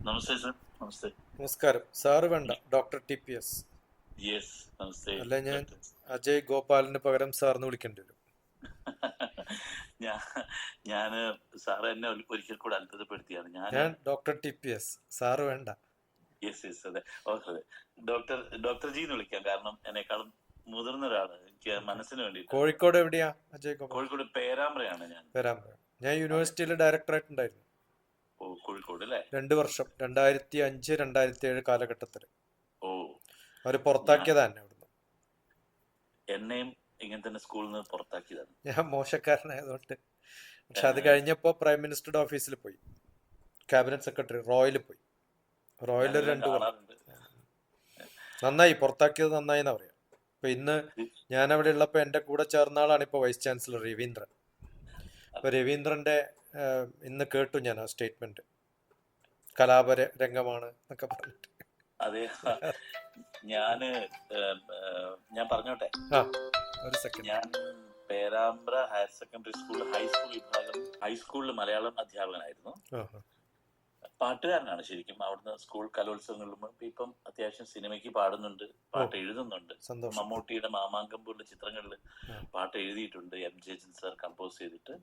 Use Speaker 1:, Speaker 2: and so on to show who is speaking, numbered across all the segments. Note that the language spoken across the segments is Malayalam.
Speaker 1: നമസ്തേ സർ. നമസ്തേ.
Speaker 2: നമസ്കാരം. സാറ് വേണ്ട, ഡോക്ടർ TPS.
Speaker 1: യെസ്, നമസ്തേ
Speaker 2: അല്ല, ഞാൻ
Speaker 1: ഡോക്ടർ.
Speaker 2: അജയ് ഗോപാലിന് പകരം സാറിന് വിളിക്കേണ്ടി വരും.
Speaker 1: ഞാന് സാറ് എന്നെ ഒരിക്കൽ കൂടെ അത്ഭുതപ്പെടുത്തിയാണ്.
Speaker 2: ഞാൻ ഡോക്ടർ TPS, സാറ് വേണ്ട.
Speaker 1: യെസ് യെസ്, അതെ. ഓക്കെ, അതെ. ഡോക്ടർ ജി എന്ന് വിളിക്കാം. കാരണം എന്നെക്കാളും മുതിർന്ന ഒരാള് എനിക്ക് മനസ്സിന് വേണ്ടി.
Speaker 2: കോഴിക്കോട് എവിടെയാ അജയ് ഗോപാൽ?
Speaker 1: കോഴിക്കോട് പേരാമ്പ്രയാണ് ഞാൻ.
Speaker 2: പേരാമ്പ്ര. ഞാൻ യൂണിവേഴ്സിറ്റിയിൽ ഡയറക്ടറായിട്ട് ഉണ്ടായിരുന്നു.
Speaker 1: ഓ, കോഴിക്കോട് അല്ലേ?
Speaker 2: 2 വർഷം, 2005-2007 കാലഘട്ടത്തിൽ.
Speaker 1: ഓ,
Speaker 2: അവര് പുറത്താക്കിയതാ എന്നെ അവിടുന്ന്.
Speaker 1: എന്നെയും ഇങ്ങനെ തന്നെ സ്കൂളിൽ നിന്ന് പുറത്താക്കിയതാണ്.
Speaker 2: ഞാൻ മോശക്കാരനായതുകൊണ്ട്. പക്ഷെ അത് കഴിഞ്ഞപ്പോ പ്രൈം മിനിസ്റ്ററുടെ ഓഫീസിൽ പോയി, ക്യാബിനറ്റ് സെക്രട്ടറി റോയൽ പോയി. റോയൽ 2 കൊല്ലം. നന്നായി, പുറത്താക്കിയത് നന്നായി എന്നാ പറയാ. അപ്പൊ ഇന്ന് ഞാൻ അവിടെ ഉള്ളപ്പോ എന്റെ കൂടെ ചേർന്ന ആളാണ് ഇപ്പൊ വൈസ് ചാൻസലർ രവീന്ദ്രൻ. അപ്പൊ രവീന്ദ്രന്റെ ഇന്ന് കേട്ടു ഞാൻ ആ സ്റ്റേറ്റ്മെന്റ്, കലാപര രംഗമാണ് എന്നൊക്കെ പറഞ്ഞിട്ട്.
Speaker 1: അതെ, ഞാൻ പറഞ്ഞോട്ടെ.
Speaker 2: ഒരു സെക്കൻഡ്.
Speaker 1: ഞാൻ Perambra higher secondary school high school വിഭാഗം ഹൈസ്കൂളിൽ മലയാളം അധ്യാപകനായിരുന്നു. പാട്ടുകാരനാണ് ശരിക്കും. അവിടുന്ന് സ്കൂൾ കലോത്സവങ്ങളിലും ഇപ്പം അത്യാവശ്യം സിനിമയ്ക്ക് പാടുന്നുണ്ട്, പാട്ട് എഴുതുന്നുണ്ട്. മമ്മൂട്ടിയുടെ മാമാങ്കം പോലുള്ള ചിത്രങ്ങളിൽ പാട്ട് എഴുതിയിട്ടുണ്ട്. MJ സർ കമ്പോസ് ചെയ്തിട്ട്.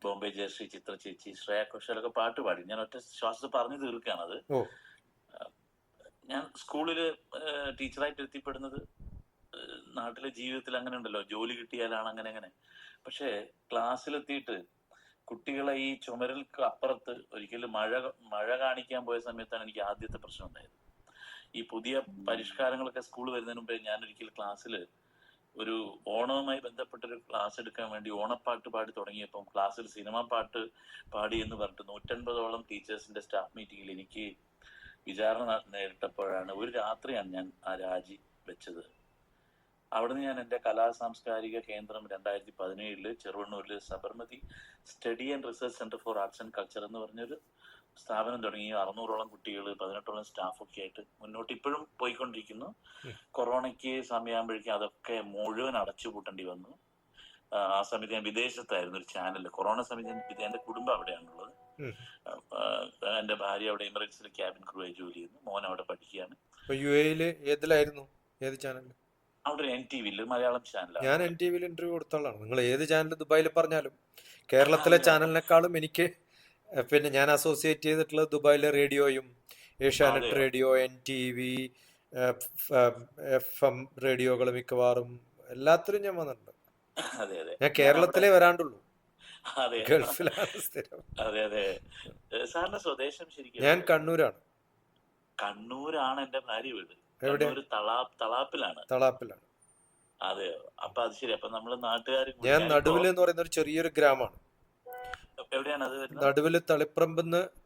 Speaker 1: ബോംബെ ജയശ്രീ, ചിത്ര ചേച്ചി, ശ്രേയ ഘോഷാലൊക്കെ പാട്ട് പാടി. ഞാൻ ഒറ്റ ശ്വാസത്തിൽ പറഞ്ഞു തീർക്കുകയാണത്. ഞാൻ സ്കൂളില് ടീച്ചറായിട്ട് എത്തിപ്പെടുന്നത് നാട്ടിലെ ജീവിതത്തിൽ അങ്ങനെ ഉണ്ടല്ലോ, ജോലി കിട്ടിയാലാണ് അങ്ങനെ. പക്ഷെ ക്ലാസ്സിലെത്തിയിട്ട് കുട്ടികളെ ഈ ചുമരൽക്ക് അപ്പുറത്ത് ഒരിക്കലും മഴ കാണിക്കാൻ പോയ സമയത്താണ് എനിക്ക് ആദ്യത്തെ പ്രശ്നം ഉണ്ടായത്. ഈ പുതിയ പരിഷ്കാരങ്ങളൊക്കെ സ്കൂൾ വരുന്നതിന് മുമ്പേ ഞാൻ ഒരിക്കൽ ക്ലാസ്സിൽ ഒരു ഓണവുമായി ബന്ധപ്പെട്ടൊരു ക്ലാസ് എടുക്കാൻ വേണ്ടി ഓണപ്പാട്ട് പാടി തുടങ്ങിയപ്പം ക്ലാസ്സിൽ സിനിമാ പാട്ട് പാടി എന്ന് പറഞ്ഞിട്ട് 150ഓളം ടീച്ചേഴ്സിന്റെ സ്റ്റാഫ് മീറ്റിംഗിൽ എനിക്ക് വിചാരണ നേരിട്ടപ്പോഴാണ് ഒരു രാത്രിയാണ് ഞാൻ ആ രാജി വെച്ചത്. അവിടുന്ന് ഞാൻ എൻ്റെ സാംസ്കാരിക കേന്ദ്രം 2017 ചെറുവണ്ണൂരിൽ Sabarmati study and research centre for arts and culture എന്ന് പറഞ്ഞൊരു സ്ഥാപനം തുടങ്ങി. 600ഓളം കുട്ടികൾ, 18ഓളം സ്റ്റാഫൊക്കെ ആയിട്ട് മുന്നോട്ട് ഇപ്പോഴും പോയിക്കൊണ്ടിരിക്കുന്നു. കൊറോണയ്ക്ക് സമയമാകുമ്പോഴേക്കും അതൊക്കെ മുഴുവൻ അടച്ചുപൂട്ടേണ്ടി വന്നു. ആ സമയത്ത് ഞാൻ വിദേശത്തായിരുന്നു, ഒരു ചാനലിൽ. കൊറോണ സമയത്ത് എൻ്റെ കുടുംബം അവിടെയാണുള്ളത്. എൻ്റെ ഭാര്യ അവിടെ എമിറേറ്റ്സിൽ ക്യാബിൻ ക്രൂ ആയി ജോലി ചെയ്യുന്നു. മോൻ അവിടെ പഠിക്കുകയാണ്.
Speaker 2: ഏത് ചാനൽ?
Speaker 1: അവിടെ NTV മലയാളം ചാനലാണ്.
Speaker 2: ഞാൻ NTV ഇന്റർവ്യൂ കൊടുത്തോളാണ്. നിങ്ങൾ ഏത് ചാനൽ ദുബായിൽ പറഞ്ഞാലും കേരളത്തിലെ ചാനലിനേക്കാളും എനിക്ക് പിന്നെ ഞാൻ അസോസിയേറ്റ് ചെയ്തിട്ടുള്ളത് ദുബായിലെ റേഡിയോയും, ഏഷ്യാനെറ്റ് റേഡിയോ, NTV, FM റേഡിയോകൾ മിക്കവാറും എല്ലാത്തിലും ഞാൻ വന്നിട്ടുണ്ട്. ഞാൻ കേരളത്തിലേ വരാണ്ടുള്ളൂ, ഗൾഫിലാണ് സ്ഥിരം.
Speaker 1: സാറിന്റെ സ്വദേശം ശരിക്കും?
Speaker 2: ഞാൻ കണ്ണൂരാണ്.
Speaker 1: കണ്ണൂരാണ് എന്റെ ഭാര്യ വീട്. തളാപ്പിലാണ്. അതെയോ? അപ്പൊ അത് ശരി. അപ്പൊ നമ്മള് നാട്ടുകാർ.
Speaker 2: ഞാൻ നടുവിൽ എന്ന് പറയുന്ന ഒരു ചെറിയൊരു ഗ്രാമമാണ്.
Speaker 1: എവിടെയാണ് അത്?
Speaker 2: നടുവില്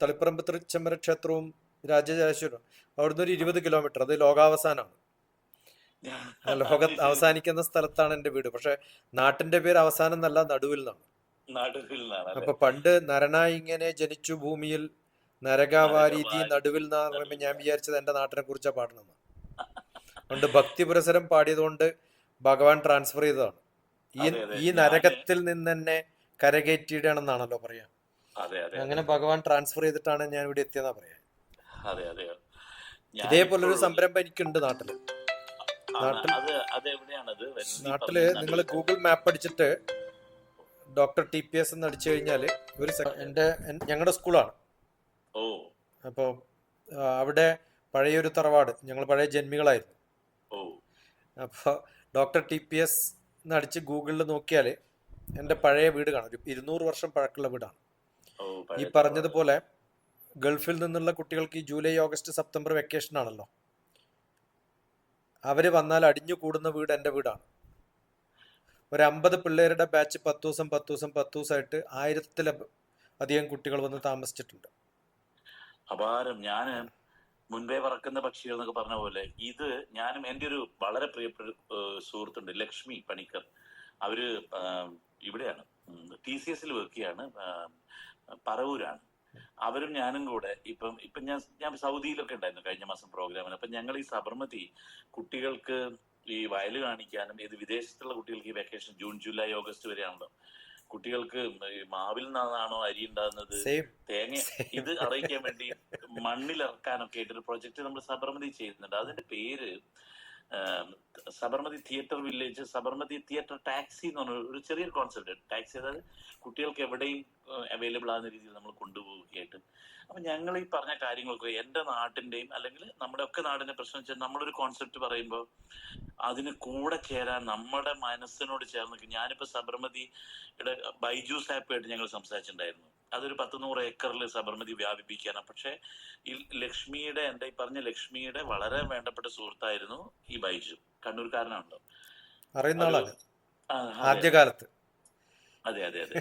Speaker 2: തളിപ്പറമ്പ് തൃച്ചംബര ക്ഷേത്രവും രാജരാജേശ്വരം, അവിടുന്ന് ഒരു 20 കിലോമീറ്റർ. അത് ലോകാവസാനമാണ്. ലോക അവസാനിക്കുന്ന സ്ഥലത്താണ് എന്റെ വീട്. പക്ഷെ നാട്ടിന്റെ പേര് അവസാനം എന്നല്ല, നടുവിൽ നിന്നാണ്. അപ്പൊ പണ്ട് നരനായി ഇങ്ങനെ ജനിച്ചു ഭൂമിയിൽ നരകാവാരീതി നടുവിൽ എന്നാ പറയുമ്പോ ഞാൻ വിചാരിച്ചത് എന്റെ നാട്ടിനെ കുറിച്ചാ പാടണമെന്ന്. അതുകൊണ്ട് ഭക്തി പുരസരം പാടിയതുകൊണ്ട് ഭഗവാൻ ട്രാൻസ്ഫർ ചെയ്തതാണ്. ഈ നരകത്തിൽ നിന്ന് തന്നെ കരകയറ്റിയിടാണെന്നാണല്ലോ പറയാ. അങ്ങനെ ഭഗവാൻ ട്രാൻസ്ഫർ ചെയ്തിട്ടാണ് ഞാൻ ഇവിടെ എത്തിയെന്നാ പറയാ. ഇതേപോലൊരു സംരംഭം എനിക്കുണ്ട് നാട്ടില്. നിങ്ങൾ ഗൂഗിൾ മാപ്പ് അടിച്ചിട്ട് ഡോക്ടർ TPS എന്ന് അടിച്ചു കഴിഞ്ഞാല് ഞങ്ങളുടെ സ്കൂളാണ്. അപ്പൊ അവിടെ പഴയൊരു തറവാട്, ഞങ്ങൾ പഴയ ജന്മികളായിരുന്നു. അപ്പൊ ഡോക്ടർ TPS എന്ന് അടിച്ച് ഗൂഗിളിൽ നോക്കിയാല് എന്റെ പഴയ വീട് കാണാം. ഒരു 200 വർഷം പഴക്കമുള്ള വീടാണ്. ഈ പറഞ്ഞതുപോലെ ഗൾഫിൽ നിന്നുള്ള കുട്ടികൾക്ക് ഈ ജൂലൈ, ഓഗസ്റ്റ്, സെപ്റ്റംബർ വെക്കേഷൻ ആണല്ലോ. അവര് വന്നാൽ അടിഞ്ഞു കൂടുന്ന വീട് എന്റെ വീടാണ്. ഒരു 50 പിള്ളേരുടെ ബാച്ച് 10 ദിവസമായിട്ട് 1000-ത്തിലധികം കുട്ടികൾ വന്ന് താമസിച്ചിട്ടുണ്ട്.
Speaker 1: അപാരം. ഞാൻ മുൻപേ പറക്കുന്ന പക്ഷികൾ എന്നൊക്കെ പറഞ്ഞ പോലെ ഇത് ഞാനും എൻ്റെ ഒരു വളരെ പ്രിയപ്പെട്ട സുഹൃത്തുണ്ട്, ലക്ഷ്മി പണിക്കർ. അവര് ഇവിടെയാണ്, TCS വർക്ക് ചെയ്യാണ്, പറവൂരാണ്. അവരും ഞാനും കൂടെ ഇപ്പം ഞാൻ സൗദിയിലൊക്കെ ഉണ്ടായിരുന്നു കഴിഞ്ഞ മാസം പ്രോഗ്രാമിന്. അപ്പൊ ഞങ്ങൾ ഈ സബർമതി കുട്ടികൾക്ക് ഈ വയല് കാണിക്കാനും, ഇത് വിദേശത്തുള്ള കുട്ടികൾക്ക് ഈ വെക്കേഷൻ ജൂൺ, ജൂലൈ, ഓഗസ്റ്റ് വരെയാണല്ലോ. കുട്ടികൾക്ക് ഈ മാവിൽ നിന്നാണോ അരി ഉണ്ടാകുന്നത്,
Speaker 2: സെയിം
Speaker 1: തേങ്ങ,
Speaker 2: സെയിം.
Speaker 1: ഇത് അറിയിക്കാൻ വേണ്ടി മണ്ണിലിറക്കാനൊക്കെ ആയിട്ട് ഒരു പ്രൊജക്ട് നമ്മൾ സബർമതി ചെയ്യുന്നുണ്ട്. അതിന്റെ പേര് um, Sabarmati theatre village, Sabarmati theatre taxi എന്ന് പറഞ്ഞ ഒരു ചെറിയൊരു കോൺസെപ്റ്റ്. ടാക്സി അതായത് കുട്ടികൾക്ക് എവിടെയും അവൈലബിൾ ആകുന്ന രീതിയിൽ നമ്മൾ കൊണ്ടുപോവുകയായിട്ട്. അപ്പൊ ഞങ്ങൾ ഈ പറഞ്ഞ കാര്യങ്ങളൊക്കെ എന്റെ നാട്ടിന്റെയും അല്ലെങ്കിൽ നമ്മുടെ ഒക്കെ നാടിന്റെ പ്രശ്നം വെച്ചാൽ നമ്മളൊരു കോൺസെപ്റ്റ് പറയുമ്പോൾ അതിന് കൂടെ ചേരാൻ നമ്മുടെ മനസ്സിനോട് ചേർന്ന്, ഞാനിപ്പോ സബർമതിയുടെ ബൈജൂസ് ആപ്പായിട്ട് ഞങ്ങൾ സംസാരിച്ചിട്ടുണ്ടായിരുന്നു. അതൊരു 100 ഏക്കറിൽ സബർമതി വ്യാപിപ്പിക്കാനാണ്. പക്ഷെ ഈ ലക്ഷ്മിയുടെ, എന്റെ ഈ പറഞ്ഞ ലക്ഷ്മിയുടെ വളരെ വേണ്ടപ്പെട്ട സുഹൃത്തായിരുന്നു ഈ ബൈജു. കണ്ണൂർക്കാരനാണല്ലോ.
Speaker 2: അറിയുന്ന
Speaker 1: ഒരു
Speaker 2: ആളാണ്
Speaker 1: അതെ
Speaker 2: ആദ്യകാലത്ത്.
Speaker 1: അതെ അതെ അതെ.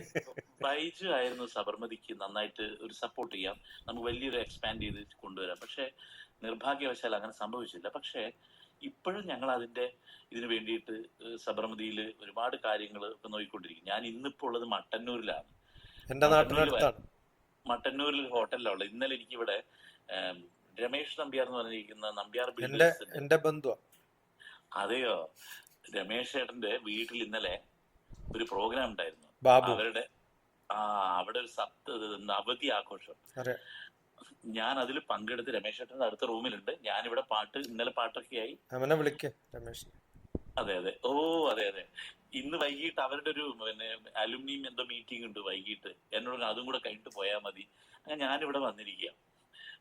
Speaker 1: ബൈജു ആയിരുന്നു സബർമതിക്ക് നന്നായിട്ട് ഒരു സപ്പോർട്ട് ചെയ്യാം, നമുക്ക് വലിയൊരു എക്സ്പാൻഡ് ചെയ്ത് കൊണ്ടുവരാം. പക്ഷെ നിർഭാഗ്യവശാൽ അങ്ങനെ സംഭവിച്ചില്ല. പക്ഷെ ഇപ്പോഴും ഞങ്ങൾ ഇതിനു വേണ്ടിയിട്ട് സബർമതിയിൽ ഒരുപാട് കാര്യങ്ങൾ ഒക്കെ നോക്കിക്കൊണ്ടിരിക്കും. ഞാൻ ഇന്നിപ്പോ ഉള്ളത് മട്ടന്നൂരിലാണ്.
Speaker 2: എന്റെ നാട്ടിനടുത്താണ്.
Speaker 1: മട്ടന്നൂരിൽ ഹോട്ടലിലാണ്. ഇന്നലെ എനിക്കിവിടെ രമേശ് നമ്പ്യാർ എന്ന് പറഞ്ഞിരിക്കുന്ന നമ്പ്യാർ
Speaker 2: എന്റെ
Speaker 1: ബിൽഡേഴ്സിന്റെ.
Speaker 2: എന്റെ ബന്ധുവാ.
Speaker 1: അതെയോ? രമേശ് ചേട്ടന്റെ വീട്ടിൽ ഇന്നലെ ഒരു പ്രോഗ്രാം ഉണ്ടായിരുന്നു.
Speaker 2: ബാബു.
Speaker 1: അവരുടെ അവിടെ ഒരു അവധി ആഘോഷം.
Speaker 2: അറിയാം.
Speaker 1: ഞാൻ അതിൽ പങ്കെടുത്ത്, രമേശ് ചേട്ടന്റെ അടുത്ത റൂമിലുണ്ട്. ഞാനിവിടെ ഇന്നലെ പാട്ടൊക്കെ ആയി.
Speaker 2: അവനെ വിളിക്ക് രമേശ്.
Speaker 1: അതെ അതെ. ഓ അതെ അതെ. ഇന്ന് വൈകിട്ട് അവരുടെ ഒരു അലുമിനിയം എന്തോ മീറ്റിംഗ് ഉണ്ട് വൈകിട്ട്. എന്നോട് അതും കൂടെ കഴിഞ്ഞിട്ട് പോയാൽ മതി. അങ്ങനെ ഞാനിവിടെ വന്നിരിക്കുക.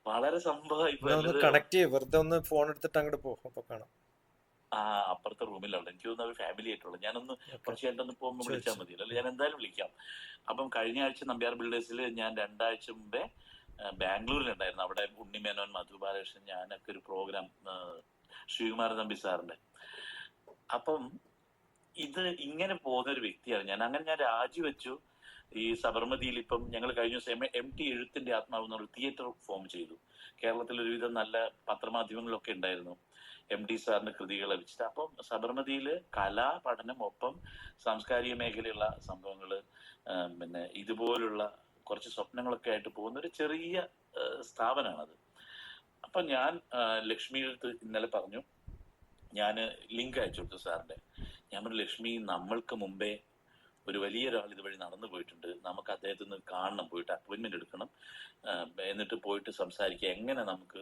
Speaker 1: വളരെ സംഭവം.
Speaker 2: ഒന്ന് കണക്ട് ചെയ്യും, വെറുതെ ഒന്ന് ഫോൺ എടുത്തിട്ട് അങ്ങോട്ട് പോകും, അപ്പൊ കാണാം.
Speaker 1: അപ്പുറത്തെ റൂമിലുള്ള എനിക്ക് തോന്നുന്നു അവർ ഫാമിലി ആയിട്ടുള്ള. ഞാനൊന്ന് കുറച്ച് കഴിഞ്ഞിട്ടൊന്ന് പോകുമ്പോൾ വിളിച്ചാൽ മതിയല്ലോ. അല്ലെ ഞാൻ എന്തായാലും വിളിക്കാം. അപ്പം കഴിഞ്ഞ ആഴ്ച നമ്പ്യാർ ബിൽഡേഴ്സിൽ ഞാൻ 2 ആഴ്ച മുമ്പേ ബാംഗ്ലൂരിലുണ്ടായിരുന്നു. അവിടെ ഉണ്ണിമേനോൻ, മധു ബാലകൃഷ്ണൻ, ഞാനൊക്കെ ഒരു പ്രോഗ്രാം, ശ്രീകുമാര തമ്പി സാറിന്റെ. അപ്പം ഇത് ഇങ്ങനെ പോകുന്ന ഒരു വ്യക്തിയാണ് ഞാൻ. അങ്ങനെ ഞാൻ രാജിവെച്ചു. ഈ സബർമതിയിൽ ഇപ്പം ഞങ്ങൾ കഴിഞ്ഞ ദിവസം MT എഴുത്തിന്റെ ആത്മാവ് എന്നൊരു തിയേറ്റർ ഫോം ചെയ്തു. കേരളത്തിൽ ഒരുവിധം നല്ല പത്രമാധ്യമങ്ങളൊക്കെ ഉണ്ടായിരുന്നു MD സാറിന്റെ കൃതികൾ ലഭിച്ചിട്ട്. അപ്പം സബർമതിയില് കലാ പഠനം ഒപ്പം സാംസ്കാരിക മേഖലയുള്ള സംഭവങ്ങള്, പിന്നെ ഇതുപോലുള്ള കുറച്ച് സ്വപ്നങ്ങളൊക്കെ ആയിട്ട് പോകുന്ന ഒരു ചെറിയ സ്ഥാപനമാണത്. അപ്പൊ ഞാൻ ലക്ഷ്മിയുടെ അടുത്ത് ഇന്നലെ പറഞ്ഞു, ഞാൻ ലിങ്ക് അയച്ചു കൊടുത്തു സാറിന്റെ. ഞാൻ പറഞ്ഞു, ലക്ഷ്മി, നമ്മൾക്ക് മുമ്പേ ഒരു വലിയ ഒരാൾ ഇതുവഴി നടന്നു പോയിട്ടുണ്ട്, നമുക്ക് അദ്ദേഹത്തിന് കാണണം, പോയിട്ട് അപ്പോയിന്റ്മെന്റ് എടുക്കണം, എന്നിട്ട് പോയിട്ട് സംസാരിക്കുക, എങ്ങനെ നമുക്ക്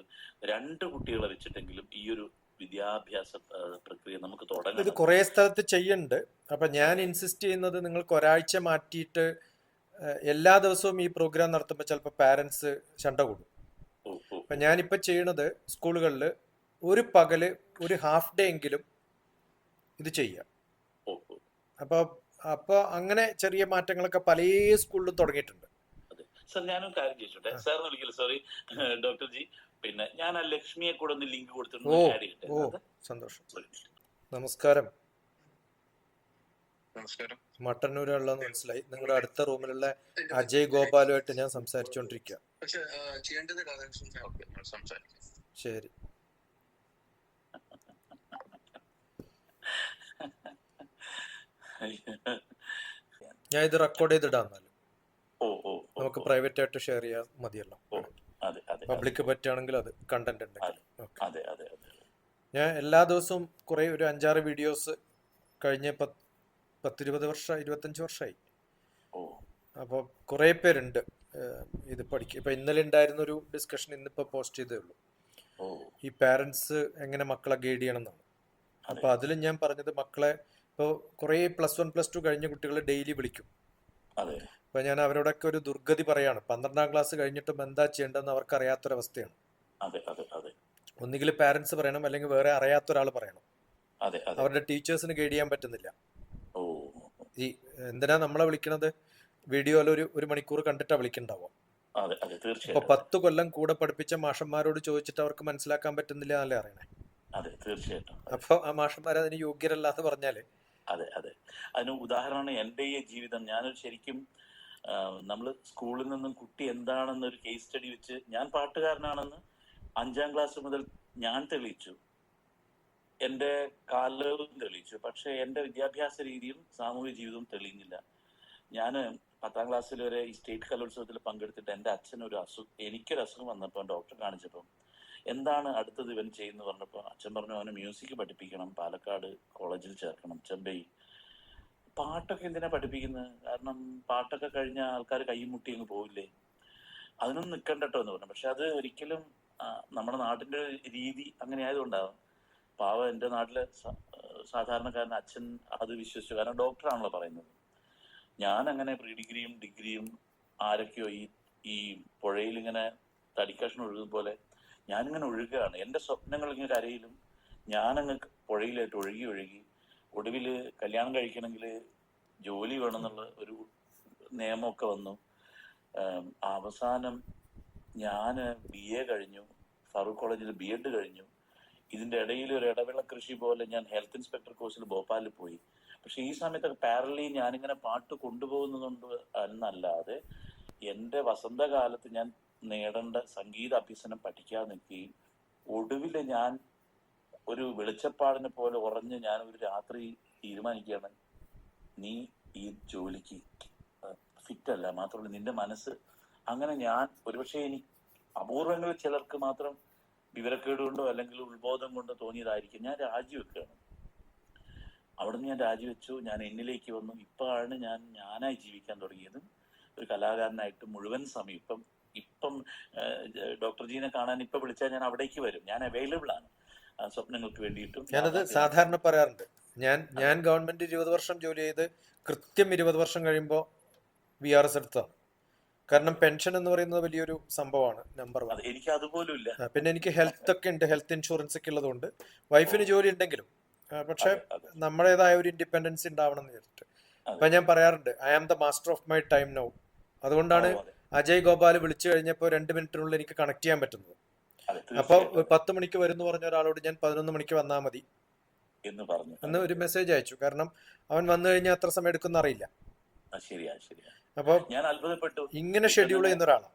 Speaker 1: 2 കുട്ടികളെ വെച്ചിട്ടെങ്കിലും ഈ ഒരു വിദ്യാഭ്യാസ പ്രക്രിയ നമുക്ക് തുടങ്ങാം.
Speaker 2: ഇത് കുറെ സ്ഥലത്ത് ചെയ്യുന്നുണ്ട്. അപ്പൊ ഞാൻ ഇൻസിസ്റ്റ് ചെയ്യുന്നത്, നിങ്ങൾക്ക് ഒരാഴ്ച മാറ്റിയിട്ട് എല്ലാ ദിവസവും ഈ പ്രോഗ്രാം നടത്തുമ്പോൾ ചിലപ്പോൾ പാരന്റ്സ് ശണ്ട കൂടും. അപ്പൊ ഞാനിപ്പോ ചെയ്യണത്, സ്കൂളുകളിൽ ഒരു പകല് ഒരു ഹാഫ് ഡേ എങ്കിലും ഇത് ചെയ്യാം. അപ്പൊ അങ്ങനെ ചെറിയ മാറ്റങ്ങളൊക്കെ പല സ്കൂളിലും തുടങ്ങിയിട്ടുണ്ട്.
Speaker 1: സാർ ഞാനൊരു കാര്യം ചോദിച്ചോട്ടെ? സാറിന് വിളിക്കില്ല, സോറി ഡോക്ടർ ജി. പിന്നെ ഞാൻ ആ ലക്ഷ്മിയെ കൂടെ ഒന്ന് ലിങ്ക് കൊടുത്തിട്ടുണ്ട്.
Speaker 2: ഓ സന്തോഷം. നമസ്കാരം.
Speaker 3: നമസ്കാരം.
Speaker 2: മട്ടന്നൂരുള്ളതെന്ന് മനസ്സിലായി. നിങ്ങളുടെ അടുത്ത റൂമിലുള്ള അജയ് ഗോപാലുമായിട്ട് ഞാൻ സംസാരിച്ചോണ്ടിരിക്കുക. ശരി. ഞാൻ ഇത് റെക്കോർഡ് ചെയ്തിടാം. എന്നാലും നമുക്ക് പ്രൈവറ്റ് ആയിട്ട് ഷെയർ ചെയ്യാൻ മതിയല്ലോ. പബ്ലിക് പറ്റുകയാണെങ്കിൽ അത് കണ്ടന്റ് ഉണ്ടെങ്കിൽ. ഞാൻ എല്ലാ ദിവസവും കുറെ ഒരു 5-6 വീഡിയോസ് കഴിഞ്ഞ 10-20 വർഷം, 25 വർഷമായി. അപ്പോൾ കുറെ പേരുണ്ട് ഇത് പഠിക്കും. ഇപ്പൊ ഇന്നലെ ഉണ്ടായിരുന്ന ഒരു ഡിസ്കഷൻ ഇന്നിപ്പോ പോസ്റ്റ് ചെയ്തേ ഉള്ളൂ. ഈ പാരന്റ്സ് എങ്ങനെ മക്കളെ ഗൈഡ് ചെയ്യണം എന്നാണ്. അപ്പൊ അതിൽ ഞാൻ പറഞ്ഞത്, മക്കളെ ഇപ്പോൾ കുറെ +1 +2 കഴിഞ്ഞ കുട്ടികൾ ഡെയിലി വിളിക്കും. അപ്പൊ ഞാൻ അവരോടൊക്കെ ഒരു ദുർഗതി പറയാണ്, 12ാം ക്ലാസ് കഴിഞ്ഞിട്ടും എന്താ ചെയ്യേണ്ടതെന്ന് അവർക്ക് അറിയാത്തൊരവസ്ഥയാണ്. ഒന്നുകിൽ പാരന്റ്സ് പറയണം, അല്ലെങ്കിൽ വേറെ അറിയാത്തൊരാൾ പറയണം. അവരുടെ ടീച്ചേഴ്സിന് ഗൈഡ് ചെയ്യാൻ പറ്റുന്നില്ല. ഈ എന്തിനാ നമ്മളെ വിളിക്കണത്? വീഡിയോയിൽ ഒരു മണിക്കൂർ കണ്ടിട്ടാ വിളിക്കണ്ടാവുക. അപ്പൊ 10 കൊല്ലം കൂടെ പഠിപ്പിച്ച മാഷന്മാരോട് ചോദിച്ചിട്ട് അവർക്ക് മനസ്സിലാക്കാൻ പറ്റുന്നില്ല എന്നല്ലേ അറിയണേ. അപ്പൊ ആ മാഷന്മാർ അതിന് യോഗ്യരല്ല എന്ന് പറഞ്ഞാല്.
Speaker 1: അതിന് ഉദാഹരണമാണ് എന്റെ ഈ ജീവിതം. ഞാനൊരു ശരിക്കും നമ്മൾ സ്കൂളിൽ നിന്നും കുട്ടി എന്താണെന്നൊരു കേസ് സ്റ്റഡി വെച്ച്, ഞാൻ പാട്ടുകാരനാണെന്ന് 5ാം ക്ലാസ് മുതൽ ഞാൻ തെളിയിച്ചു, എന്റെ കാലവും തെളിയിച്ചു. പക്ഷെ എന്റെ വിദ്യാഭ്യാസ രീതിയും സാമൂഹിക ജീവിതവും തെളിയുന്നില്ല. ഞാൻ 10ാം ക്ലാസ്സിൽ വരെ ഈ സ്റ്റേറ്റ് കലോത്സവത്തിൽ പങ്കെടുത്തിട്ട് എൻ്റെ അച്ഛനൊരു എനിക്കൊരു അസുഖം വന്നപ്പോൾ ഡോക്ടറെ കാണിച്ചപ്പോൾ എന്താണ് അടുത്തത് ഇവൻ ചെയ്യുന്നു പറഞ്ഞപ്പോൾ അച്ഛൻ പറഞ്ഞു, അവന് മ്യൂസിക് പഠിപ്പിക്കണം, പാലക്കാട് കോളേജിൽ ചേർക്കണം, ചെമ്പൈ. പാട്ടൊക്കെ എന്തിനാ പഠിപ്പിക്കുന്നത്? കാരണം പാട്ടൊക്കെ കഴിഞ്ഞ ആൾക്കാർ കൈയും മുട്ടി അങ്ങ് പോവില്ലേ? അതിനൊന്നും നിൽക്കണ്ടട്ടോ എന്ന് പറഞ്ഞു. പക്ഷെ അത് ഒരിക്കലും നമ്മുടെ നാട്ടിന്റെ രീതി അങ്ങനെ ആയതുകൊണ്ടാവും. പാവം എൻ്റെ നാട്ടിലെ സാധാരണക്കാരൻ അച്ഛൻ അത് വിശ്വസിച്ചു. കാരണം ഡോക്ടറാണല്ലോ പറയുന്നത്. ഞാൻ അങ്ങനെ പ്രീ ഡിഗ്രിയും ഡിഗ്രിയും ആരൊക്കെയോ ഈ പുഴയിൽ ഇങ്ങനെ തടിക്കഷ്ണം ഒഴുകും പോലെ ഞാനിങ്ങനെ ഒഴുകുകയാണ്. എൻ്റെ സ്വപ്നങ്ങൾ ഇങ്ങനെ കരയിലും ഞാനങ്ങ് പുഴയിലായിട്ട് ഒഴുകി ഒഴുകി ഒടുവിൽ കല്യാണം കഴിക്കണമെങ്കിൽ ജോലി വേണമെന്നുള്ള ഒരു നിയമമൊക്കെ വന്നു. അവസാനം ഞാൻ BA കഴിഞ്ഞു, ഫറൂഖ് കോളേജിൽ BEd കഴിഞ്ഞു. ഇതിന്റെ ഇടയിൽ ഒരു ഇടവേള കൃഷി പോലെ ഞാൻ ഹെൽത്ത് ഇൻസ്പെക്ടർ കോഴ്സിൽ ഭോപ്പാലിൽ പോയി. പക്ഷെ ഈ സമയത്തൊക്കെ പാരലി ഞാനിങ്ങനെ പാട്ട് കൊണ്ടുപോകുന്നതുകൊണ്ട് എന്നല്ലാതെ എൻ്റെ വസന്തകാലത്ത് ഞാൻ നേടേണ്ട സംഗീത അഭ്യസനം പഠിക്കാതെ നിൽക്കുകയും ഒടുവിൽ ഞാൻ ഒരു വെളിച്ചപ്പാടിനെ പോലെ ഉറഞ്ഞ് ഞാൻ ഒരു രാത്രി തീരുമാനിക്കുകയാണ്, നീ ഈ ജോലിക്ക് ഫിറ്റ് അല്ല, മാത്രമല്ല നിന്റെ മനസ്സ്. അങ്ങനെ ഞാൻ ഒരുപക്ഷെ എനിക്ക് അപൂർവങ്ങളിൽ ചിലർക്ക് മാത്രം വിവരക്കേട് കൊണ്ടോ അല്ലെങ്കിൽ ഉത്ബോധം കൊണ്ടോ തോന്നിയതായിരിക്കും, ഞാൻ രാജിവെക്കുകയാണ്. അവിടുന്ന് ഞാൻ രാജിവെച്ചു. ഞാൻ എന്നിലേക്ക് വന്നു. ഇപ്പോഴാണ് ഞാനായി ജീവിക്കാൻ തുടങ്ങിയതും ഒരു കലാകാരനായിട്ട് മുഴുവൻ സമയം. ഇപ്പം ഡോക്ടർ ജീനെ കാണാൻ ഇപ്പൊ വിളിച്ചാൽ ഞാൻ അവിടേക്ക് വരും. ഞാൻ അവൈലബിൾ ആണ് സ്വപ്നങ്ങൾക്ക് വേണ്ടിയിട്ടും.
Speaker 2: ഞാനത് സാധാരണ പറയാറുണ്ട്. ഞാൻ ഗവൺമെന്റ് 20 വർഷം ജോലി ചെയ്ത് കൃത്യം 20 വർഷം കഴിയുമ്പോൾ VRS എടുത്തതാണ്. കാരണം പെൻഷൻ എന്ന് പറയുന്നത് വലിയൊരു സംഭവമാണ്, നമ്പർ 1.
Speaker 1: എനിക്ക് അതുപോലും ഇല്ല.
Speaker 2: പിന്നെ എനിക്ക് ഹെൽത്ത് ഒക്കെ ഉണ്ട്, ഹെൽത്ത് ഇൻഷുറൻസ് ഒക്കെ ഉള്ളതുകൊണ്ട് വൈഫിന് ജോലി ഉണ്ടെങ്കിലും പക്ഷെ നമ്മുടേതായ ഒരു ഇൻഡിപെൻഡൻസ് ഉണ്ടാവണം എന്ന് വിചാരിച്ചിട്ട്. അപ്പൊ ഞാൻ പറയാറുണ്ട്, I am the master of my time now. അതുകൊണ്ടാണ് അജയ് ഗോപാൽ വിളിച്ചു കഴിഞ്ഞപ്പോൾ 2 മിനിറ്റിനുള്ളിൽ എനിക്ക് കണക്ട് ചെയ്യാൻ പറ്റുന്നത്. അപ്പൊ 10 മണിക്ക് വരുന്നു പറഞ്ഞ ഒരാളോട് ഞാൻ 11 മണിക്ക് വന്നാൽ മതി എന്ന് ഒരു മെസ്സേജ് അയച്ചു. കാരണം അവൻ വന്നു കഴിഞ്ഞാൽ അത്ര സമയം എടുക്കുന്ന അറിയില്ല. അപ്പൊ
Speaker 1: ഞാൻ അത്ഭുതപ്പെട്ടു
Speaker 2: ഇങ്ങനെ ഷെഡ്യൂൾ ചെയ്യുന്ന ഒരാളാണ്.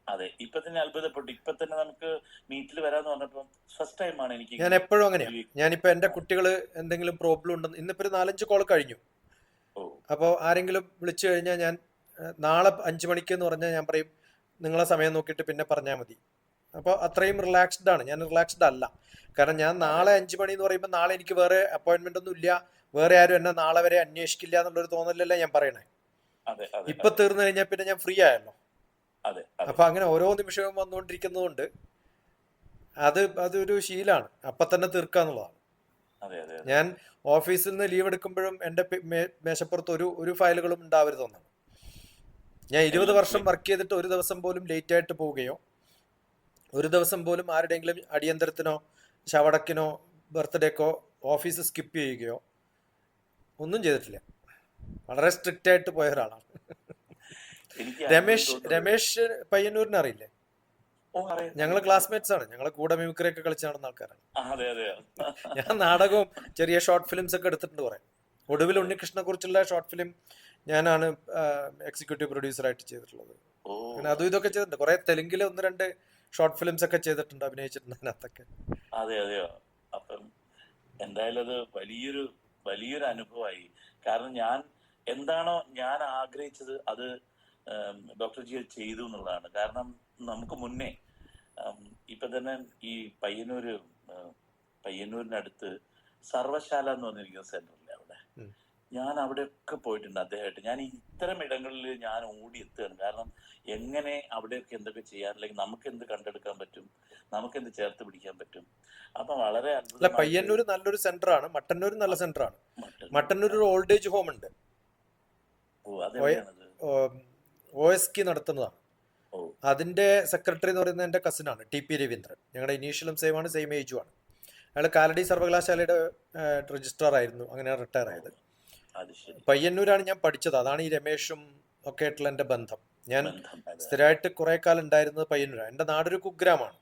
Speaker 1: അതെ, ഇപ്പൊ തന്നെ അത്ഭുതപ്പെട്ടു. ഇപ്പൊ തന്നെ നമുക്ക് മീറ്റിൽ വരാന്ന് പറഞ്ഞപ്പോ ഫസ്റ്റ് ടൈം ആണ് എനിക്ക്.
Speaker 2: ഞാൻ എപ്പോഴും അങ്ങനെയാണ്. ഞാനിപ്പോ എന്റെ കുട്ടികള് എന്തെങ്കിലും പ്രോബ്ലം ഉണ്ടെന്ന്, ഇന്നിപ്പോ 4-5 കോൾ കഴിഞ്ഞു. അപ്പോൾ ആരെങ്കിലും വിളിച്ചു കഴിഞ്ഞാൽ ഞാൻ നാളെ 5 മണിക്ക് എന്ന് പറഞ്ഞാൽ ഞാൻ പറയും നിങ്ങളെ സമയം നോക്കിയിട്ട് പിന്നെ പറഞ്ഞാൽ മതി. അപ്പോൾ അത്രയും റിലാക്സ്ഡ് ആണ്. ഞാൻ റിലാക്സ്ഡ് അല്ല. കാരണം ഞാൻ നാളെ 5 മണി എന്ന് പറയുമ്പോൾ നാളെ എനിക്ക് വേറെ അപ്പോയിന്റ്മെന്റ് ഒന്നും ഇല്ല, വേറെ ആരും എന്നെ നാളെ വരെ അന്വേഷിക്കില്ല എന്നുള്ളൊരു തോന്നലല്ല ഞാൻ പറയണേ. ഇപ്പൊ തീർന്നു കഴിഞ്ഞാൽ പിന്നെ ഞാൻ ഫ്രീ ആയല്ലോ. അപ്പൊ അങ്ങനെ ഓരോ നിമിഷവും വന്നുകൊണ്ടിരിക്കുന്നതുകൊണ്ട് അതൊരു ശീലാണ്, അപ്പൊ തന്നെ തീർക്കാന്നുള്ളതാണ്. ഞാൻ ഓഫീസിൽ നിന്ന് ലീവ് എടുക്കുമ്പോഴും എന്റെ മേശപ്പുറത്ത് ഒരു ഫയലുകളും ഉണ്ടാവരുതെന്നാണ്. ഞാൻ 20 വർഷം വർക്ക് ചെയ്തിട്ട് ഒരു ദിവസം പോലും ലേറ്റ് ആയിട്ട് പോവുകയോ ഒരു ദിവസം പോലും ആരുടെയെങ്കിലും അടിയന്തരത്തിനോ ശവടക്കിനോ ബർത്ത്ഡേക്കോ ഓഫീസ് സ്കിപ്പ് ചെയ്യുകയോ ഒന്നും ചെയ്തിട്ടില്ല. വളരെ സ്ട്രിക്റ്റ് ആയിട്ട് പോയ ഒരാളാണ്. രമേശ് പയ്യന്നൂരിനെ അറിയില്ലേ? ഞങ്ങള് ക്ലാസ്മേറ്റ്സ് ആണ്. ഞങ്ങളെ കൂടെ മിമിക്രി ഒക്കെ കളിച്ച് നടന്ന ആൾക്കാരാണ്. ഞാൻ നാടകവും ചെറിയ ഷോർട്ട് ഫിലിംസ് ഒക്കെ എടുത്തിട്ടുണ്ട് കുറെ. ഒടുവിൽ ഉണ്ണികൃഷ്ണനെ കുറിച്ചുള്ള ഷോർട്ട് ഫിലിം ഞാനാണ് എക്സിക്യൂട്ടീവ് പ്രൊഡ്യൂസർ ആയിട്ട് ചെയ്തിട്ടുള്ളത്. അങ്ങനെ അതും ഇതൊക്കെ ചെയ്തിട്ടുണ്ട്. കുറെ തെലുങ്കില് 1-2 ഷോർട്ട് ഫിലിംസ് ഒക്കെ ചെയ്തിട്ടുണ്ട്, അഭിനയിച്ചിട്ടുണ്ട് അതിനകത്തൊക്കെ.
Speaker 1: അതെയോ. അപ്പം എന്തായാലും അത് വലിയൊരു അനുഭവമായി. കാരണം ഞാൻ എന്താണോ ഞാൻ ആഗ്രഹിച്ചത് അത് ഡോക്ടർ ജി ചെയ്തു എന്നുള്ളതാണ്. കാരണം നമുക്ക് മുന്നേ ഇപ്പൊ തന്നെ ഈ പയ്യന്നൂരിനടുത്ത് സർവശാല എന്ന് പറഞ്ഞിരിക്കുന്ന സെന്ററില്ലേ, അവിടെ ഞാൻ അവിടെയൊക്കെ പോയിട്ടുണ്ട് അദ്ദേഹമായിട്ട്. ഞാൻ ഇത്തരം ഇടങ്ങളിൽ ഞാൻ ഓടിയെത്തുകയാണ്. കാരണം എങ്ങനെ അവിടെയൊക്കെ എന്തൊക്കെ ചെയ്യാൻ, അല്ലെങ്കിൽ നമുക്ക് എന്ത് കണ്ടെടുക്കാൻ പറ്റും, നമുക്ക് എന്ത് ചേർത്ത് പിടിക്കാൻ പറ്റും. അപ്പൊ വളരെ
Speaker 2: പയ്യന്നൂർ നല്ലൊരു സെന്ററാണ്. മട്ടന്നൂർ നല്ല സെന്ററാണ്. മട്ടന്നൂർ ഒരു ഓൾഡ് ഏജ് ഹോം ഉണ്ട്, OSK നടത്തുന്നതാണ്. അതിന്റെ സെക്രട്ടറി എന്ന് പറയുന്നത് എന്റെ കസിനാണ്, TP രവീന്ദ്രൻ. ഞങ്ങളുടെ ഇനീഷ്യലും സെയിം ആണ്, സെയിം ഏജും ആണ്. അയാൾ കാലടി സർവകലാശാലയുടെ രജിസ്ട്രാർ ആയിരുന്നു, അങ്ങനെ റിട്ടയർ ആയത്. പയ്യന്നൂരാണ് ഞാൻ പഠിച്ചത്. അതാണ് ഈ രമേഷും ഒക്കെ ആയിട്ടുള്ള എന്റെ ബന്ധം. ഞാൻ സ്ഥിരമായിട്ട് കുറെ കാലം ഉണ്ടായിരുന്നത് പയ്യന്നൂരാണ്. എന്റെ നാടൊരു കുഗ്രാമാണ്.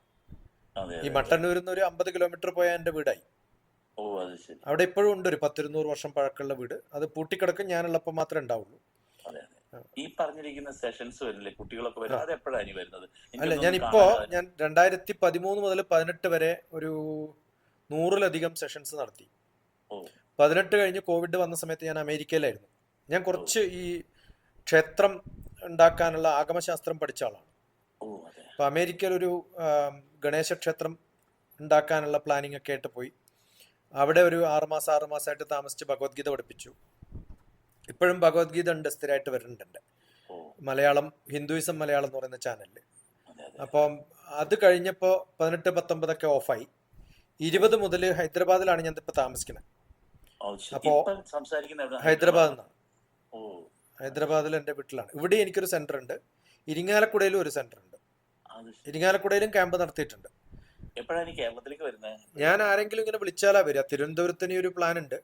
Speaker 2: ഈ മട്ടന്നൂരിൽ നിന്ന് ഒരു 50 കിലോമീറ്റർ പോയാൽ എന്റെ വീടായി. അവിടെ ഇപ്പോഴും ഉണ്ട് ഒരു 10-200 വർഷം പഴക്കമുള്ള വീട്. അത് പൂട്ടിക്കിടക്കും, ഞാനുള്ളപ്പോൾ മാത്രമേ ഉണ്ടാവുള്ളൂ.
Speaker 1: ഈ പറഞ്ഞിരിക്കുന്ന സെഷൻസ് വരില്ലേ, കുട്ടികളൊക്കെ വരും, അത് എപ്പോഴാണ് വരുന്നത്?
Speaker 2: അല്ല, ഞാൻ 2013 മുതൽ 18 വരെ ഒരു 100-ലധികം സെഷൻസ് നടത്തി. 18 കഴിഞ്ഞ് കോവിഡ് വന്ന സമയത്ത് ഞാൻ അമേരിക്കയിലായിരുന്നു. ഞാൻ കുറച്ച് ഈ ക്ഷേത്രം ഉണ്ടാക്കാനുള്ള ആഗമശാസ്ത്രം പഠിച്ച ആളാണ്. അപ്പൊ അമേരിക്കയിൽ ഒരു ഗണേശ ക്ഷേത്രം ഉണ്ടാക്കാനുള്ള പ്ലാനിങ് ഒക്കെ ആയിട്ട് പോയി. അവിടെ ഒരു 6 മാസമായിട്ട് താമസിച്ച് ഭഗവത്ഗീത പഠിപ്പിച്ചു. ഇപ്പോഴും ഭഗവത്ഗീത ഉണ്ട്, സ്ഥിരമായിട്ട് വരുന്നുണ്ട് എൻ്റെ
Speaker 1: ഓ
Speaker 2: മലയാളം, ഹിന്ദുയിസം മലയാളം എന്ന് പറയുന്ന ചാനലിൽ.
Speaker 1: അതെ അതെ.
Speaker 2: അപ്പം അത് കഴിഞ്ഞപ്പോൾ 18-19 ഓഫായി. 20 മുതൽ ഹൈദരാബാദിലാണ് ഞാൻ ഇപ്പോൾ താമസിക്കുന്നത്.
Speaker 1: ഓ ശരി.
Speaker 2: അപ്പോൾ
Speaker 1: ഇപ്പം സംസാരിക്കുന്ന എവിടെ?
Speaker 2: ഹൈദരാബാദിൽ
Speaker 1: ഹൈദരാബാദ്.
Speaker 2: നിന്നാണ്.
Speaker 1: ഓ
Speaker 2: ഹൈദരാബാദിൽ എൻ്റെ വീട്ടിലാണ്. ഇവിടെ എനിക്കൊരു സെന്റർ ഉണ്ട്, ഇരിങ്ങാലക്കുടയിലും ഒരു സെന്റർ ഉണ്ട്.
Speaker 1: അത് ശരി.
Speaker 2: ഇരിങ്ങാലക്കുടയിലും ക്യാമ്പ് നടത്തിയിട്ടുണ്ട്.
Speaker 1: എപ്പോഴാണ് ഈ കേരളത്തിലേക്ക് വരുന്നത്?
Speaker 2: ഞാൻ ആരെങ്കിലും ഇങ്ങനെ വിളിച്ചാലാ വരിക. തിരുവനന്തപുരത്തിന് ഒരു പ്ലാൻ ഉണ്ട്.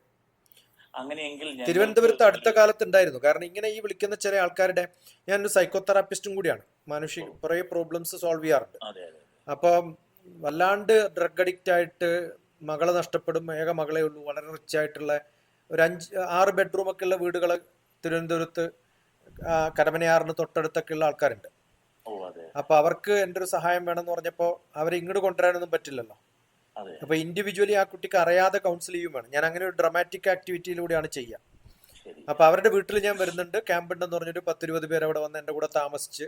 Speaker 1: അങ്ങനെയെങ്കിൽ
Speaker 2: തിരുവനന്തപുരത്ത് അടുത്ത കാലത്ത് ഉണ്ടായിരുന്നു. കാരണം ഇങ്ങനെ ഈ വിളിക്കുന്ന ചില ആൾക്കാരുടെ, ഞാനൊരു സൈക്കോതെറാപ്പിസ്റ്റും കൂടിയാണ്, മാനുഷിക കുറേ പ്രോബ്ലംസ് സോൾവ് ചെയ്യാറുണ്ട്.
Speaker 1: അതെ അതെ.
Speaker 2: അപ്പം വല്ലാണ്ട് ഡ്രഗ് അഡിക്റ്റ് ആയിട്ട് മകളെ നഷ്ടപ്പെടും, ഏക മകളേ ഉള്ളൂ, വളരെ റിച്ച് ആയിട്ടുള്ള ഒരു 5-6 ബെഡ്റൂം ഒക്കെ ഉള്ള വീടുകൾ തിരുവനന്തപുരത്ത് കരമനയാറിന് തൊട്ടടുത്തൊക്കെ ഉള്ള ആൾക്കാരുണ്ട്.
Speaker 1: ഓ അതെ
Speaker 2: അപ്പൊ അവർക്ക് എൻ്റെ ഒരു സഹായം വേണമെന്ന് പറഞ്ഞപ്പോൾ അവരെ ഇങ്ങോട്ട് കൊണ്ടുവരാനൊന്നും പറ്റില്ലല്ലോ.
Speaker 1: അതെ.
Speaker 2: അപ്പൊ ഇൻഡിവിജ്വലി ആ കുട്ടിക്ക് അറിയാതെ കൗൺസിൽ ചെയ്യും വേണം. ഞാൻ അങ്ങനെ ഒരു ഡ്രമാറ്റിക് ആക്ടിവിറ്റിയിലൂടെയാണ് ചെയ്യുക.
Speaker 1: ശരി.
Speaker 2: അപ്പൊ അവരുടെ വീട്ടിൽ ഞാൻ വരുന്നുണ്ട്. ക്യാമ്പ് ഉണ്ടെന്ന് പറഞ്ഞൊരു 10-20 പേര് അവിടെ വന്ന് എൻ്റെ കൂടെ താമസിച്ച്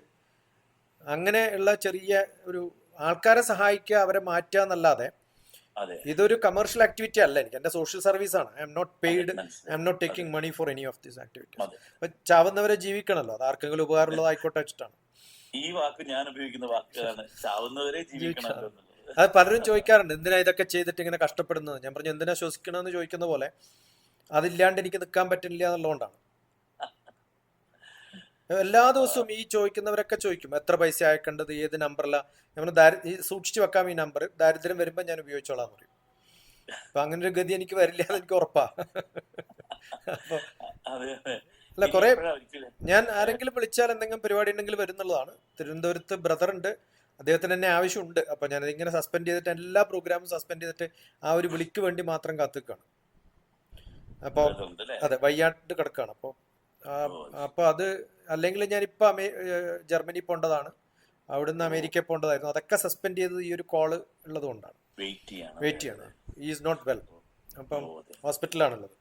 Speaker 2: അങ്ങനെയുള്ള ചെറിയ ഒരു ആൾക്കാരെ സഹായിക്കുക, അവരെ മാറ്റുക എന്നല്ലാതെ
Speaker 1: അതെ
Speaker 2: ഇതൊരു കമേഴ്ഷ്യൽ ആക്ടിവിറ്റി അല്ല. എനിക്ക് എൻ്റെ സോഷ്യൽ സർവീസ് ആണ്. I'm not paid, I'm not taking money for any of these activities.
Speaker 1: അതെ.
Speaker 2: അപ്പൊ ചാവുന്നവരെ ജീവിക്കണമല്ലോ, അത് ആർക്കെങ്കിലും ഉപകാരമുള്ളതായിക്കോട്ടെ വെച്ചിട്ടാണ്.
Speaker 1: ഈ വാക്ക് ഞാൻ ഉപയോഗിക്കുന്ന വാക്കുകളാണ്, ചാവുന്നവരെ ജീവിക്കണമല്ലോ എന്നുള്ളത്.
Speaker 2: അത് പലരും ചോദിക്കാറുണ്ട്, എന്തിനാ ഇതൊക്കെ ചെയ്തിട്ട് ഇങ്ങനെ കഷ്ടപ്പെടുന്നത്. ഞാൻ പറഞ്ഞു, എന്തിനാ ശ്വസിക്കണമെന്ന് ചോദിക്കുന്ന പോലെ അതില്ലാണ്ട് എനിക്ക് നിൽക്കാൻ പറ്റില്ല എന്നുള്ളതുകൊണ്ടാണ്. എല്ലാ ദിവസവും ഈ ചോദിക്കുന്നവരൊക്കെ ചോദിക്കും എത്ര പൈസ അയക്കേണ്ടത്, ഏത് നമ്പറില. നമ്മൾ സൂക്ഷിച്ചു വെക്കാം ഈ നമ്പർ, ദാരിദ്ര്യം വരുമ്പോൾ ഞാൻ ഉപയോഗിച്ചോളാം എന്ന് പറയും. അപ്പൊ അങ്ങനെ ഒരു ഗതി എനിക്ക് വരില്ല എന്ന് എനിക്ക് ഉറപ്പാ. അപ്പൊ
Speaker 1: അതെ അതെ.
Speaker 2: അല്ല,
Speaker 1: ഇനി
Speaker 2: കുറെ
Speaker 1: എപ്പോഴാ ഒരിക്കലും
Speaker 2: ഞാൻ ആരെങ്കിലും വിളിച്ചാൽ എന്തെങ്കിലും പരിപാടി ഉണ്ടെങ്കിൽ വരുന്നുള്ളതാണ്. തിരുവനന്തപുരത്ത് ബ്രദർ ഉണ്ട്, അദ്ദേഹത്തിന് എന്നെ ആവശ്യമുണ്ട്. അപ്പൊ ഞാൻ ഇതിങ്ങനെ സസ്പെൻഡ് ചെയ്തിട്ട്, എല്ലാ പ്രോഗ്രാമും സസ്പെൻഡ് ചെയ്തിട്ട് ആ ഒരു വിളിക്ക് വേണ്ടി മാത്രം കാത്തുക്കാണ്. അപ്പോൾ
Speaker 1: ഉണ്ട് അല്ലേ?
Speaker 2: അതെ, വയ്യാണ്ട് കിടക്കാണ്. അപ്പോൾ അപ്പൊ അത് അല്ലെങ്കിൽ ഞാനിപ്പോ ജർമ്മനി പോകേണ്ടതാണ്, അവിടുന്ന് അമേരിക്ക പോകേണ്ടതായിരുന്നു. അതൊക്കെ സസ്പെൻഡ് ചെയ്തത് ഈ ഒരു കോള് ഉള്ളത് കൊണ്ടാണ്. വെയിറ്റ് ചെയ്യണം. Is not well. അപ്പം ഹോസ്പിറ്റലാണുള്ളത്.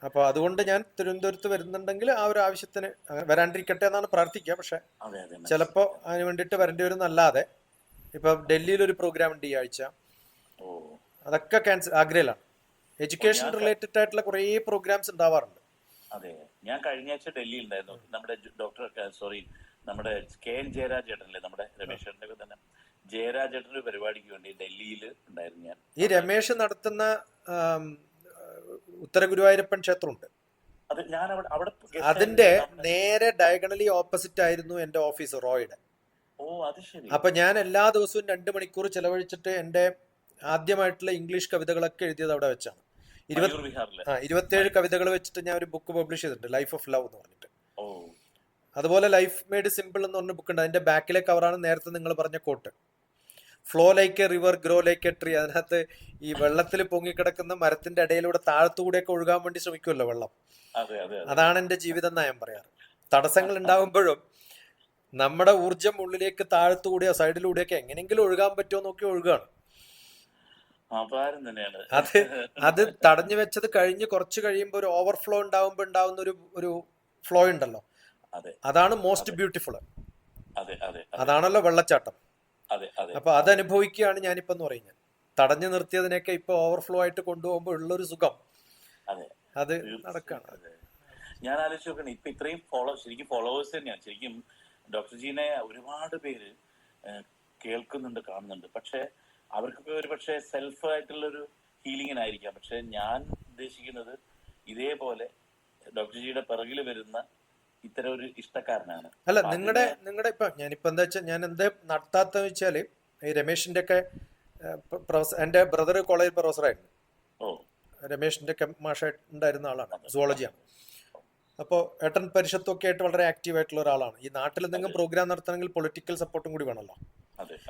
Speaker 2: അപ്പൊ അതുകൊണ്ട് ഞാൻ തിരുവനന്തപുരത്ത് വരുന്നുണ്ടെങ്കിൽ ആ ഒരു ആവശ്യത്തിന് വരാണ്ടിരിക്കട്ടെ എന്നാണ് പ്രാർത്ഥിക്കുക. പക്ഷെ
Speaker 1: അതെ അതെ.
Speaker 2: ചിലപ്പോ അതിന് വേണ്ടിയിട്ട് വരേണ്ടി വരും എന്നല്ലാതെ. ഇപ്പൊ ഡൽഹിയിൽ ഒരു പ്രോഗ്രാം ഉണ്ട് ഈ ആഴ്ച,
Speaker 1: ഓ
Speaker 2: അതൊക്കെ ക്യാൻസൽ. ആഗ്രയിലാണ്. എഡ്യൂക്കേഷൻ റിലേറ്റഡ് ആയിട്ടുള്ള കുറേ പ്രോഗ്രാംസ് ഉണ്ടാവാറുണ്ട്.
Speaker 1: അതെ. ഞാൻ കഴിഞ്ഞ ആഴ്ച ഡൽഹിയിൽ ഉണ്ടായിരുന്നു. നമ്മുടെ നമ്മുടെ KN ജയരാജ് ചേട്ടനല്ലേ, നമ്മുടെ രമേശ് ചേട്ടൻ്റെ തന്നെ ജയരാജ് ചേട്ടൻ്റെ പരിപാടിക്ക് വേണ്ടി ഡൽഹിയിൽ ഉണ്ടായിരുന്നു ഞാൻ.
Speaker 2: ഈ രമേശ് നടത്തുന്ന ഉത്തര ഗുരുവായൂരപ്പൻ ക്ഷേത്രമുണ്ട്,
Speaker 1: അത് ഞാൻ അവിടെ
Speaker 2: അതിന്റെ നേരെ ഡയഗണലി ഓപ്പോസിറ്റ് ആയിരുന്നു എന്റെ ഓഫീസ് റോയുടെ.
Speaker 1: ഓ അത് ശരി.
Speaker 2: അപ്പൊ ഞാൻ എല്ലാ ദിവസവും 2 മണിക്കൂർ ചെലവഴിച്ചിട്ട് എന്റെ ആദ്യമായിട്ടുള്ള ഇംഗ്ലീഷ് കവിതകളൊക്കെ എഴുതിയത് അവിടെ വെച്ചാണ്. 27 കവിതകൾ വെച്ചിട്ട് ഞാൻ ഒരു ബുക്ക് പബ്ലിഷ് ചെയ്തിട്ടുണ്ട്, ലൈഫ് ഓഫ് ലവ് എന്ന് പറഞ്ഞിട്ട്.
Speaker 1: ഓ
Speaker 2: അതുപോലെ ലൈഫ് മെയ്ഡ് സിമ്പിൾ എന്ന് പറഞ്ഞ ബുക്ക് ഉണ്ട്. അതിന്റെ ബാക്കിലെ കവറാണ് നേരത്തെ നിങ്ങൾ പറഞ്ഞ quote, flow like a river grow like a tree. അതിനകത്ത് ഈ വെള്ളത്തിൽ പൊങ്ങിക്കിടക്കുന്ന മരത്തിന്റെ ഇടയിലൂടെ താഴത്തുകൂടെയൊക്കെ ഒഴുകാൻ വേണ്ടി ശ്രമിക്കുമല്ലോ വെള്ളം. അതാണ് എന്റെ ജീവിതം എന്നാ ഞാൻ പറയാറ്. തടസ്സങ്ങൾ ഉണ്ടാകുമ്പോഴും നമ്മുടെ ഊർജം ഉള്ളിലേക്ക് താഴത്തുകൂടെയോ സൈഡിലൂടെയൊക്കെ എങ്ങനെയെങ്കിലും ഒഴുകാൻ പറ്റുമോ നോക്കി ഒഴുകാണ്. അത് തടഞ്ഞു വെച്ചത് കഴിഞ്ഞ് കുറച്ച് കഴിയുമ്പോൾ ഒരു ഓവർഫ്ലോ ഉണ്ടാവുമ്പോൾ ഉണ്ടാവുന്ന ഒരു ഫ്ലോ ഉണ്ടല്ലോ, അതാണ് മോസ്റ്റ് ബ്യൂട്ടിഫുൾ. അതാണല്ലോ വെള്ളച്ചാട്ടം. അപ്പൊ അത് അനുഭവിക്കുകയാണ് ഞാനിപ്പോ എന്ന് പറയുന്നത്. തടഞ്ഞു നിർത്തിയതിനൊക്കെ ഇപ്പൊ ഓവർഫ്ലോ ആയിട്ട് കൊണ്ടുപോകുമ്പോൾ ഉള്ളൊരു സുഖം അത് നടക്കാണ്.
Speaker 1: ഞാൻ ആലോചിച്ച് നോക്കണം, ഇപ്പൊ ഇത്രയും ശരിക്കും ഫോളോവേഴ്സ് തന്നെയാണ്. ശരിക്കും ഡോക്ടർ ജീനെ ഒരുപാട് പേര് കേൾക്കുന്നുണ്ട്, കാണുന്നുണ്ട്. പക്ഷെ അവർക്കൊക്കെ ഒരു പക്ഷെ സെൽഫ് ആയിട്ടുള്ളൊരു ഹീലിങ്ങിനായിരിക്കാം. പക്ഷെ ഞാൻ ഉദ്ദേശിക്കുന്നത് ഇതേപോലെ ഡോക്ടർ ജിയുടെ പിറകിൽ വരുന്ന ഇത്തരം ഒരു ഇഷ്ടക്കാരനാണ്.
Speaker 2: അല്ല, നിങ്ങളുടെ ഇപ്പൊ ഞാനിപ്പോ എന്താ വെച്ചാൽ, ഞാൻ എന്താ നടത്താത്ത വെച്ചാല്, ഈ രമേശിന്റെ ഒക്കെ എന്റെ ബ്രദർ കോളേജ് പ്രൊഫസറായിരുന്നു. രമേശിന്റെ ഒക്കെ മാഷായിട്ട് ഉണ്ടായിരുന്ന ആളാണ്, സുവോളജിയാണ്. അപ്പോൾ ഏട്ടൻ പരിഷത്തൊക്കെ ആയിട്ട് വളരെ ആക്റ്റീവ് ആയിട്ടുള്ള ഒരാളാണ്. ഈ നാട്ടിൽ എന്തെങ്കിലും പ്രോഗ്രാം നടത്തണമെങ്കിൽ പൊളിറ്റിക്കൽ സപ്പോർട്ടും കൂടി വേണമല്ലോ.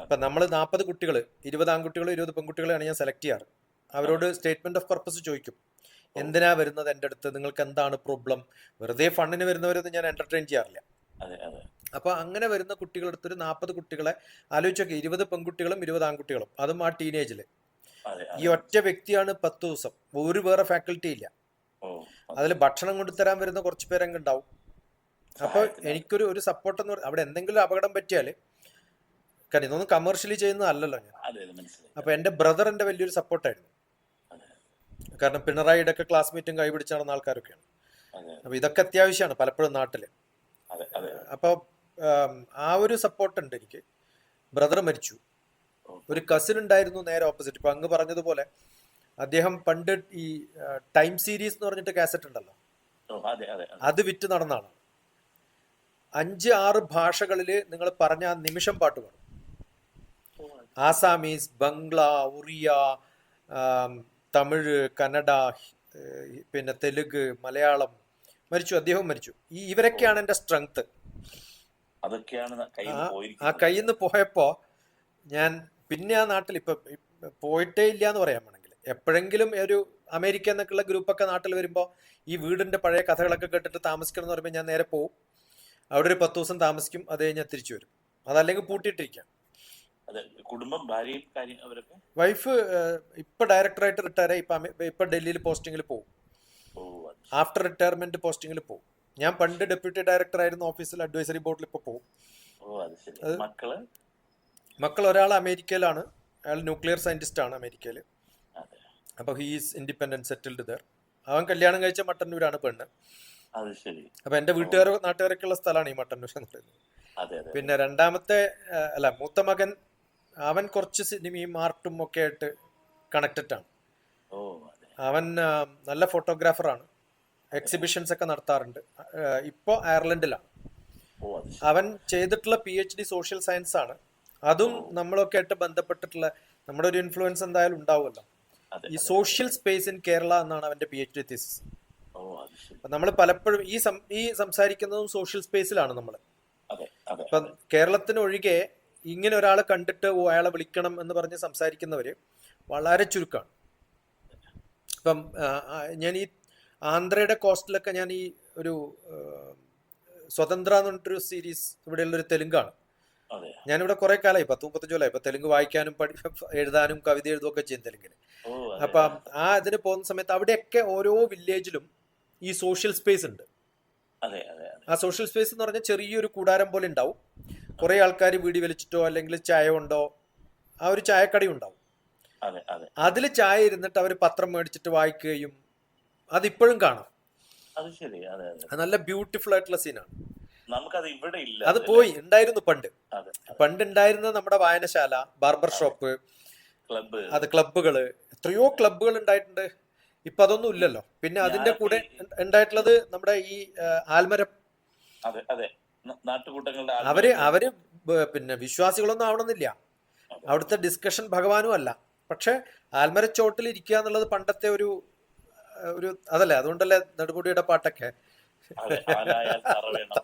Speaker 2: അപ്പൊ നമ്മൾ 40 കുട്ടികൾ, 20 ആൺകുട്ടികൾ 20 പെൺകുട്ടികളെയാണ് ഞാൻ സെലക്ട് ചെയ്യാറ്. അവരോട് സ്റ്റേറ്റ്മെന്റ് ഓഫ് പർപ്പസ് ചോദിക്കും. എന്തിനാ വരുന്നത് എൻ്റെ അടുത്ത്, നിങ്ങൾക്ക് എന്താണ് പ്രോബ്ലം. വെറുതെ ഫണ്ടിന് വരുന്നവരൊന്നും ഞാൻ എന്റർടൈൻ ചെയ്യാറില്ല. അപ്പൊ അങ്ങനെ വരുന്ന കുട്ടികളുടെ അടുത്തൊരു 40 കുട്ടികളെ ആലോചിച്ചൊക്കെ, 20 പെൺകുട്ടികളും 20 ആൺകുട്ടികളും, അതും ആ ടീനേജില്. ഈ ഒറ്റ വ്യക്തിയാണ് 10 ദിവസം, ഒരു വേറെ ഫാക്കൽറ്റി ഇല്ല. അതിൽ ഭക്ഷണം കൊണ്ടുതരാൻ വരുന്ന കുറച്ച് പേരങ്ങ് ഉണ്ടാവും. അപ്പൊ എനിക്കൊരു സപ്പോർട്ട് എന്ന് പറഞ്ഞാൽ, അവിടെ എന്തെങ്കിലും അപകടം പറ്റിയാല്, കാരണം ഇതൊന്നും കമേഴ്ഷ്യലി ചെയ്യുന്നതല്ലല്ലോ ഞാൻ. അപ്പൊ എന്റെ ബ്രദർ എന്റെ വലിയൊരു സപ്പോർട്ടായിരുന്നു. കാരണം പിണറായിയുടെ ഒക്കെ ക്ലാസ്മേറ്റും കൈപിടിച്ച് നടന്ന ആൾക്കാരൊക്കെയാണ്.
Speaker 1: അതെ
Speaker 2: അപ്പൊ ഇതൊക്കെ അത്യാവശ്യമാണ് പലപ്പോഴും നാട്ടില്.
Speaker 1: അതെ അതെ.
Speaker 2: അപ്പോൾ ആ ഒരു സപ്പോർട്ട് ഉണ്ട് എനിക്ക്. ബ്രദർ മരിച്ചു.
Speaker 1: ഓ,
Speaker 2: ഒരു കസിൻ ഉണ്ടായിരുന്നു നേരെ ഓപ്പോസിറ്റ്. ഇപ്പൊ അങ്ങ് പറഞ്ഞതുപോലെ അദ്ദേഹം പണ്ട് ഈ ടൈം സീരീസ് എന്ന് പറഞ്ഞിട്ട് കാസറ്റ് ഉണ്ടല്ലോ,
Speaker 1: ഓ, അതെ അതെ അതെ.
Speaker 2: അത് വിറ്റ് നടന്ന ആളാണ്. 5-6 ഭാഷകളിൽ നിങ്ങൾ പറഞ്ഞ ആ നിമിഷം പാട്ട് പാടും.
Speaker 1: ഓ, അത്
Speaker 2: ആസാമീസ്, ബംഗ്ല, ഒറിയ, ആം, തമിഴ്, കന്നഡ, പിന്നെ തെലുങ്ക്, മലയാളം. മരിച്ചു, അദ്ദേഹം മരിച്ചു.
Speaker 1: ഓ,
Speaker 2: ഇവരൊക്കെയാണ് എൻ്റെ സ്ട്രെങ്ത്.
Speaker 1: അതൊക്കെയാണ് കയ്യിൽ
Speaker 2: ആ
Speaker 1: നിന്ന്
Speaker 2: ആ
Speaker 1: പോയിരിക്കുന്നത്.
Speaker 2: കയ്യിൽ നിന്ന് പോയപ്പോ ഞാൻ പിന്നെ ആ നാട്ടിൽ ഇപ്പൊ പോയിട്ടേ ഇല്ല എന്ന് പറയാൻ വേണമെങ്കിൽ, എപ്പോഴെങ്കിലും ഒരു അമേരിക്ക എന്നൊക്കെയുള്ള ഗ്രൂപ്പൊക്കെ നാട്ടിൽ വരുമ്പോൾ ഈ വീടിന്റെ പഴയ കഥകളൊക്കെ കേട്ടിട്ട് താമസിക്കണം എന്ന് പറയുമ്പോൾ ഞാൻ നേരെ പോവും. അവിടെ ഒരു 10 ദിവസം താമസിക്കും. അത് കഴിഞ്ഞാൽ തിരിച്ചു വരും. അതല്ലെങ്കിൽ പൂട്ടിയിട്ടിരിക്കാം.
Speaker 1: അതെ, കുടുംബം, ഭാര്യയും കാര്യം അവരൊക്കെ.
Speaker 2: വൈഫ് ഇപ്പൊ ഡയറക്ടറായിട്ട് റിട്ടയർ ആയി. ഇപ്പൊ ഡൽഹിയിൽ പോസ്റ്റിങ്ങിൽ പോകും.
Speaker 1: ഓ, അത് ശരി.
Speaker 2: ആഫ്റ്റർ റിട്ടയർമെന്റ് പോസ്റ്റിങ്ങിൽ പോകും. ഞാൻ പണ്ട് ഡെപ്യൂട്ടി ഡയറക്ടർ ആയിരുന്നു ഓഫീസിൽ, അഡ്വൈസറി ബോർഡിൽ ഇപ്പൊ പോകും.
Speaker 1: ഓ, അത് ശരി.
Speaker 2: അത്
Speaker 1: മക്കള്.
Speaker 2: മക്കൾ ഒരാൾ അമേരിക്കയിലാണ്. അയാൾ ന്യൂക്ലിയർ സയന്റിസ്റ്റ് ആണ് അമേരിക്കയിൽ.
Speaker 1: അതെ,
Speaker 2: അപ്പൊ ഹീസ് ഇൻഡിപെൻഡന്റ് സെറ്റിൽഡ് ദർ. അവൻ കല്യാണം കഴിച്ച മട്ടന്നൂരാണ് പെണ്ണ്.
Speaker 1: അത് ശരി.
Speaker 2: അപ്പൊ എന്റെ
Speaker 1: ഓ,
Speaker 2: നാട്ടുകാരൊക്കെ ഉള്ള സ്ഥലമാണ് ഈ മട്ടന്നൂർ എന്ന് പറയുന്നത്.
Speaker 1: അതെ അതെ അതെ.
Speaker 2: പിന്നെ രണ്ടാമത്തെ അല്ല, മൂത്ത മകൻ, അവൻ കുറച്ച് സിനിമയും ആർട്ടും ഒക്കെ ആയിട്ട് കണക്റ്റഡ് ആണ്.
Speaker 1: ഓ, അതെ.
Speaker 2: അവൻ നല്ല ഫോട്ടോഗ്രാഫറാണ്.
Speaker 1: അതെ.
Speaker 2: എക്സിബിഷൻസ് ഒക്കെ നടത്താറുണ്ട്. ഇപ്പോ അയർലൻഡിലാണ്.
Speaker 1: ഓ, അത് ശരി.
Speaker 2: അവൻ ചെയ്തിട്ടുള്ള PhD സോഷ്യൽ സയൻസ് ആണ്. അതും
Speaker 1: ഓ,
Speaker 2: നമ്മളൊക്കെ ആയിട്ട് ബന്ധപ്പെട്ടിട്ടുള്ള നമ്മുടെ ഒരു ഇൻഫ്ലുവൻസ് എന്തായാലും ഉണ്ടാവുമല്ലോ.
Speaker 1: അതെ
Speaker 2: ഈ
Speaker 1: അതെ അതെ
Speaker 2: സോഷ്യൽ സ്പേസ് ഇൻ കേരള എന്നാണ് അവന്റെ PhD തീസിസ്.
Speaker 1: ഓ, അത് ശരി.
Speaker 2: അപ്പൊ നമ്മൾ പലപ്പോഴും ഈ സംസാരിക്കുന്നതും സോഷ്യൽ സ്പേസിലാണ് നമ്മൾ.
Speaker 1: അതെ അതെ
Speaker 2: ഇപ്പം
Speaker 1: അതെ
Speaker 2: കേരളത്തിന് ഒഴികെ ഇങ്ങനെ ഒരാളെ കണ്ടിട്ട് ഓ അയാളെ വിളിക്കണം എന്ന് പറഞ്ഞ് സംസാരിക്കുന്നവര് വളരെ ചുരുക്കമാണ്. ഇപ്പം ഞാൻ ഈ ആന്ധ്രയുടെ കോസ്റ്റിലൊക്കെ ഞാൻ ഈ ഒരു സ്വതന്ത്ര എന്ന് പറഞ്ഞിട്ടൊരു സീരീസ്, ഇവിടെയുള്ളൊരു തെലുങ്കാണ്.
Speaker 1: അതെ.
Speaker 2: ഞാനിവിടെ കുറെ കാലമായി, 10-35 കൊല്ലമായി. ഇപ്പൊ തെലുങ്ക് വായിക്കാനും എഴുതാനും കവിത എഴുതുകയൊക്കെ ചെയ്യും തെലുങ്കിന്.
Speaker 1: ഓ, അതെ
Speaker 2: അപ്പം ഇതിന് പോകുന്ന സമയത്ത് അവിടെയൊക്കെ ഓരോ വില്ലേജിലും ഈ സോഷ്യൽ സ്പേസ് ഉണ്ട്.
Speaker 1: അതെ അതെ അതെ
Speaker 2: ആ സോഷ്യൽ സ്പേസ് എന്ന് പറഞ്ഞാൽ ചെറിയൊരു കൂടാരം പോലെ ഉണ്ടാവും. കുറെ
Speaker 1: അതെ
Speaker 2: ആൾക്കാർ വീടി വലിച്ചിട്ടോ അല്ലെങ്കിൽ ചായ കൊണ്ടോ ആ ഒരു ചായക്കടി ഉണ്ടാവും.
Speaker 1: അതെ അതെ.
Speaker 2: അതിൽ ചായ ഇരുന്നിട്ട് അവർ പത്രം മേടിച്ചിട്ട് വായിക്കുകയും അതിപ്പോഴും കാണാം.
Speaker 1: അത് ശരി. അതെ അതെ.
Speaker 2: അത് നല്ല ബ്യൂട്ടിഫുൾ ആയിട്ടുള്ള സീനാണ്.
Speaker 1: നമുക്കത് ഇവിടെ ഇല്ല
Speaker 2: അത്
Speaker 1: അതല്ലേ.
Speaker 2: പോയി, ഉണ്ടായിരുന്നു പണ്ട്.
Speaker 1: അതെ അതെ.
Speaker 2: പണ്ട് ഉണ്ടായിരുന്നത് നമ്മുടെ വായനശാല, ബാർബർ
Speaker 1: അതെ,
Speaker 2: ഷോപ്പ്,
Speaker 1: ക്ലബ്ബ്.
Speaker 2: അത് ക്ലബ്ബുകള്, എത്രയോ ക്ലബ്ബുകൾ ഉണ്ടായിട്ടുണ്ട്. ഇപ്പൊ അതൊന്നും ഇല്ലല്ലോ. പിന്നെ അതിന്റെ
Speaker 1: ഞാനൊക്കെ
Speaker 2: കൂടെ ഉണ്ടായിട്ടുള്ളത് നമ്മുടെ ഈ ആൽമരം.
Speaker 1: അതെ അതെ, നാട്ടുകൂട്ടങ്ങളുടെ
Speaker 2: അവര്
Speaker 1: ആത്മീയതയുണ്ട്.
Speaker 2: അവര് പിന്നെ വിശ്വാസികളൊന്നും ആവണമെന്നില്ല.
Speaker 1: അതെ
Speaker 2: അവിടുത്തെ ഡിസ്കഷൻ ഭഗവാനും അല്ല. പക്ഷെ ആൽമരച്ചോട്ടിൽ ഇരിക്കുക എന്നുള്ളത് പണ്ടത്തെ ഒരു അതല്ലേ. അതുകൊണ്ടല്ലേ നെടുമുടിയുടെ പാട്ടൊക്കെ
Speaker 1: അതെ. ആലായാൽ തറ വേണം,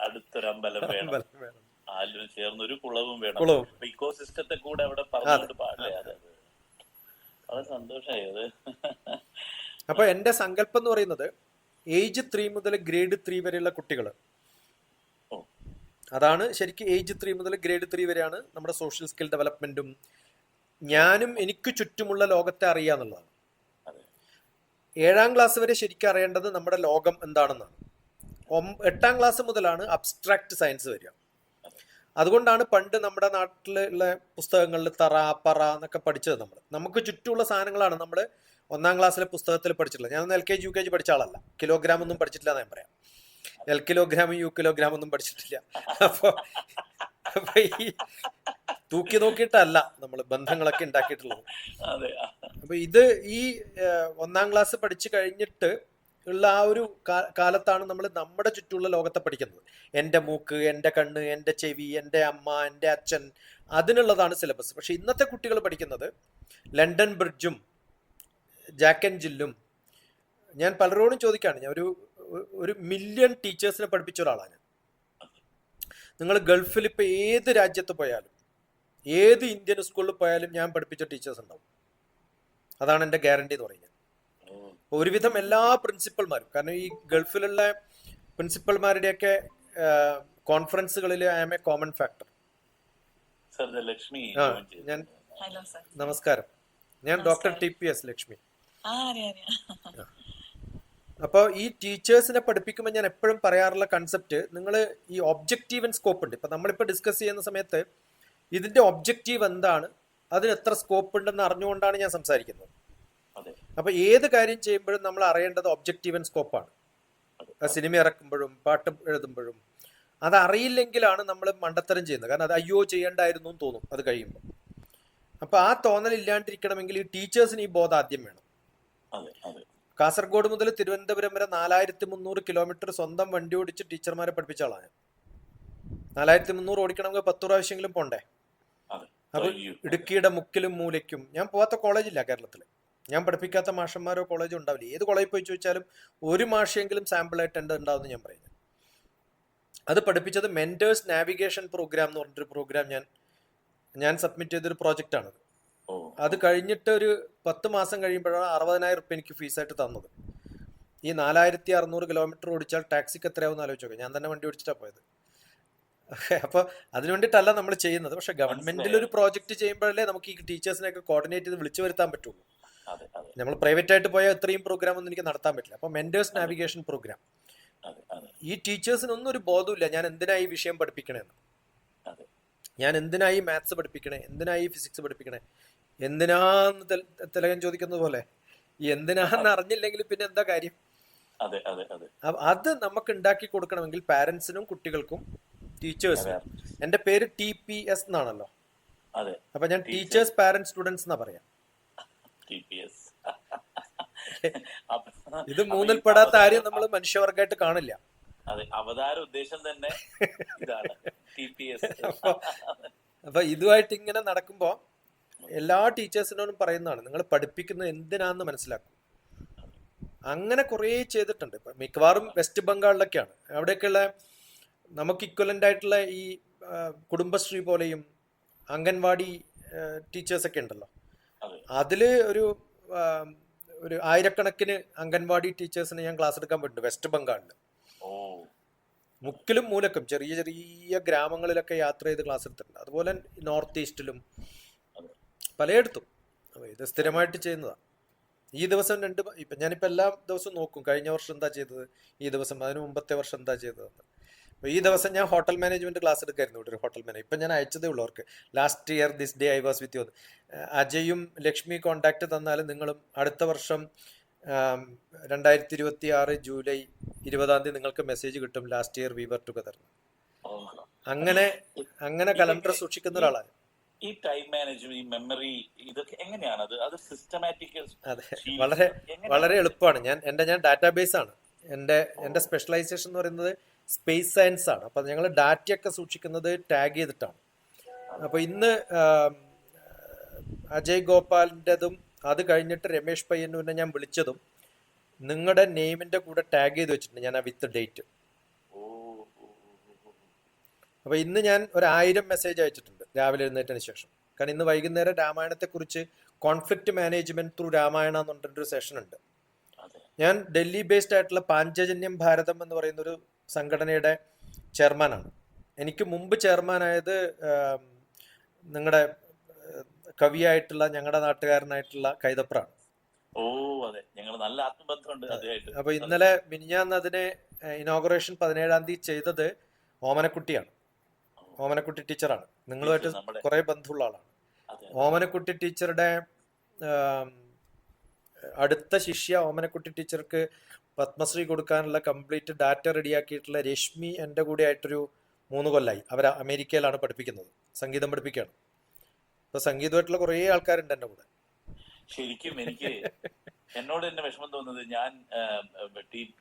Speaker 1: അടുത്തൊരമ്പലം വേണം,
Speaker 2: അമ്പലം വേണം,
Speaker 1: ആലിന് ചേർന്നൊരു കുളവും വേണം.
Speaker 2: കുളവും.
Speaker 1: അപ്പൊ ഇക്കോ സിസ്റ്റത്തെ കൂടെ അവിടെ
Speaker 2: അതെ
Speaker 1: പറഞ്ഞുകൊണ്ട് പാടില്ലേ.
Speaker 2: അതെ.
Speaker 1: അതെ അതെ, വളരെ സന്തോഷമായി അത്.
Speaker 2: അപ്പൊ എന്റെ സങ്കല്പം എന്ന് പറയുന്നത് ഏജ് 3 മുതൽ ഗ്രേഡ് 3 വരെയുള്ള കുട്ടികൾ,
Speaker 1: ഓ,
Speaker 2: അതാണ് ശരിക്കും. ഏജ് 3 മുതൽ ഗ്രേഡ് 3 വരെയാണ് നമ്മുടെ സോഷ്യൽ സ്കിൽ ഡെവലപ്മെന്റും ഞാനും എനിക്ക് ചുറ്റുമുള്ള ലോകത്തെ അറിയുക എന്നുള്ളതാണ്.
Speaker 1: അതെ
Speaker 2: 7ാം ക്ലാസ് വരെ ശരിക്കും അറിയേണ്ടത് നമ്മുടെ ലോകം എന്താണെന്നാണ്. 8ാം ക്ലാസ് മുതലാണ് അബ്സ്ട്രാക്ട് സയൻസ് വരിക.
Speaker 1: അതെ
Speaker 2: അതുകൊണ്ടാണ് പണ്ട് നമ്മുടെ നാട്ടിലുള്ള പുസ്തകങ്ങളിൽ തറ പറ എന്നൊക്കെ പഠിച്ചത്. നമുക്ക് ചുറ്റുമുള്ള സാധനങ്ങളാണ് നമ്മൾ 1ാം ക്ലാസ്സിലെ പുസ്തകത്തിൽ പഠിച്ചിട്ടുള്ളത്. ഞാനൊന്നും LKG UKG പഠിച്ച ആളല്ല. കിലോഗ്രാം ഒന്നും പഠിച്ചിട്ടില്ല എന്ന് ഞാൻ പറയാം.
Speaker 1: അതെ
Speaker 2: L കിലോഗ്രാമും U കിലോഗ്രാം ഒന്നും പഠിച്ചിട്ടില്ല. അപ്പൊ അപ്പൊ ഈ തൂക്കി നോക്കിയിട്ടല്ല നമ്മൾ ബന്ധങ്ങളൊക്കെ ഉണ്ടാക്കിയിട്ടുള്ളത്.
Speaker 1: അതെ.
Speaker 2: അപ്പൊ ഇത് ഈ 1ാം ക്ലാസ് പഠിച്ചു കഴിഞ്ഞിട്ട് ഉള്ള ആ ഒരു കാലത്താണ് നമ്മൾ നമ്മുടെ ചുറ്റുമുള്ള ലോകത്തെ പഠിക്കുന്നത്. എൻ്റെ മൂക്ക്, എൻ്റെ കണ്ണ്, എൻ്റെ ചെവി, എൻ്റെ അമ്മ, എൻ്റെ അച്ഛൻ, അതിനുള്ളതാണ് സിലബസ്. പക്ഷെ ഇന്നത്തെ കുട്ടികൾ പഠിക്കുന്നത് ലണ്ടൻ ബ്രിഡ്ജും ജാക്ക് ആൻഡ് ജില്ലും. ഞാൻ പലരോടും ചോദിക്കുകയാണ്, ഞാൻ ഒരു മില്യൺ ടീച്ചേഴ്സിനെ പഠിപ്പിച്ച ഒരാളാണ് ഞാൻ. നിങ്ങൾ ഗൾഫിൽ ഇപ്പൊ ഏത് രാജ്യത്ത് പോയാലും ഏത് ഇന്ത്യൻ സ്കൂളിൽ പോയാലും ഞാൻ പഠിപ്പിച്ച ടീച്ചേഴ്സ് ഉണ്ടാവും. അതാണ് എൻ്റെ ഗ്യാരണ്ടി എന്ന് പറയുന്നത്.
Speaker 1: ഓ,
Speaker 2: ഒരുവിധം എല്ലാ പ്രിൻസിപ്പൽമാരും, കാരണം ഈ ഗൾഫിലുള്ള പ്രിൻസിപ്പൽമാരുടെയൊക്കെ കോൺഫറൻസുകളിൽ I am a common factor.
Speaker 1: Sir, ഇത് ലക്ഷ്മി
Speaker 2: ആ
Speaker 1: ജോയിൻ ചെയ്തു.
Speaker 3: ഹലോ
Speaker 2: ഞാൻ
Speaker 3: സർ.
Speaker 2: നമസ്കാരം. ഞാൻ ഡോക്ടർ
Speaker 3: നമസ്കാരം.
Speaker 2: TPS ലക്ഷ്മി.
Speaker 3: അറിയാം.
Speaker 2: അപ്പോൾ ഈ ടീച്ചേഴ്സിനെ പഠിപ്പിക്കുമ്പോൾ ഞാൻ എപ്പോഴും പറയാറുള്ള കൺസെപ്റ്റ്, നിങ്ങൾ ഈ ഒബ്ജക്റ്റീവ് ആൻഡ് സ്കോപ്പ് ഉണ്ട്. ഇപ്പം നമ്മളിപ്പോൾ ഡിസ്കസ് ചെയ്യുന്ന സമയത്ത് ഇതിൻ്റെ ഒബ്ജക്റ്റീവ് എന്താണ്, അതിന് എത്ര സ്കോപ്പ് ഉണ്ടെന്ന് അറിഞ്ഞുകൊണ്ടാണ് ഞാൻ സംസാരിക്കുന്നത്.
Speaker 1: അതെ
Speaker 2: അപ്പോൾ ഏത് കാര്യം ചെയ്യുമ്പോഴും നമ്മൾ അറിയേണ്ടത് ഒബ്ജക്റ്റീവ് ആൻഡ് സ്കോപ്പാണ്. സിനിമ ഇറക്കുമ്പോഴും പാട്ട് എഴുതുമ്പോഴും അതറിയില്ലെങ്കിലാണ് നമ്മൾ മണ്ടത്തരം ചെയ്യുന്നത്. കാരണം അത് അയ്യോ ചെയ്യണ്ടായിരുന്നു എന്ന് തോന്നും അത് കഴിയുമ്പോൾ. അപ്പൊ ആ തോന്നൽ ഇല്ലാണ്ടിരിക്കണമെങ്കിൽ ഈ ടീച്ചേഴ്സിന് ഈ ബോധം ആദ്യം വേണം. കാസർഗോഡ് മുതൽ തിരുവനന്തപുരം വരെ 4300 കിലോമീറ്റർ സ്വന്തം വണ്ടി ഓടിച്ച് ടീച്ചർമാരെ പഠിപ്പിച്ച ആളാണ്. 4300 ഓടിക്കണമെങ്കിൽ 10 പ്രാവശ്യമെങ്കിലും പോണ്ടേ. അപ്പൊ ഇടുക്കിയുടെ മുക്കിലും മൂലയ്ക്കും ഞാൻ പോവാത്ത കോളേജില്ല കേരളത്തിൽ. ഞാൻ പഠിപ്പിക്കാത്ത മാഷന്മാരോ കോളേജോ ഉണ്ടാവില്ല. ഏത് കോളേജിൽ പോയി ചോദിച്ചാലും ഒരു മാഷെങ്കിലും സാമ്പിളായിട്ട് ഉണ്ടാവുമെന്ന് ഞാൻ പറയുന്നത്. അത് പഠിപ്പിച്ചത് മെന്റേഴ്സ് നാവിഗേഷൻ പ്രോഗ്രാം എന്ന് പറഞ്ഞിട്ടൊരു പ്രോഗ്രാം ഞാൻ സബ്മിറ്റ് ചെയ്തൊരു പ്രോജക്റ്റാണ്. അത് കഴിഞ്ഞിട്ട് ഒരു 10 മാസം കഴിയുമ്പോഴാണ് 60,000 റുപ്യ എനിക്ക് ഫീസായിട്ട് തന്നത്. ഈ 4600 കിലോമീറ്റർ ഓടിച്ചാൽ ടാക്സിക്ക് എത്രയാവും ആലോചിച്ചോക്കെ. ഞാൻ തന്നെ വണ്ടി ഓടിച്ചിട്ടാണ് പോയത്. അപ്പൊ അതിനു വേണ്ടിയിട്ടല്ല നമ്മൾ ചെയ്യുന്നത്. പക്ഷെ ഗവൺമെന്റിൽ ഒരു പ്രോജക്റ്റ് ചെയ്യുമ്പോഴല്ലേ നമുക്ക് ഈ ടീച്ചേഴ്സിനെയൊക്കെ കോർഡിനേറ്റ് ചെയ്ത് വിളിച്ചു വരുത്താൻ പറ്റുള്ളൂ. നമ്മൾ പ്രൈവറ്റ് ആയിട്ട് പോയാൽ ഇത്രയും പ്രോഗ്രാം ഒന്നും എനിക്ക് നടത്താൻ പറ്റില്ല. അപ്പൊ മെന്റേഴ്സ് നാവിഗേഷൻ പ്രോഗ്രാം, ഈ ടീച്ചേഴ്സിനൊന്നും ഒരു ബോധമില്ല ഞാൻ എന്തിനാ ഈ വിഷയം പഠിപ്പിക്കണേന്ന്, ഞാൻ എന്തിനാ ഈ മാത്സ് പഠിപ്പിക്കണേ, എന്തിനാ ഈ ഫിസിക്സ് പഠിപ്പിക്കണേ, എന്തിനാന്ന് തിലകൻ ചോദിക്കുന്നത് പോലെ ഈ എന്തിനാന്ന് അറിഞ്ഞില്ലെങ്കിൽ പിന്നെ എന്താ കാര്യം. അത് നമുക്ക് ഉണ്ടാക്കി കൊടുക്കണമെങ്കിൽ പാരന്റ്സിനും കുട്ടികൾക്കും ടീച്ചേഴ്സിനും. എന്റെ പേര് TPS എന്നാണല്ലോ. അപ്പൊ ഞാൻ ടീച്ചേഴ്സ് പാരന്റ് സ്റ്റുഡൻസ് എന്നാ പറയാം. ഇത് മൂന്നിൽ പെടാത്ത ആരും നമ്മൾ മനുഷ്യവർഗമായിട്ട് കാണില്ല.
Speaker 1: അവതാര ഉദ്ദേശം തന്നെ ഇതാണ്.
Speaker 2: അപ്പൊ ഇതുമായിട്ട് ഇങ്ങനെ നടക്കുമ്പോ എല്ലാ ടീച്ചേഴ്സിനോടും പറയുന്നതാണ്, നിങ്ങൾ പഠിപ്പിക്കുന്നത് എന്തിനാന്ന് മനസ്സിലാക്കും. അങ്ങനെ കുറേ ചെയ്തിട്ടുണ്ട്. ഇപ്പൊ മിക്കവാറും വെസ്റ്റ് ബംഗാളിലൊക്കെയാണ്. അവിടെയൊക്കെയുള്ള നമുക്ക് ഇക്വലന്റ് ആയിട്ടുള്ള ഈ കുടുംബശ്രീ പോലെയും അംഗൻവാടി ടീച്ചേഴ്സൊക്കെ ഉണ്ടല്ലോ. അതില് ഒരു 1000കണക്കിന് അംഗൻവാടി ടീച്ചേഴ്സിന് ഞാൻ ക്ലാസ് എടുക്കാൻ പറ്റുന്നുണ്ട് വെസ്റ്റ് ബംഗാളിൽ. മുക്കിലും മൂലക്കും ചെറിയ ചെറിയ ഗ്രാമങ്ങളിലൊക്കെ യാത്ര ചെയ്ത് ക്ലാസ് എടുത്തിട്ടുണ്ട്. അതുപോലെ നോർത്ത് ഈസ്റ്റിലും പലയിടത്തും. ഇത് സ്ഥിരമായിട്ട് ചെയ്യുന്നതാണ്. ഈ ദിവസം ഇപ്പം ഞാനിപ്പോൾ എല്ലാ ദിവസവും നോക്കും, കഴിഞ്ഞ വർഷം എന്താ ചെയ്തത്, ഈ ദിവസം അതിന് മുമ്പത്തെ വർഷം എന്താ ചെയ്തതെന്ന്. അപ്പോൾ ഈ ദിവസം ഞാൻ ഹോട്ടൽ മാനേജ്മെന്റ് ക്ലാസ് എടുക്കായിരുന്നു ഇവിടെ ഒരു ഹോട്ടൽ മാനേജ്. ഇപ്പം ഞാൻ അയച്ചതേ ഉള്ളൂ അവർക്ക്. Last year this day I was with you. അജയും ലക്ഷ്മി കോണ്ടാക്ട് തന്നാലും നിങ്ങളും അടുത്ത വർഷം 2026 ജൂലൈ 20 നിങ്ങൾക്ക് മെസ്സേജ് കിട്ടും, last year we were together. അങ്ങനെ കലണ്ടർ സൂക്ഷിക്കുന്ന ഒരാളാണ്.
Speaker 1: ഈ ടൈം മാനേജ്മെന്റ്, ഈ മെമ്മറി, ഇതൊക്കെ എങ്ങനെയാണ്? അത് സിസ്റ്റമാറ്റിക്?
Speaker 2: അതെ, വളരെ എളുപ്പമാണ്. ഞാൻ ഡാറ്റാബേസ് ആണ്. എന്റെ സ്പെഷ്യലൈസേഷൻ എന്ന് പറയുന്നത് സ്പേസ് സയൻസ് ആണ്. അപ്പൊ ഞങ്ങൾ ഡാറ്റയൊക്കെ സൂക്ഷിക്കുന്നത് ടാഗ് ചെയ്തിട്ടാണ്. അപ്പൊ ഇന്ന് അജയ് ഗോപാലിൻ്റെതും അത് കഴിഞ്ഞിട്ട് രമേഷ് പയ്യന്നൂരിനെ ഞാൻ വിളിച്ചതും നിങ്ങളുടെ നെയിമിന്റെ കൂടെ ടാഗ് ചെയ്ത് വെച്ചിട്ടുണ്ട് ഞാൻ, ആ വിത്ത് ഡേറ്റ്. അപ്പൊ ഇന്ന് ഞാൻ 1000 മെസ്സേജ് അയച്ചിട്ടുണ്ട് രാവിലെ എഴുന്നേറ്റതിന് ശേഷം. കാരണം ഇന്ന് വൈകുന്നേരം രാമായണത്തെക്കുറിച്ച് കോൺഫ്ലിക്റ്റ് മാനേജ്മെന്റ് ത്രൂ രാമായണ എന്ന് പറഞ്ഞിട്ടൊരു സെഷൻ ഉണ്ട്. ഞാൻ ഡൽഹി ബേസ്ഡ് ആയിട്ടുള്ള പാഞ്ചജന്യം ഭാരതം എന്ന് പറയുന്ന ഒരു സംഘടനയുടെ ചെയർമാനാണ്. എനിക്ക് മുമ്പ് ചെയർമാനായത് നിങ്ങളുടെ കവിയായിട്ടുള്ള ഞങ്ങളുടെ നാട്ടുകാരനായിട്ടുള്ള കൈതപ്രാണ്.
Speaker 1: നല്ല ആത്മബന്ധമുണ്ട്.
Speaker 2: അപ്പൊ ഇന്നലെ മിനിഞ്ഞാന്ന് അതിനെ ഇനോഗ്രേഷൻ 17-ാം തീയതി ചെയ്തത് ഓമനക്കുട്ടിയാണ്. ഓമനക്കുട്ടി ടീച്ചറാണ്. നിങ്ങളുമായിട്ട് കുറെ ബന്ധമുള്ള ആളാണ്. ഓമനക്കുട്ടി ടീച്ചറുടെ അടുത്ത ശിഷ്യ, ഓമനക്കുട്ടി ടീച്ചർക്ക് പത്മശ്രീ കൊടുക്കാനുള്ള കംപ്ലീറ്റ് ഡാറ്റ റെഡിയാക്കിയിട്ടുള്ള രശ്മി എൻ്റെ കൂടെ ആയിട്ടൊരു 3 കൊല്ലമായി. അവർ അമേരിക്കയിലാണ് പഠിപ്പിക്കുന്നത്, സംഗീതം പഠിപ്പിക്കുകയാണ്. അപ്പൊ സംഗീതമായിട്ടുള്ള കുറേ ആൾക്കാരുണ്ട് എൻ്റെ കൂടെ.
Speaker 1: ശരിക്കും എനിക്ക് എന്നോട് തന്നെ വിഷമം തോന്നുന്നത്, ഞാൻ TP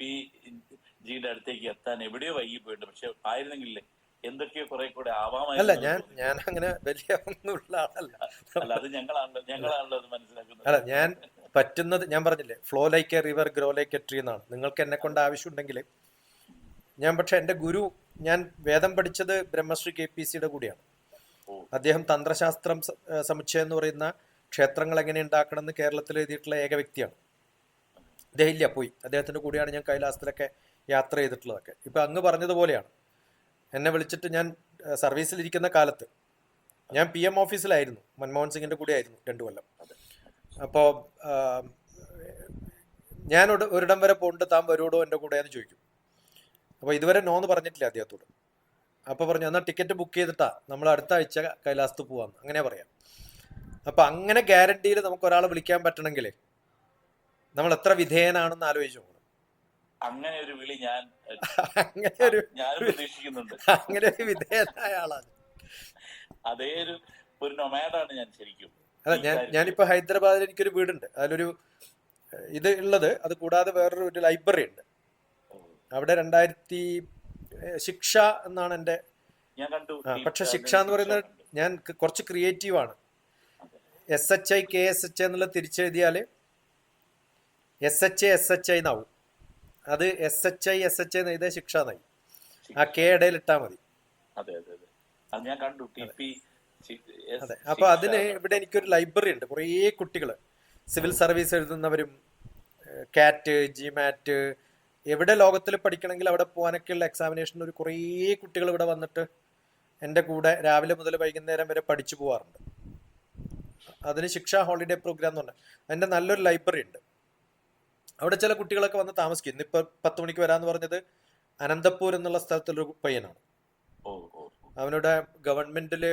Speaker 1: ജിയുടെ അടുത്തേക്ക് എത്താൻ എവിടെയോ വൈകി പോയിട്ടുണ്ട്. പക്ഷെ ആയിരുന്നെങ്കിലേ എന്തൊക്കെയോ കുറെ കൂടെ ആവാമായിരുന്നു.
Speaker 2: അല്ല, ഞാൻ അങ്ങനെ വലിയ ഒന്നുമുള്ള ആളല്ല.
Speaker 1: അല്ല, അത് ഞങ്ങളാണല്ലോ അത് മനസ്സിലാക്കുന്നത്.
Speaker 2: അല്ല, ഞാൻ പറ്റുന്നത് ഞാൻ പറഞ്ഞില്ലേ, flow like a river grow like a tree എന്നാണ്. നിങ്ങൾക്ക് എന്നെ കൊണ്ട് ആവശ്യമുണ്ടെങ്കിൽ പക്ഷെ എൻ്റെ ഗുരു, ഞാൻ വേദം പഠിച്ചത് ബ്രഹ്മശ്രീ KPCയുടെ കൂടിയാണ്. അദ്ദേഹം തന്ത്രശാസ്ത്രം സമുച്ചയം എന്ന് പറയുന്ന ക്ഷേത്രങ്ങൾ എങ്ങനെ ഉണ്ടാക്കണം എന്ന് കേരളത്തിൽ എഴുതിയിട്ടുള്ള ഏക വ്യക്തിയാണ്. അദ്ദേഹം ഇല്ല, പോയി. അദ്ദേഹത്തിന്റെ കൂടെയാണ് ഞാൻ കൈലാസത്തിലൊക്കെ യാത്ര ചെയ്തിട്ടുള്ളതൊക്കെ. ഇപ്പൊ അങ്ങ് പറഞ്ഞതുപോലെയാണ്. എന്നെ വിളിച്ചിട്ട്, ഞാൻ സർവീസിലിരിക്കുന്ന കാലത്ത് ഞാൻ PM ഓഫീസിലായിരുന്നു, മൻമോഹൻ സിംഗിന്റെ കൂടെ ആയിരുന്നു 2 കൊല്ലം. അപ്പോൾ ഞാൻ ഒരിടം വരെ പോയിട്ട് താൻ വരുവോടോ എൻ്റെ കൂടെ എന്ന് ചോദിക്കും. അപ്പോൾ ഇതുവരെ നോന്ന് പറഞ്ഞിട്ടില്ല അദ്ദേഹത്തോട്. അപ്പോൾ പറഞ്ഞു, എന്നാൽ ടിക്കറ്റ് ബുക്ക് ചെയ്തിട്ടാ നമ്മൾ അടുത്ത ആഴ്ച കൈലാസത്ത് പോവാന്ന്, അങ്ങനെ പറയാം. അപ്പം അങ്ങനെ ഗ്യാരണ്ടിയിൽ നമുക്ക് ഒരാളെ വിളിക്കാൻ പറ്റണമെങ്കിൽ നമ്മൾ എത്ര വിധേയനാണെന്ന് ആലോചിച്ച് നോക്കണം.
Speaker 1: അങ്ങനെ ഒരു വിളി ഞാൻ
Speaker 2: അങ്ങനെ ഒരു
Speaker 1: ഞാനും പ്രതീക്ഷിക്കുന്നുണ്ട്.
Speaker 2: അങ്ങനെ ഒരു വിധേയനായ ആളാണ്.
Speaker 1: അതേ ഒരു നൊമാഡാണ് ഞാൻ ശരിക്കും.
Speaker 2: അല്ല, ഞാനിപ്പോ ഹൈദരാബാദിൽ എനിക്കൊരു വീടുണ്ട്. അതിലൊരു ഇത് ഉള്ളത്. അത് കൂടാതെ വേറൊരു ലൈബ്രറി ഉണ്ട് അവിടെ. 2000 ശിക്ഷ എന്നാണ് എൻ്റെ.
Speaker 1: ഞാൻ കണ്ടു.
Speaker 2: പക്ഷെ ശിക്ഷ എന്ന് പറയുന്നത് ഞാൻ കുറച്ച് ക്രിയേറ്റീവ് ആണ്. SHI KSH എന്നുള്ള തിരിച്ചെഴുതിയാൽ SHI എന്നാവും. അത് SHI എഴുതിയ ശിക്ഷ എന്നായി. ആ കെ ഇടയിൽ ഇട്ടാൽ മതി.
Speaker 1: അതെ, ഞാൻ കണ്ടു.
Speaker 2: അതെ. അപ്പൊ അതിന് ഇവിടെ എനിക്കൊരു ലൈബ്രറി ഉണ്ട്. കുറേ കുട്ടികൾ സിവിൽ സർവീസ് എഴുതുന്നവരും കാറ്റ് ജിമാറ്റ് എവിടെ ലോകത്തിൽ പഠിക്കണമെങ്കിൽ അവിടെ പോകാനൊക്കെയുള്ള എക്സാമിനേഷൻ ഒരു കുറേ കുട്ടികൾ ഇവിടെ വന്നിട്ട് എൻ്റെ കൂടെ രാവിലെ മുതൽ വൈകുന്നേരം വരെ പഠിച്ചു പോകാറുണ്ട്. അതിന് ശിക്ഷ ഹോളിഡേ പ്രോഗ്രാം എന്ന് പറഞ്ഞാൽ അതിൻ്റെ നല്ലൊരു ലൈബ്രറി ഉണ്ട്. അവിടെ ചില കുട്ടികളൊക്കെ വന്ന് താമസിക്കും. ഇന്നിപ്പോൾ 10 മണിക്ക് വരാമെന്ന് പറഞ്ഞത് അനന്തപൂർ എന്നുള്ള സ്ഥലത്തുള്ളൊരു പയ്യനാണ്. അവനുടെ ഗവൺമെന്റിൽ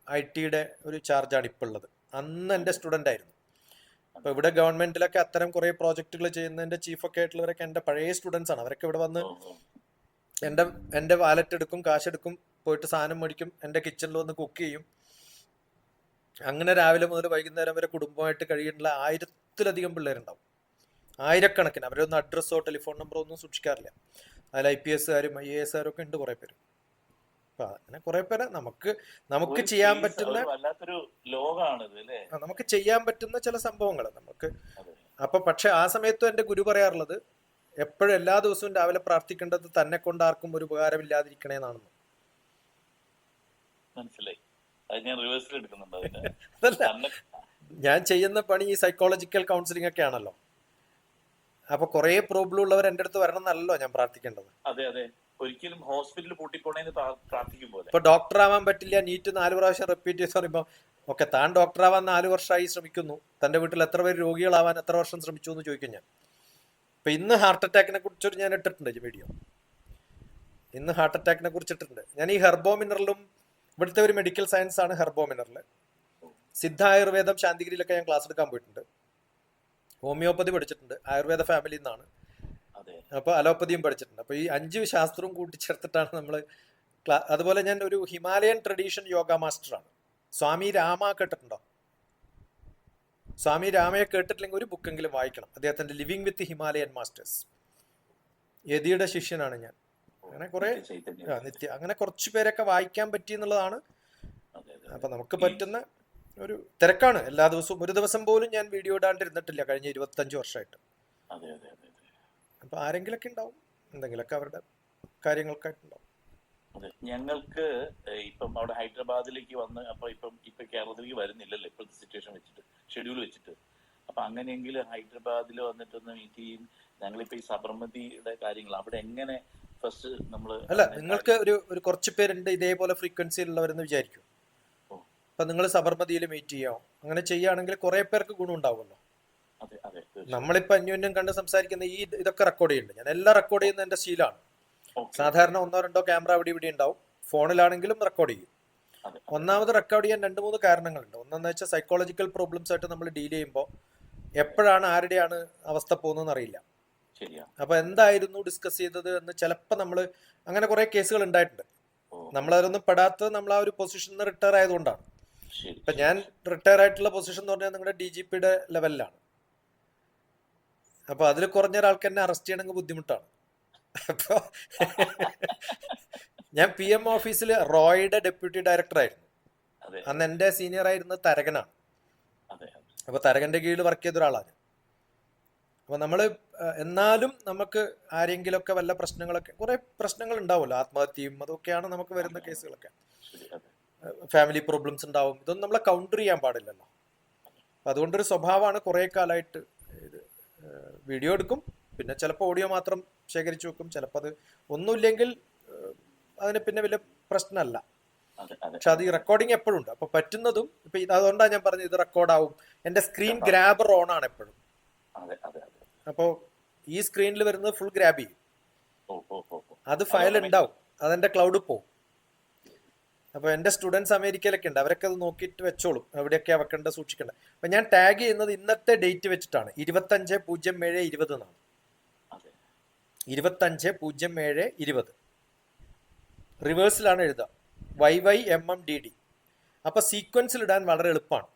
Speaker 2: IT ഒരു ചാർജാണ് ഇപ്പോൾ ഉള്ളത്. അന്ന് എൻ്റെ സ്റ്റുഡൻ്റ് ആയിരുന്നു. അപ്പോൾ ഇവിടെ ഗവൺമെന്റിലൊക്കെ അത്തരം കുറേ പ്രോജക്റ്റുകൾ ചെയ്യുന്നതിൻ്റെ ചീഫൊക്കെ ആയിട്ടുള്ളവരൊക്കെ എൻ്റെ പഴയ സ്റ്റുഡൻസ് ആണ്. അവരൊക്കെ ഇവിടെ വന്ന് എൻ്റെ വാലറ്റ് എടുക്കും, കാശെടുക്കും, പോയിട്ട് സാധനം മേടിക്കും, എൻ്റെ കിച്ചണിൽ വന്ന് കുക്ക് ചെയ്യും. അങ്ങനെ രാവിലെ മുതൽ വൈകുന്നേരം വരെ കുടുംബമായിട്ട് കഴിയുന്ന 1000-ലധികം പിള്ളേരുണ്ടാവും. ആയിരക്കണക്കിന്. അവരൊന്നും അഡ്രസ്സോ ടെലിഫോൺ നമ്പറോ ഒന്നും സൂക്ഷിക്കാറില്ല. അതിൽ IPSകാരും IASകാരും ഒക്കെ ഉണ്ട് കുറേ പേര്. അപ്പൊ അങ്ങനെ കുറെ പേരെ നമുക്ക് ചെയ്യാൻ പറ്റുന്ന നമുക്ക് ചെയ്യാൻ പറ്റുന്ന ചില സംഭവങ്ങൾ നമുക്ക്. അപ്പൊ പക്ഷെ ആ സമയത്തും എൻ്റെ ഗുരു പറയാറുള്ളത് എപ്പോഴും എല്ലാ ദിവസവും രാവിലെ പ്രാർത്ഥിക്കേണ്ടത് തന്നെ കൊണ്ട് ആർക്കും ഒരു ഉപകാരമില്ലാതിരിക്കണേന്നാണെന്ന്. ഞാൻ ചെയ്യുന്ന പണി ഈ സൈക്കോളജിക്കൽ കൗൺസിലിംഗ് ഒക്കെ ആണല്ലോ. അപ്പൊ കുറെ പ്രോബ്ലം ഉള്ളവർ എൻ്റെ അടുത്ത് വരണം എന്നല്ലോ ഞാൻ പ്രാർത്ഥിക്കേണ്ടത്.
Speaker 1: ഒരിക്കലും ഹോസ്പിറ്റലിൽ പൂട്ടിപ്പോണേന്ന് പ്രാർത്ഥിക്കും പോലെ.
Speaker 2: ഇപ്പൊ ഡോക്ടർ ആവാൻ പറ്റില്ല, നീറ്റ് 4 പ്രാവശ്യം റിപ്പീറ്റ് ചെയ്ത് പറയുമ്പോ ഓക്കെ, താൻ ഡോക്ടർ ആവാൻ 4 വർഷമായി ശ്രമിക്കുന്നു, തന്റെ വീട്ടിൽ എത്ര പേര് രോഗികളാവാൻ എത്ര വർഷം ശ്രമിച്ചു എന്ന് ചോദിക്കും ഞാൻ. ഇപ്പൊ ഇന്ന് ഹാർട്ട് അറ്റാക്കിനെ കുറിച്ചൊരു ഞാൻ ഇട്ടിട്ടുണ്ട് വീഡിയോ. ഇന്ന് ഹാർട്ട് അറ്റാക്കിനെ കുറിച്ച് ഇട്ടിട്ടുണ്ട് ഞാൻ. ഈ ഹെർബോ മിനറലും ഇവിടുത്തെ ഒരു മെഡിക്കൽ സയൻസ് ആണ് ഹെർബോ മിനറൽ. സിദ്ധ ആയുർവേദം ശാന്തിഗിരിയിലൊക്കെ ഞാൻ ക്ലാസ് എടുക്കാൻ പോയിട്ടുണ്ട്. ഹോമിയോപ്പതി പഠിച്ചിട്ടുണ്ട്, ആയുർവേദ ഫാമിലിയിൽ നിന്നാണ്. അപ്പൊ അലോപ്പതിയും പഠിച്ചിട്ടുണ്ട്. അപ്പൊ ഈ 5 ശാസ്ത്രവും കൂട്ടിച്ചേർത്തിട്ടാണ് നമ്മൾ അതുപോലെ ഞാൻ ഒരു ഹിമാലയൻ ട്രഡീഷൻ യോഗ മാസ്റ്ററാണ്. സ്വാമി രാമ കേട്ടിട്ടുണ്ടോ? സ്വാമി രാമയെ കേട്ടിട്ടില്ലെങ്കിൽ ഒരു ബുക്കെങ്കിലും വായിക്കണം. അദ്ദേഹത്തിന്റെ ലിവിങ് വിത്ത് ഹിമാലയൻ മാസ്റ്റേഴ്സ്. യതിയുടെ ശിഷ്യനാണ് ഞാൻ. അങ്ങനെ കുറെ അങ്ങനെ കുറച്ചു പേരൊക്കെ വായിക്കാൻ പറ്റി എന്നുള്ളതാണ്. അപ്പൊ നമുക്ക് പറ്റുന്ന ഒരു തിരക്കാണ്. എല്ലാ ദിവസവും ഒരു ദിവസം പോലും ഞാൻ വീഡിയോ ഇടാണ്ടിരുന്നിട്ടില്ല കഴിഞ്ഞ 25 വർഷമായിട്ട്. അപ്പൊ ആരെങ്കിലൊക്കെ ഉണ്ടാവും, എന്തെങ്കിലുമൊക്കെ അവരുടെ കാര്യങ്ങൾക്കായിട്ടുണ്ടാവും.
Speaker 1: ഞങ്ങൾക്ക് ഇപ്പം അവിടെ ഹൈദരാബാദിലേക്ക് വന്ന് അപ്പൊ ഇപ്പൊ കേരളത്തിലേക്ക് വരുന്നില്ലല്ലോ ഇപ്പോഴത്തെ സിറ്റുവേഷൻ വെച്ചിട്ട്, ഷെഡ്യൂൾ വെച്ചിട്ട്. അപ്പൊ അങ്ങനെയെങ്കിൽ ഹൈദരാബാദിൽ വന്നിട്ടൊന്ന് മീറ്റ് ചെയ്യും. ഞങ്ങളിപ്പോ ഈ സബർമതിയുടെ കാര്യങ്ങൾ അവിടെ എങ്ങനെ ഫസ്റ്റ് നമ്മള്
Speaker 2: അല്ല, നിങ്ങൾക്ക് ഒരു കുറച്ച് പേരുണ്ട് ഇതേപോലെ ഫ്രീക്വൻസി ഉള്ളവരെന്ന് വിചാരിക്കും. അപ്പൊ നിങ്ങൾ സബർമതിയിൽ മീറ്റ് ചെയ്യാം. അങ്ങനെ ചെയ്യുകയാണെങ്കിൽ കുറെ പേർക്ക് ഗുണം ഉണ്ടാവുമല്ലോ. നമ്മളിപ്പോ അന്യോന്യം കണ്ട് സംസാരിക്കുന്ന ഇതൊക്കെ റെക്കോർഡ് ചെയ്യുന്നുണ്ട്. ഞാൻ എല്ലാം റെക്കോർഡ് ചെയ്യുന്ന എന്റെ ശീലമാണ്. സാധാരണ 1-2 ക്യാമറ അവിടെ ഇവിടെ ഉണ്ടാവും. ഫോണിലാണെങ്കിലും റെക്കോർഡ് ചെയ്യും. ഒന്നാമത് റെക്കോർഡ് ചെയ്യാൻ 2-3 കാരണങ്ങളുണ്ട്. ഒന്നെന്ന് വെച്ചാൽ സൈക്കോളജിക്കൽ പ്രോബ്ലംസ് ആയിട്ട് നമ്മൾ ഡീൽ ചെയ്യുമ്പോൾ എപ്പോഴാണ് ആരുടെയാണ് അവസ്ഥ പോകുന്നതെന്ന് അറിയില്ല. അപ്പൊ എന്തായിരുന്നു ഡിസ്കസ് ചെയ്തത് എന്ന് ചിലപ്പോൾ നമ്മൾ അങ്ങനെ കുറെ കേസുകൾ ഉണ്ടായിട്ടുണ്ട്. നമ്മളതിലൊന്നും പെടാത്തത് നമ്മൾ ആ ഒരു പൊസിഷനിൽ നിന്ന് റിട്ടയർ ആയതുകൊണ്ടാണ്. ഇപ്പൊ ഞാൻ റിട്ടയർ ആയിട്ടുള്ള പൊസിഷൻ എന്ന് പറഞ്ഞാൽ നിങ്ങളുടെ DGPയുടെ ലെവലിലാണ്. അപ്പൊ അതിൽ കുറഞ്ഞ ഒരാൾക്ക് എന്നെ അറസ്റ്റ് ചെയ്യണമെങ്കിൽ ബുദ്ധിമുട്ടാണ്. അപ്പൊ ഞാൻ PM ഓഫീസിൽ റോയുടെ ഡെപ്യൂട്ടി ഡയറക്ടർ ആയിരുന്നു. അന്ന് എന്റെ സീനിയർ ആയിരുന്നത് തരകനാണ്. അപ്പൊ തരകന്റെ കീഴിൽ വർക്ക് ചെയ്ത ഒരാളാണ്. അപ്പൊ നമ്മള് എന്നാലും നമുക്ക് ആരെങ്കിലുമൊക്കെ വല്ല പ്രശ്നങ്ങളൊക്കെ കുറെ പ്രശ്നങ്ങൾ ഉണ്ടാവുമല്ലോ. ആത്മഹത്യയും അതൊക്കെയാണ് നമുക്ക് വരുന്ന കേസുകളൊക്കെ. ഫാമിലി പ്രോബ്ലംസ് ഉണ്ടാവും. ഇതൊന്നും നമ്മളെ കൗണ്ടർ ചെയ്യാൻ പാടില്ലല്ലോ. അതുകൊണ്ടൊരു സ്വഭാവമാണ് കുറെ കാലമായിട്ട് ഇത് വീഡിയോ എടുക്കും, പിന്നെ ചിലപ്പോൾ ഓഡിയോ മാത്രം ശേഖരിച്ചു വെക്കും. ചിലപ്പോൾ അത് ഒന്നുമില്ലെങ്കിൽ അതിന് പിന്നെ വലിയ പ്രശ്നമല്ല. പക്ഷെ അത് ഈ റെക്കോർഡിങ് എപ്പോഴും ഉണ്ട്. അപ്പൊ പറ്റുന്നതും ഇപ്പൊ അതുകൊണ്ടാണ് ഞാൻ പറഞ്ഞത് ഇത് റെക്കോർഡാവും. എന്റെ സ്ക്രീൻ ഗ്രാബർ ഓൺ ആണ് എപ്പോഴും. അപ്പോ ഈ സ്ക്രീനിൽ വരുന്നത് ഫുൾ ഗ്രാബ് ചെയ്യും. അത് ഫയൽ ഉണ്ടാവും, അതെന്റെ ക്ലൗഡിൽ പോകും. അപ്പൊ എന്റെ സ്റ്റുഡൻസ് അമേരിക്കയിലൊക്കെ ഉണ്ട്, അവരൊക്കെ അത് നോക്കിയിട്ട് വെച്ചോളും എവിടെയൊക്കെയാ വെക്കേണ്ടത്, സൂക്ഷിക്കേണ്ടത്. അപ്പൊ ഞാൻ ടാഗ് ചെയ്യുന്നത് ഇന്നത്തെ ഡേറ്റ് വെച്ചിട്ടാണ്. 25/07/20 എന്നാണ്. 250720 റിവേഴ്സിലാണ് എഴുതുക, YYMMDD. അപ്പൊ സീക്വൻസിൽ ഇടാൻ വളരെ എളുപ്പമാണ്.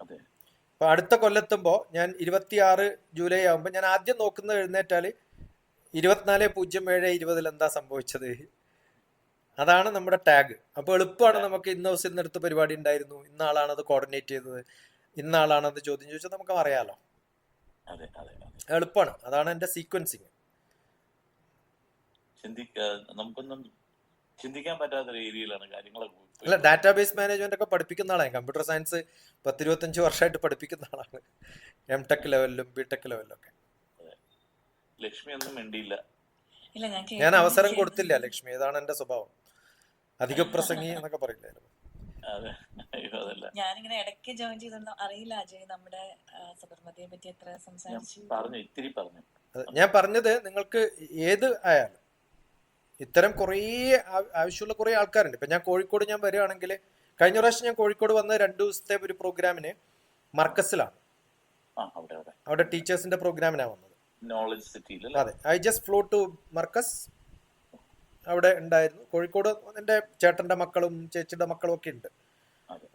Speaker 1: അതെ
Speaker 2: അപ്പൊ അടുത്ത കൊല്ലെത്തുമ്പോൾ ഞാൻ 26 ജൂലൈ ആകുമ്പോൾ ഞാൻ ആദ്യം നോക്കുന്നത് എഴുന്നേറ്റാല് 240720 എന്താ സംഭവിച്ചത്, അതാണ് നമ്മുടെ ടാഗ്. അപ്പൊ എളുപ്പമാണ് നമുക്ക്. ഇന്ന ദിവസം ഇന്നടുത്ത് പരിപാടി ഉണ്ടായിരുന്നു, ഇന്ന ആളാണ് അത് കോർഡിനേറ്റ് ചെയ്തത്, ഇന്ന ആളാണ് അത് ചോദ്യം ചോദിച്ചാൽ നമുക്ക് അറിയാലോ.
Speaker 1: അതെ അതെ അതെ
Speaker 2: എളുപ്പമാണ്. അതാണ് എന്റെ സീക്വൻസിങ്.
Speaker 1: നമുക്കൊന്നും ചിന്തിക്കാൻ പറ്റാത്ത രീതിയിലാണ് കാര്യങ്ങളൊക്കെ.
Speaker 2: അല്ല, ഡാറ്റാബേസ് മാനേജ്മെന്റ് ഒക്കെ പഠിപ്പിക്കുന്ന ആളാണ്. കമ്പ്യൂട്ടർ സയൻസ് 10-25 വർഷമായിട്ട് പഠിപ്പിക്കുന്ന ആളാണ്, MTech ലെവലിലും BTech ലെവലിലും ഒക്കെ.
Speaker 1: ലക്ഷ്മി ഒന്നും മിണ്ടിയില്ല.
Speaker 3: ഇല്ല,
Speaker 2: ഞാൻ അവസരം കൊടുത്തില്ല ലക്ഷ്മി. ഇതാണ് എന്റെ സ്വഭാവം. അധിക പ്രസംഗി എന്നൊക്കെ പറയില്ലായിരുന്നു.
Speaker 1: അതെ, അതല്ല
Speaker 3: ഞാനിങ്ങനെ ഇടയ്ക്ക് ജോയിൻ ചെയ്തൊന്നും അറിയില്ല അജയ് നമ്മുടെ സബർമതിയെ പറ്റി എത്ര സംസാരിച്ചു.
Speaker 1: പറഞ്ഞു, ഇത്തിരി പറഞ്ഞു.
Speaker 2: ഞാൻ പറഞ്ഞത് നിങ്ങൾക്ക് ഏത് ആയാലും ഇത്തരം കുറേ ആവശ്യമുള്ള കുറേ ആൾക്കാരുണ്ട്. ഇപ്പൊ ഞാൻ കോഴിക്കോട് വരികയാണെങ്കിൽ, കഴിഞ്ഞ പ്രാവശ്യം ഞാൻ കോഴിക്കോട് വന്ന 2 ദിവസത്തെ ഒരു പ്രോഗ്രാമിന് മർക്കസിലാണ്. അവിടെ ടീച്ചേഴ്സിന്റെ പ്രോഗ്രാമിനാണ് വന്നത്.
Speaker 1: നോളജ് സിറ്റിയിൽ.
Speaker 2: അതെ, I just flow to Markaz. അവിടെ ഉണ്ടായിരുന്നു. കോഴിക്കോട് എന്റെ ചേട്ടന്റെ മക്കളും ചേച്ചിയുടെ മക്കളും ഒക്കെ ഉണ്ട്.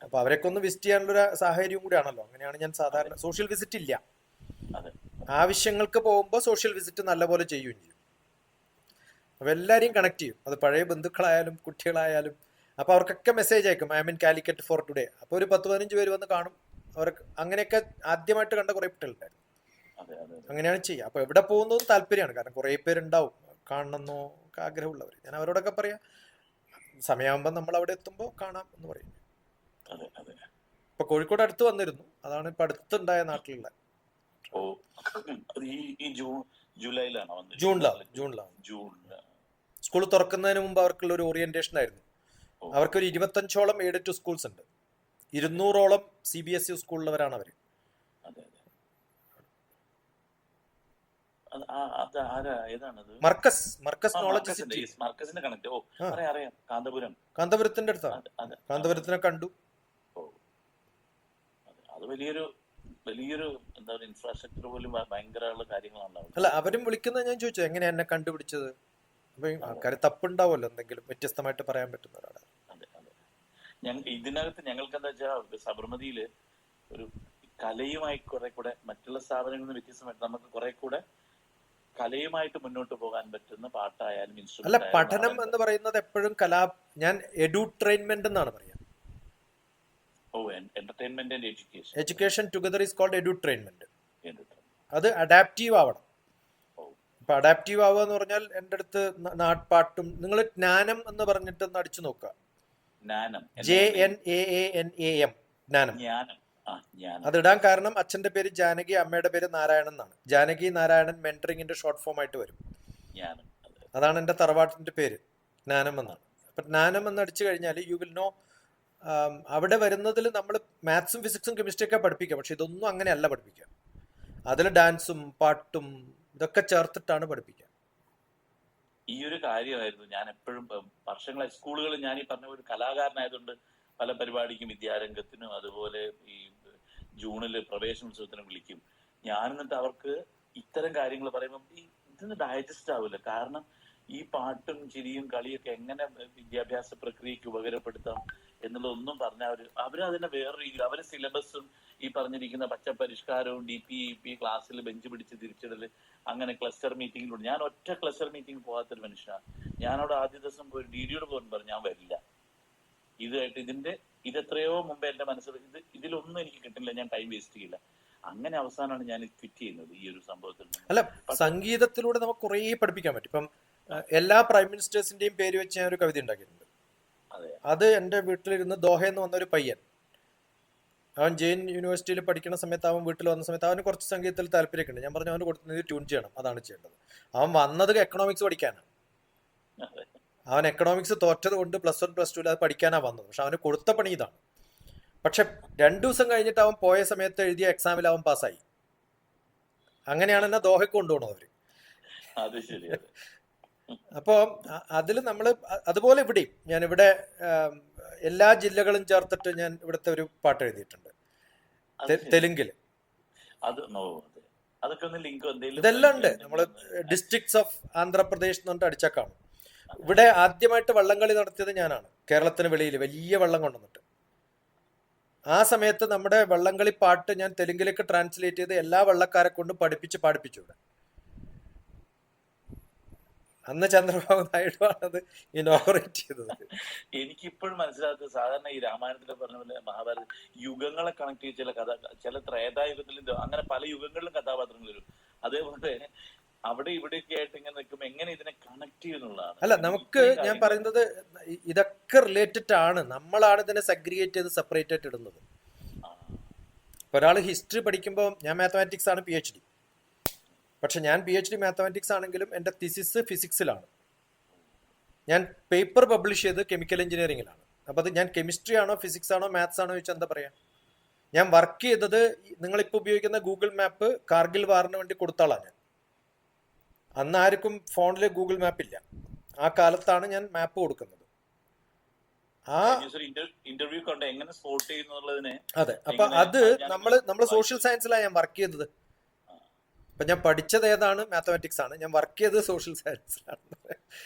Speaker 2: അപ്പൊ അവരൊക്കെ ഒന്ന് വിസിറ്റ് ചെയ്യാനുള്ള സാഹചര്യം കൂടിയാണല്ലോ. അങ്ങനെയാണ് ഞാൻ സാധാരണ. സോഷ്യൽ വിസിറ്റ് ഇല്ല. ആവശ്യങ്ങൾക്ക് പോകുമ്പോൾ സോഷ്യൽ വിസിറ്റ് നല്ലപോലെ ചെയ്യുകയും ചെയ്യും. അപ്പൊ എല്ലാരെയും കണക്ട് ചെയ്യും. അത് പഴയ ബന്ധുക്കളായാലും കുട്ടികളായാലും. അപ്പൊ അവർക്കൊക്കെ മെസ്സേജ് അയക്കും, I mean Calicut for today. അപ്പൊ ഒരു 10-15 പേര് വന്ന് കാണും. അവർക്ക് അങ്ങനെയൊക്കെ ആദ്യമായിട്ട് കണ്ട കുറെ കുട്ടികളുണ്ടായിരുന്നു. അങ്ങനെയാണ് ചെയ്യുക. അപ്പൊ എവിടെ പോകുന്നതും താല്പര്യമാണ്. കാരണം കുറെ പേരുണ്ടാവും കാണണമെന്നോ ഒക്കെ ആഗ്രഹമുള്ളവർ. ഞാൻ അവരോടൊക്കെ പറയാം, സമയമാകുമ്പോൾ നമ്മൾ അവിടെ എത്തുമ്പോൾ കാണാം എന്ന് പറയും. ഇപ്പൊ കോഴിക്കോട് അടുത്ത് വന്നിരുന്നു. അതാണ് ഇപ്പൊ അടുത്തുണ്ടായ നാട്ടിലുള്ള. ജൂണിലാണ്. സ്കൂൾ തുറക്കുന്നതിന് മുമ്പ് അവർക്കുള്ള ഒരു ഓറിയന്റേഷൻ ആയിരുന്നു. അവർക്കൊരു 25ഓളം എയ്ഡഡ് ടു സ്കൂൾസ് ഉണ്ട്. 200ഓളം CBSE സ്കൂളിലുള്ളവരാണ് അവര്. Markaz knowledge city. കാന്തപുരത്തിന്റെ അടുത്താണ്. കാന്തപുരത്തിനെ കണ്ടു.
Speaker 1: അത് വലിയൊരു എന്താ പറയുക, ഇൻഫ്രാസ്ട്രക്ചർ പോലും ഭയങ്കരമുള്ള കാര്യങ്ങളാണ്.
Speaker 2: അല്ല, അവരും വിളിക്കുന്നത് ഞാൻ ചോദിച്ചു, എങ്ങനെയാ എന്നെ കണ്ടുപിടിച്ചത്. അപ്പൊ ആൾക്കാർ തപ്പുണ്ടാവുമല്ലോ, എന്തെങ്കിലും വ്യത്യസ്തമായിട്ട് പറയാൻ പറ്റുന്ന ഒരാളാണ്.
Speaker 1: ഇതിനകത്ത് ഞങ്ങൾക്ക് എന്താ വെച്ചാൽ, സബർമതിയില് ഒരു കലയുമായി കുറെ കൂടെ മറ്റുള്ള സ്ഥാപനങ്ങളിൽ നിന്ന് വ്യത്യസ്തമായിട്ട് നമുക്ക് കുറെ കൂടെ കലയുമായിട്ട് മുന്നോട്ട് പോകാൻ പറ്റുന്ന പാട്ടായാലും
Speaker 2: അല്ല, പഠനം എന്ന് പറയുന്നത് എപ്പോഴും ഞാൻ എഡ്യൂട്രെയിൻമെന്റ് എന്നാണ് പറയാ.
Speaker 1: Entertainment and
Speaker 2: education together is called edutrainment. അത് അഡാപ്റ്റീവ് ആവണം. ഇപ്പൊ അഡാപ്റ്റീവ് ആവുക എന്ന് പറഞ്ഞാൽ, എൻ്റെ അടുത്ത് നാട്പാട്ടും, നിങ്ങൾ ജ്ഞാനം എന്ന് പറഞ്ഞിട്ട് ഒന്ന് അടിച്ചു നോക്കുക. JNAANAM, ജ്ഞാനം. അതിടാൻ കാരണം അച്ഛന്റെ പേര് ജാനകി, അമ്മയുടെ പേര് നാരായണൻ എന്നാണ്. ജാനകി നാരായണൻ മെന്ററിങ്ങിന്റെ ഷോർട്ട് ഫോം ആയിട്ട് വരും. അതാണ് എന്റെ തറവാട്ടിന്റെ പേര്, ജ്ഞാനം എന്നാണ്. അപ്പൊ ജ്ഞാനം എന്ന് അടിച്ചു കഴിഞ്ഞാൽ യു വിൽ നോ. അവിടെ വരുന്നതിൽ നമ്മൾ മാത്സും ഫിസിക്സും കെമിസ്ട്രി ഒക്കെ പഠിപ്പിക്കുക. പക്ഷെ ഇതൊന്നും അങ്ങനെയല്ല പഠിപ്പിക്കുക. അതിൽ ഡാൻസും പാട്ടും ഇതൊക്കെ ചേർത്തിട്ടാണ് പഠിപ്പിക്കുക.
Speaker 1: ഈ ഒരു കാര്യമായിരുന്നു ഞാൻ എപ്പോഴും വർഷങ്ങളായി സ്കൂളുകളിൽ, ഞാൻ ഈ പറഞ്ഞ ഒരു കലാകാരനായതുകൊണ്ട് പല പരിപാടിക്കും, വിദ്യാരംഗത്തിനും അതുപോലെ ഈ ജൂണില് പ്രവേശനോത്സവത്തിനും വിളിക്കും. ഞാൻ എന്നിട്ട് അവർക്ക് ഇത്തരം കാര്യങ്ങൾ പറയുമ്പോൾ ഇതൊന്നും ഡൈജസ്റ്റ് ആവില്ല. കാരണം ഈ പാട്ടും ചിരിയും കളിയൊക്കെ എങ്ങനെ വിദ്യാഭ്യാസ പ്രക്രിയക്ക് ഉപകാരപ്പെടുത്താം എന്നുള്ളതൊന്നും പറഞ്ഞാൽ അവരതിനെ വേറെ രീതിയിൽ, അവര് സിലബസും ഈ പറഞ്ഞിരിക്കുന്ന പച്ചപ്പരിഷ്കാരവും DP ക്ലാസ്സിൽ ബെഞ്ച് പിടിച്ച് തിരിച്ചിടല്, അങ്ങനെ ക്ലസ്റ്റർ മീറ്റിങ്ങിലൂടെ. ഞാൻ ഒറ്റ ക്ലസ്റ്റർ മീറ്റിംഗ് പോകാത്തൊരു മനുഷ്യനാണ്. ഞാനവിടെ ആദ്യ ദിവസം പോയി DDയോട് പോകാൻ പറഞ്ഞു, ഞാൻ വരില്ല. ഇതായിട്ട് ഇതെത്രയോ മുമ്പേ എന്റെ മനസ്സിൽ ഇതിലൊന്നും എനിക്ക് കിട്ടില്ല, ഞാൻ ടൈം വേസ്റ്റ് ചെയ്യില്ല. അങ്ങനെ അവസാനമാണ് ഞാൻ ക്വിറ്റ് ചെയ്യുന്നത് ഈ ഒരു സംഭവത്തിൽ.
Speaker 2: അല്ല, സംഗീതത്തിലൂടെ നമുക്ക് കുറേ പഠിപ്പിക്കാൻ പറ്റും. ഇപ്പം എല്ലാ പ്രൈം മിനിസ്റ്റേഴ്സിന്റെയും പേര് വെച്ച് ഞാൻ ഒരു കവിത ഉണ്ടാക്കിയിട്ടുണ്ട്. അത് എൻ്റെ വീട്ടിലിരുന്ന് ദോഹയെന്ന് വന്ന ഒരു പയ്യൻ, അവൻ ജെയിൻ യൂണിവേഴ്സിറ്റിയിൽ പഠിക്കുന്ന സമയത്ത്, അവൻ വീട്ടിൽ വന്ന സമയത്ത് അവന് കുറച്ച് സംഗീതത്തിൽ താല്പര്യമൊക്കെ ഉണ്ട്. ഞാൻ പറഞ്ഞു, അവന് കൊടുക്കുന്നത് ട്യൂൺ ചെയ്യണം, അതാണ് ചെയ്യേണ്ടത്. അവൻ വന്നത് എക്കണോമിക്സ് പഠിക്കാനാണ്. അവൻ എക്കണോമിക്സ് തോറ്റത് കൊണ്ട് +1 +2 അത് പഠിക്കാനാണ് വന്നത്. പക്ഷെ അവന് കൊടുത്ത പണി ഇതാണ്. പക്ഷെ 2 ദിവസം കഴിഞ്ഞിട്ട് അവൻ പോയ സമയത്ത് എഴുതിയ എക്സാമിൽ അവൻ പാസ്സായി. അങ്ങനെയാണ് എന്നെ ദോഹയ്ക്ക് കൊണ്ടുപോകണത് അവര്. അപ്പോൾ അതിൽ നമ്മൾ അതുപോലെ ഇവിടെയും ഞാനിവിടെ എല്ലാ ജില്ലകളും ചേർത്തിട്ട് ഞാൻ ഇവിടുത്തെ ഒരു പാട്ട് എഴുതിയിട്ടുണ്ട് തെലുങ്കില്.
Speaker 1: അതൊക്കെ ഒന്ന് ലിങ്ക് എന്തെങ്കിലും
Speaker 2: ഇതെല്ലാം ഉണ്ട്. നമ്മള് ഡിസ്ട്രിക്ട്സ് ഓഫ് ആന്ധ്രാപ്രദേശ് എന്ന് പറഞ്ഞിട്ട് അടിച്ചാൽ കാണും. ഇവിടെ ആദ്യമായിട്ട് വള്ളംകളി നടത്തിയത് ഞാനാണ്, കേരളത്തിന് വെളിയിൽ വലിയ വള്ളം കൊണ്ടുവന്നിട്ട്. ആ സമയത്ത് നമ്മുടെ വള്ളംകളി പാട്ട് ഞാൻ തെലുങ്കിലേക്ക് ട്രാൻസ്ലേറ്റ് ചെയ്ത് എല്ലാ വള്ളക്കാരെ കൊണ്ടും പാടിപ്പിച്ചു ഇവിടെ. അന്ന് ചന്ദ്രബാബു നായിഡു ആണത് ഇനോഗ്രേറ്റ് ചെയ്തത്.
Speaker 1: എനിക്കിപ്പോഴും മനസ്സിലാക്കുന്നത് സാധാരണ ഈ രാമായണത്തിലെ പറഞ്ഞ പോലെ മഹാഭാരത യുഗങ്ങളെ കണക്ട് ചെയ്ത് ചില ത്രേതായുഗത്തിലും അങ്ങനെ പല യുഗങ്ങളിലും കഥാപാത്രങ്ങൾ വരും. അതേപോലെ അവിടെ ഇവിടെയൊക്കെ ആയിട്ട് ഇങ്ങനെ നിൽക്കുമ്പോൾ എങ്ങനെ ഇതിനെ കണക്ട് ചെയ്യുന്നുള്ളതാണ്.
Speaker 2: അല്ല, നമുക്ക് ഞാൻ പറയുന്നത് ഇതൊക്കെ റിലേറ്റഡ് ആണ്. നമ്മളാണ് ഇതിനെ സഗ്രിഗേറ്റ് ചെയ്ത് സെപ്പറേറ്റ് ആയിട്ട് ഇടുന്നത്. ഒരാൾ ഹിസ്റ്ററി പഠിക്കുമ്പോൾ, ഞാൻ മാത്തമാറ്റിക്സ് ആണ് PhD, പക്ഷെ ഞാൻ PhD മാത്തമാറ്റിക്സ് ആണെങ്കിലും എൻ്റെ തിസിസ് ഫിസിക്സിലാണ്. ഞാൻ പേപ്പർ പബ്ലിഷ് ചെയ്ത് കെമിക്കൽ എഞ്ചിനീയറിംഗിലാണ്. അപ്പോൾ അത് ഞാൻ കെമിസ്ട്രി ആണോ ഫിസിക്സ് ആണോ മാത്സ് ആണോ ചോദിച്ചാൽ എന്താ പറയാ? ഞാൻ വർക്ക് ചെയ്തത് നിങ്ങളിപ്പോൾ ഉപയോഗിക്കുന്ന ഗൂഗിൾ മാപ്പ് കാർഗിൽ വാറിന് വേണ്ടി കൊടുത്താളാണ് ഞാൻ. അന്ന് ആർക്കും ഫോണിൽ ഗൂഗിൾ മാപ്പ് ഇല്ല. ആ കാലത്താണ് ഞാൻ മാപ്പ് കൊടുക്കുന്നത്.
Speaker 1: ഇന്റർവ്യൂ കൊണ്ട് എങ്ങനെ സ്പോട്ട് ചെയ്യുന്നതിനെ.
Speaker 2: അതെ, അപ്പൊ അത് നമ്മള് സോഷ്യൽ സയൻസിലാണ് ഞാൻ വർക്ക് ചെയ്തത്. അപ്പൊ ഞാൻ പഠിച്ചത് ഏതാണ്? മാത്തമാറ്റിക്സ് ആണ്. ഞാൻ വർക്ക് ചെയ്തത് സോഷ്യൽ സയൻസിലാണ്.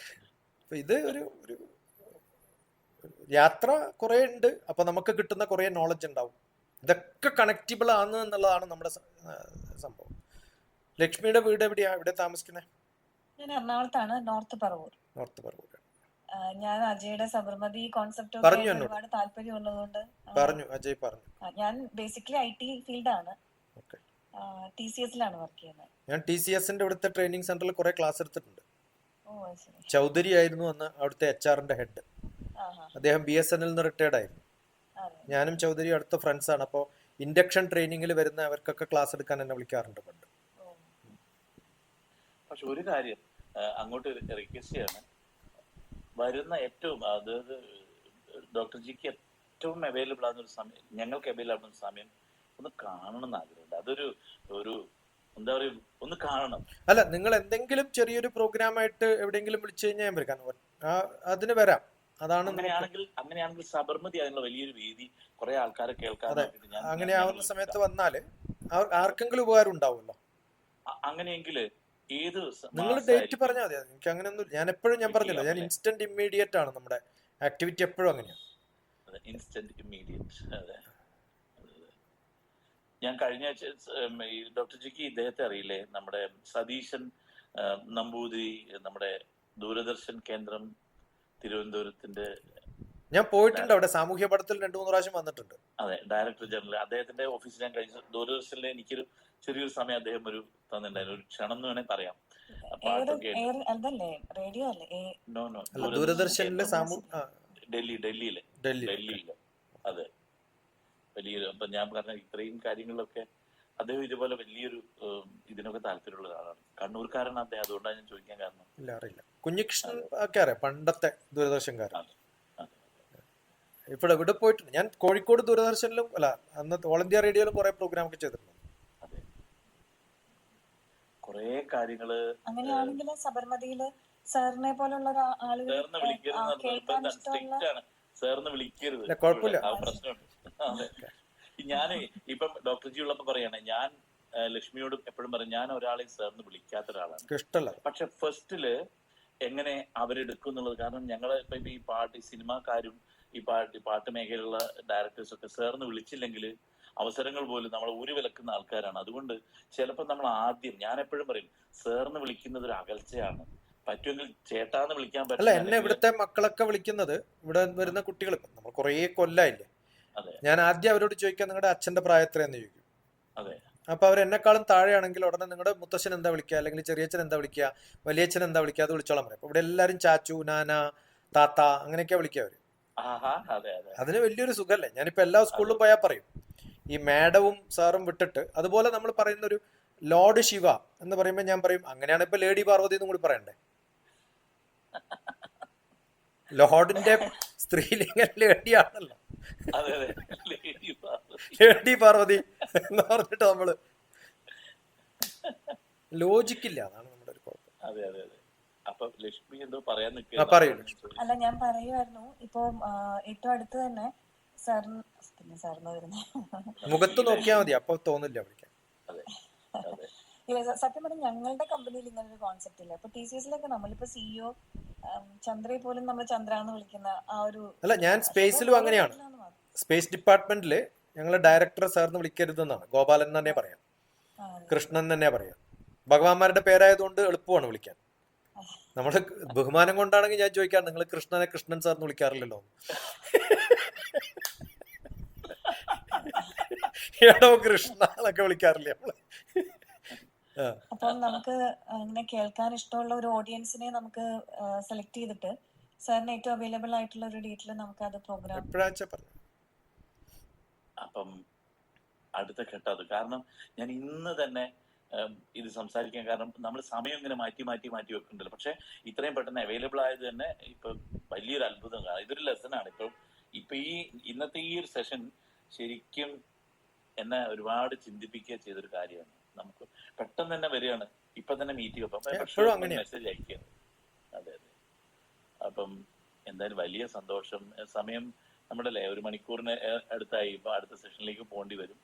Speaker 2: അപ്പൊ ഇത് ഒരു യാത്ര കുറെ ഉണ്ട്. അപ്പൊ നമുക്ക് കിട്ടുന്ന കുറെ നോളജ് ഉണ്ടാവും. ഇതൊക്കെ കണക്റ്റബിൾ ആണ് എന്നുള്ളതാണ് നമ്മുടെ സംഭവം. ലക്ഷ്മിയുടെ വീട് എവിടെയാ? എവിടെ താമസിക്കണേ?
Speaker 3: ഞാൻ എറണാകുളത്താണ്, നോർത്ത് പറവൂർ. ഞാൻ അജയുടെ സബർമതി കോൺസെപ്റ്റ് ഒരുപാട് താല്പര്യം ഉള്ളതുകൊണ്ട്
Speaker 2: അജയ് പറഞ്ഞു.
Speaker 3: ഞാൻ ബേസിക്കലി IT ഫീൽഡാണ്. TCS-ലാണ് വർക്ക് ചെയ്യുന്നത്.
Speaker 2: ഞാൻ TCS-ന്റെ ഇവിടുത്തെ ട്രെയിനിങ് സെന്ററിൽ കുറെ ക്ലാസ് എടുത്തിട്ടുണ്ട്. ചൗധരി ആയിരുന്നു അന്ന് അവിടുത്തെ HR-ന്റെ ഹെഡ്. അദ്ദേഹം BSNL നിന്ന് റിട്ടയർഡ് ആയിരുന്നു. ഞാനും ചൗധരി അടുത്ത ഫ്രണ്ട്സ് ആണ്. അപ്പോൾ ഇൻഡക്ഷൻ ട്രെയിനിങ്ങിൽ വരുന്ന അവർക്കൊക്കെ ക്ലാസ് എടുക്കാൻ എന്നെ വിളിക്കാറുണ്ട് പണ്ട്.
Speaker 1: പക്ഷെ ഒരു കാര്യം അങ്ങോട്ട് റിക്വസ്റ്റ് ചെയ്യാണ്, വരുന്ന ഏറ്റവും, അതായത് ഡോക്ടർ ജിക്ക് ഏറ്റവും അവൈലബിൾ ആകുന്ന ഒരു സമയം, ഞങ്ങൾക്ക് അവൈലബിൾ ആകുന്ന സമയം ഒന്ന് കാണണം എന്ന് ആഗ്രഹമുണ്ട്. അതൊരു എന്താ പറയുക, ഒന്ന് കാണണം.
Speaker 2: അല്ല, നിങ്ങൾ എന്തെങ്കിലും ചെറിയൊരു പ്രോഗ്രാം ആയിട്ട് എവിടെയെങ്കിലും വിളിച്ചു കഴിഞ്ഞാൽ ഞാൻ വരാം, അതിന് വരാം. അതാണ്
Speaker 1: അങ്ങനെയാണെങ്കിൽ സബർമതി അതിനുള്ള വലിയൊരു വേദി, കുറെ ആൾക്കാരെ കേൾക്കാൻ.
Speaker 2: അങ്ങനെ ആവുന്ന സമയത്ത് വന്നാല് ആർക്കെങ്കിലും ഉപകാരം ഉണ്ടാവുമല്ലോ.
Speaker 1: അങ്ങനെയെങ്കിൽ ഏത്
Speaker 2: നിങ്ങൾ ഡേറ്റ് പറഞ്ഞാൽ മതി. എനിക്ക് അങ്ങനെയൊന്നും, ഞാൻ എപ്പോഴും ഞാൻ പറഞ്ഞല്ലോ, ഞാൻ ഇൻസ്റ്റന്റ് ഇമ്മീഡിയറ്റ് ആണ്. നമ്മുടെ ആക്ടിവിറ്റി എപ്പോഴും അങ്ങനെയാണ്.
Speaker 1: Instant immediate. അതെ, ഞാൻ കഴിഞ്ഞ ഡോക്ടർ ജിക്ക് ഇദ്ദേഹത്തെ അറിയില്ലേ? നമ്മുടെ സതീശൻ നമ്പൂതിരി, നമ്മുടെ ദൂരദർശൻ കേന്ദ്രം തിരുവനന്തപുരത്തിന്റെ. ഞാൻ
Speaker 2: പോയിട്ടുണ്ട് അവിടെ, സാമൂഹ്യ പഠനത്തിൽ 2-3 പ്രാവശ്യം വന്നിട്ടുണ്ട്.
Speaker 1: അതെ, ഡയറക്ടർ ജനറൽ അദ്ദേഹത്തിന്റെ ഓഫീസിൽ ഞാൻ കഴിഞ്ഞ ദൂരദർശനിൽ എനിക്കൊരു ചെറിയൊരു സമയം അദ്ദേഹം തന്നിട്ടുണ്ടായിരുന്നു. ഒരു ക്ഷണം എന്ന് വേണേൽ പറയാം.
Speaker 2: ദൂരദർശനിലെ
Speaker 1: ഡൽഹിയിലെ. അതെ, വലിയൊരു. അപ്പൊ ഞാൻ പറഞ്ഞ ഇത്രയും കാര്യങ്ങളിലൊക്കെ അദ്ദേഹം ഇതുപോലെ വലിയൊരു ഇതിനൊക്കെ താല്പര്യമുള്ള ഒരാളാണ്. കണ്ണൂർക്കാരനാണ് അദ്ദേഹം. അതുകൊണ്ടാണ് ഞാൻ ചോദിക്കാൻ കാരണം.
Speaker 2: ഇല്ല, അറിയില്ല. കുഞ്ഞികൃഷ്ണൻ ഒക്കെ അറിയാം, പണ്ടത്തെ ദൂരദർശൻകാരൻ. ഇപ്പോൾ ഇവിടെ പോയിട്ടുണ്ട് ഞാൻ. കോഴിക്കോട് ദൂരദർശനിലും അല്ല, അന്ന് ഓൾ ഇന്ത്യ റേഡിയോയിലും കുറെ പ്രോഗ്രാം ഒക്കെ ചെയ്തിട്ടുണ്ട്.
Speaker 1: കുറെ കാര്യങ്ങള്.
Speaker 3: അങ്ങനെയാണെങ്കിൽ സബർമതിയില് സാറിനെ പോലുള്ള
Speaker 1: സാറിന് വിളിക്കരുത്,
Speaker 2: കുഴപ്പമില്ല,
Speaker 1: പ്രശ്നമുണ്ട്. ഞാൻ ഇപ്പം ഡോക്ടർ ജി ഉള്ളപ്പോ പറയണേ, ഞാൻ ലക്ഷ്മിയോട് എപ്പോഴും പറയും, ഞാൻ ഒരാളെ സാറിന് വിളിക്കാത്ത ഒരാളാണ്.
Speaker 2: ഇഷ്ടമല്ല.
Speaker 1: പക്ഷെ ഫസ്റ്റില് എങ്ങനെ അവരെടുക്കും എന്നുള്ളത്, കാരണം ഞങ്ങള് ഇപ്പൊ ഈ സിനിമാക്കാരും ഈ പാട്ട് മേഖലയിലുള്ള ഡയറക്ടേഴ്സ് ഒക്കെ സാറിന് വിളിച്ചില്ലെങ്കിൽ അവസരങ്ങൾ പോലും നമ്മളെ ഊരി വിലക്കുന്ന ആൾക്കാരാണ്. അതുകൊണ്ട് ചിലപ്പോൾ നമ്മൾ ആദ്യം, ഞാൻ എപ്പോഴും പറയും, സാറിന് വിളിക്കുന്നത് ഒരു അകൽച്ചയാണ്. പറ്റുമെങ്കിൽ ചേട്ടാന്ന് വിളിക്കാൻ
Speaker 2: പറ്റില്ല. എന്നെ ഇവിടുത്തെ മക്കളൊക്കെ വിളിക്കുന്നത്, ഇവിടെ വരുന്ന കുട്ടികൾ നമ്മൾ കുറേ കൊല്ലായില്ലേ, ഞാൻ ആദ്യം അവരോട് ചോദിക്കാൻ നിങ്ങളുടെ അച്ഛന്റെ പ്രായം എത്രയെന്ന് ചോദിക്കും.
Speaker 1: അതെ.
Speaker 2: അപ്പൊ അവർ എന്നെക്കാളും താഴെയാണെങ്കിൽ ഉടനെ നിങ്ങളുടെ മുത്തച്ഛൻ എന്താ വിളിക്കുക, അല്ലെങ്കിൽ ചെറിയച്ഛൻ എന്താ വിളിക്കുക, വലിയച്ഛൻ എന്താ വിളിക്കുക, അത് വിളിച്ചോളാൻ പറയും. അപ്പൊ ഇവിടെ എല്ലാരും ചാച്ചു, നാന, താത്ത അങ്ങനെയൊക്കെയാ വിളിക്കുക അവര്. അതിന് വലിയൊരു സുഖല്ലേ. ഞാനിപ്പോ എല്ലാ സ്കൂളിലും പോയാൽ പറയും, ഈ മാഡവും സാറും വിട്ടിട്ട് അതുപോലെ നമ്മൾ പറയുന്ന ഒരു ലോർഡ് ശിവ എന്ന് പറയുമ്പോൾ ഞാൻ പറയും, അങ്ങനെയാണ് ഇപ്പൊ ലേഡി പാർവതി എന്നും കൂടി പറയണ്ടേ. ലോർഡിന്റെ സ്ത്രീലിംഗം ലേഡിയാണല്ലോ, ലേഡി പാർവതി എന്ന് പറഞ്ഞിട്ട് നമ്മള് ലോജിക്കില്ല. അതാണ് നമ്മുടെ ഒരു കുഴപ്പം.
Speaker 3: അല്ല, ഞാൻ പറയുമായിരുന്നു ഇപ്പൊ ഏറ്റവും അടുത്ത് തന്നെ സാറിന് വരുന്നത്
Speaker 2: മുഖത്ത് നോക്കിയാൽ മതി, അപ്പൊ തോന്നില്ല വിളിക്കാൻ.
Speaker 3: സത്യം പറഞ്ഞാൽ ഞങ്ങളുടെ കമ്പനിയിൽ ഇങ്ങനെ ഒരു കോൺസെപ്റ്റ് ഇല്ല. ഇപ്പൊ TCSലൊക്കെ നമ്മളിപ്പോ CEO ചന്ദ്രയെ പോലും നമ്മൾ ചന്ദ്ര എന്ന് വിളിക്കുന്ന ആ ഒരു
Speaker 2: അല്ല, ഞാൻ
Speaker 3: പക്ഷെ
Speaker 2: സ്പേസിലും
Speaker 3: വേറെ
Speaker 2: അങ്ങനെയാണ്.
Speaker 3: രീതിയിലാന്ന് മാത്രം.
Speaker 2: സ്പേസ് ഡിപ്പാർട്ട്മെന്റിൽ ഞങ്ങൾ ഡയറക്ടറെ സാറിന് വിളിക്കരുതെന്നാണ്. ഗോപാലൻ തന്നെ പറയാം,
Speaker 3: അതെ.
Speaker 2: കൃഷ്ണൻ തന്നെ പറയാം. ഭഗവാന്മാരുടെ പേരായതുകൊണ്ട് എളുപ്പമാണ് വിളിക്കാൻ. നമ്മൾ ബഹുമാനം കൊണ്ടാണെങ്കിൽ ഞാൻ ചോദിക്കാം, നിങ്ങൾ കൃഷ്ണനെ കൃഷ്ണൻ സാറിന് വിളിക്കാറില്ലല്ലോ. എടോ കൃഷ്ണ എന്നൊക്കെ വിളിക്കാറില്ലേ നമ്മള്?
Speaker 3: അപ്പം നമുക്ക് അങ്ങനെ കേൾക്കാൻ ഇഷ്ടമുള്ള ഒരു ഓഡിയൻസിനെ നമുക്ക് സെലക്ട് ചെയ്തിട്ട് സാറിന് ഏറ്റവും അവൈലബിൾ ആയിട്ടുള്ള ഒരു ഡേറ്റിൽ നമുക്ക് അത് പ്രോഗ്രാം
Speaker 2: എപ്പോഴാച്ച പറഞ്ഞു.
Speaker 1: അപ്പം അടുത്ത ഘട്ടം അത്. കാരണം ഞാൻ ഇന്ന് തന്നെ ഇത് സംസാരിക്കാൻ കാരണം നമ്മൾ സമയം ഇങ്ങനെ മാറ്റി മാറ്റി മാറ്റി വെക്കുന്നുണ്ടല്ലോ. പക്ഷെ ഇത്രയും പെട്ടെന്ന് അവൈലബിൾ ആയത് തന്നെ ഇപ്പൊ വലിയൊരു അത്ഭുതം കാണാം. ഇതൊരു ലെസനാണ്. ഇപ്പൊ ഈ ഇന്നത്തെ ഈ ഒരു സെഷൻ ശരിക്കും എന്നെ ഒരുപാട് ചിന്തിപ്പിക്കുക ചെയ്തൊരു കാര്യമാണ്. നമുക്ക് പെട്ടെന്ന് തന്നെ വരികയാണ്, ഇപ്പൊ തന്നെ മീറ്റ്
Speaker 2: എപ്പോഴും അങ്ങനെയാ.
Speaker 1: മെസ്സേജ് അയക്കുക. അതെ അതെ. അപ്പം എന്തായാലും വലിയ സന്തോഷം. സമയം നമ്മുടെ അല്ലേ 1 മണിക്കൂറിന് അടുത്തായി. ഇപ്പൊ അടുത്ത സെഷനിലേക്ക് പോകേണ്ടി വരും.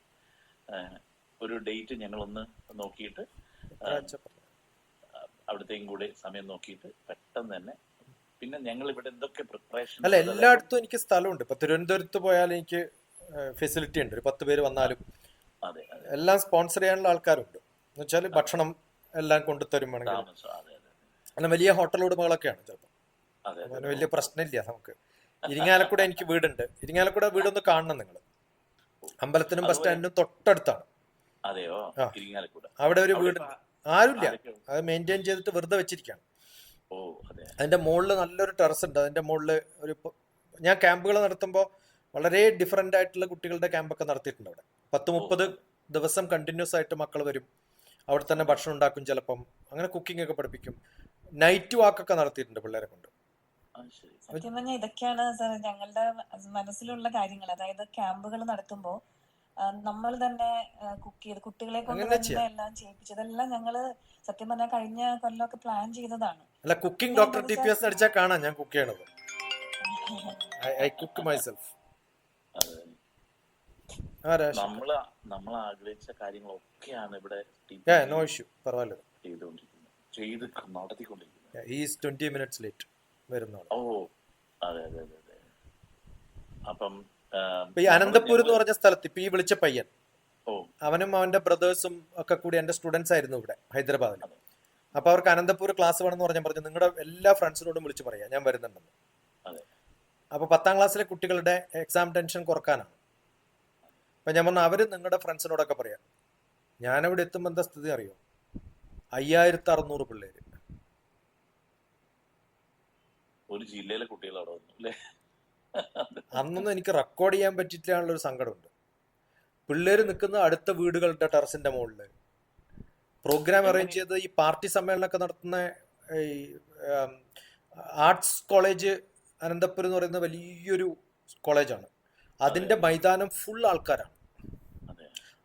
Speaker 1: ഒരു ഡേറ്റ് ഞങ്ങളൊന്ന് നോക്കിയിട്ട് അവിടത്തേക്കും കൂടെ സമയം നോക്കിയിട്ട് പെട്ടെന്ന് തന്നെ. പിന്നെ ഞങ്ങൾ ഇവിടെ എന്തൊക്കെ പ്രിപ്പറേഷൻ
Speaker 2: അല്ല, എല്ലായിടത്തും എനിക്ക് സ്ഥലമുണ്ട്. ഇപ്പൊ തിരുവനന്തപുരത്ത് പോയാൽ എനിക്ക് ഫെസിലിറ്റി ഉണ്ട്. ഒരു 10 പേര് വന്നാലും
Speaker 1: അതെ അതെ
Speaker 2: എല്ലാം സ്പോൺസർ ചെയ്യാനുള്ള ആൾക്കാരുണ്ട്. എന്ന് വെച്ചാൽ ഭക്ഷണം എല്ലാം കൊണ്ടുതരും വേണമെങ്കിൽ.
Speaker 1: താമസം. അതെ അതെ
Speaker 2: അല്ല, വലിയ ഹോട്ടൽ ഉടമകളൊക്കെയാണ് ചിലപ്പോൾ.
Speaker 1: അതെ അതെ
Speaker 2: അതിന് വലിയ പ്രശ്നമില്ല നമുക്ക്. ഇരിങ്ങാലക്കുട എനിക്ക് വീടുണ്ട്. ഇരിങ്ങാലക്കുട വീടൊന്ന് കാണണം നിങ്ങൾ. അമ്പലത്തിനും ബസ് സ്റ്റാൻഡിനും തൊട്ടടുത്താണ്.
Speaker 1: അതെയോ?
Speaker 2: ആ.
Speaker 1: ഇരിങ്ങാലക്കുട.
Speaker 2: അവിടെ ഒരു
Speaker 1: അവിടെ
Speaker 2: വീടുണ്ട്. ആരുമില്ല,
Speaker 1: ആരൊക്കെ?
Speaker 2: അത് മെയിൻറ്റെയിൻ ചെയ്തിട്ട് വെറുതെ വെച്ചിരിക്കുകയാണ്.
Speaker 1: ഓ അതെ.
Speaker 2: അതിന്റെ മുകളിൽ നല്ലൊരു ടെറസ് ഉണ്ട്. അതിന്റെ മുകളിൽ ഞാൻ ക്യാമ്പുകൾ നടത്തുമ്പോൾ വളരെ ഡിഫറെന്റ് ആയിട്ടുള്ള കുട്ടികളുടെ ക്യാമ്പൊക്കെ നടത്തിയിട്ടുണ്ട് അവിടെ. 10-30 ദിവസം കണ്ടിന്യൂസ് ആയിട്ട് മക്കൾ വരും. അവിടെ തന്നെ ഭക്ഷണം ഉണ്ടാക്കും, ചിലപ്പം അങ്ങനെ കുക്കിംഗ് ഒക്കെ പഠിപ്പിക്കും. നൈറ്റ് വാക്കൊക്കെ നടത്തിയിട്ടുണ്ട് പിള്ളേരെ കൊണ്ട്.
Speaker 1: ശരി.
Speaker 3: സത്യം പറഞ്ഞാൽ ഇതൊക്കെയാണ് സാർ ഞങ്ങളുടെ മനസ്സിലുള്ള കാര്യങ്ങൾ. അതായത് ക്യാമ്പുകൾ നടത്തുമ്പോൾ നമ്മൾ തന്നെ കുക്ക് ചെയ്ത് കുട്ടികളെ കൊണ്ട്
Speaker 2: അങ്ങനെ
Speaker 3: തന്നെ
Speaker 2: ചെയ്യാം.
Speaker 3: എല്ലാം ചെയ്യിപ്പിച്ചതെല്ലാം ഞങ്ങള് സത്യം പറഞ്ഞാൽ കഴിഞ്ഞ കൊല്ലമൊക്കെ പ്ലാൻ ചെയ്തതാണ്.
Speaker 2: അല്ല, കുക്കിംഗ് ഡോക്ടർ TPS അടിച്ചാൽ കാണാം ഞാൻ കുക്ക് ചെയ്യണത്. I cook myself.
Speaker 1: അതെ. നമ്മൾ ആഗ്രഹിച്ച കാര്യങ്ങളൊക്കെയാണ് ഇവിടെ
Speaker 2: നോ ഇഷ്യൂ, പറവാല്ലോ.
Speaker 1: ചെയ്ത് നടത്തിക്കൊണ്ടിരിക്കുന്നത്.
Speaker 2: ഈസ് 20 minutes ലേറ്റ് വരുന്നതാണ്.
Speaker 1: ഓ അതെ അതെ അതെ അതെ. അപ്പം
Speaker 2: ഇപ്പൊ ഈ അനന്തപൂർ എന്ന് പറഞ്ഞ സ്ഥലത്ത് ഇപ്പൊ ഈ വിളിച്ച പയ്യൻ,
Speaker 1: ഓ
Speaker 2: അവനും അവന്റെ ബ്രദേഴ്സും ഒക്കെ കൂടി എന്റെ സ്റ്റുഡൻസ് ആയിരുന്നു ഇവിടെ ഹൈദരാബാദിൽ. അപ്പൊ അവർക്ക് അനന്തപൂർ ക്ലാസ് വേണമെന്ന് പറഞ്ഞു നിങ്ങളുടെ എല്ലാ ഫ്രണ്ട്സിനോടും വിളിച്ച് പറയാം ഞാൻ വരുന്നുണ്ടെന്ന്.
Speaker 1: അതെ.
Speaker 2: അപ്പൊ 10ാം ക്ലാസ്സിലെ കുട്ടികളുടെ എക്സാം ടെൻഷൻ കുറക്കാനാണ്. അപ്പൊ ഞാൻ പറഞ്ഞു അവര് നിങ്ങളുടെ ഫ്രണ്ട്സിനോടൊക്കെ പറയാം. ഞാനവിടെ എത്തുമ്പോൾ എന്താ സ്ഥിതി അറിയോ? 5600 പിള്ളേര്.
Speaker 1: ഒരു ജില്ലയിലെ കുട്ടികൾ അവിടെ വന്നു അല്ലേ?
Speaker 2: അന്നൊന്നും എനിക്ക് റെക്കോർഡ് ചെയ്യാൻ പറ്റിയിട്ടാണുള്ള ഒരു സങ്കടമുണ്ട്. പിള്ളേര് നിൽക്കുന്ന അടുത്ത വീടുകളുടെ ടെറസിന്റെ മുകളില്. പ്രോഗ്രാം അറേഞ്ച് ചെയ്ത് ഈ പാർട്ടി സമ്മേളനമൊക്കെ നടത്തുന്ന ഈ ആർട്സ് കോളേജ് അനന്തപുരം എന്ന് പറയുന്ന വലിയൊരു കോളേജാണ്. അതിന്റെ മൈതാനം ഫുൾ ആൾക്കാരാണ്.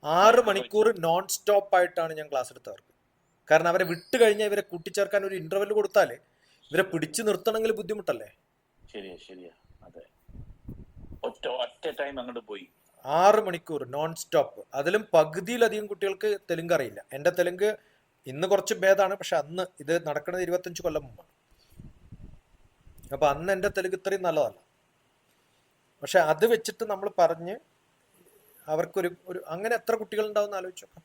Speaker 2: 6 മണിക്കൂർ നോൺ സ്റ്റോപ്പ് ആയിട്ടാണ് ഞാൻ ക്ലാസ് എടുത്തവർക്ക്. കാരണം അവരെ വിട്ട് കഴിഞ്ഞാൽ ഇവരെ കൂട്ടിച്ചേർക്കാൻ ഒരു ഇന്റർവെൽ കൊടുത്താൽ ഇവരെ പിടിച്ചു നിർത്തണമെങ്കിൽ ബുദ്ധിമുട്ടല്ലേ?
Speaker 1: ശരിയാ ശരിയാ. അതെ. ഒറ്റ ടൈം അങ്ങോട്ട് പോയി
Speaker 2: 6 മണിക്കൂർ നോൺ സ്റ്റോപ്പ്. അതിലും പകുതിയിലധികം കുട്ടികൾക്ക് തെലുങ്ക് അറിയില്ല. എൻ്റെ തെലുങ്ക് ഇന്ന് കുറച്ച് ഭേദമാണ്, പക്ഷെ അന്ന് ഇത് നടക്കുന്നത് 25 കൊല്ലം മുമ്പാണ്. അപ്പൊ അന്ന് എൻ്റെ തെലുങ്ക് ഇത്രയും നല്ലതല്ല. പക്ഷെ അത് വെച്ചിട്ട് നമ്മൾ പറഞ്ഞ് അവർക്കൊരു അങ്ങനെ എത്ര കുട്ടികൾ ഉണ്ടാവും ആലോചിച്ചു നോക്കാം.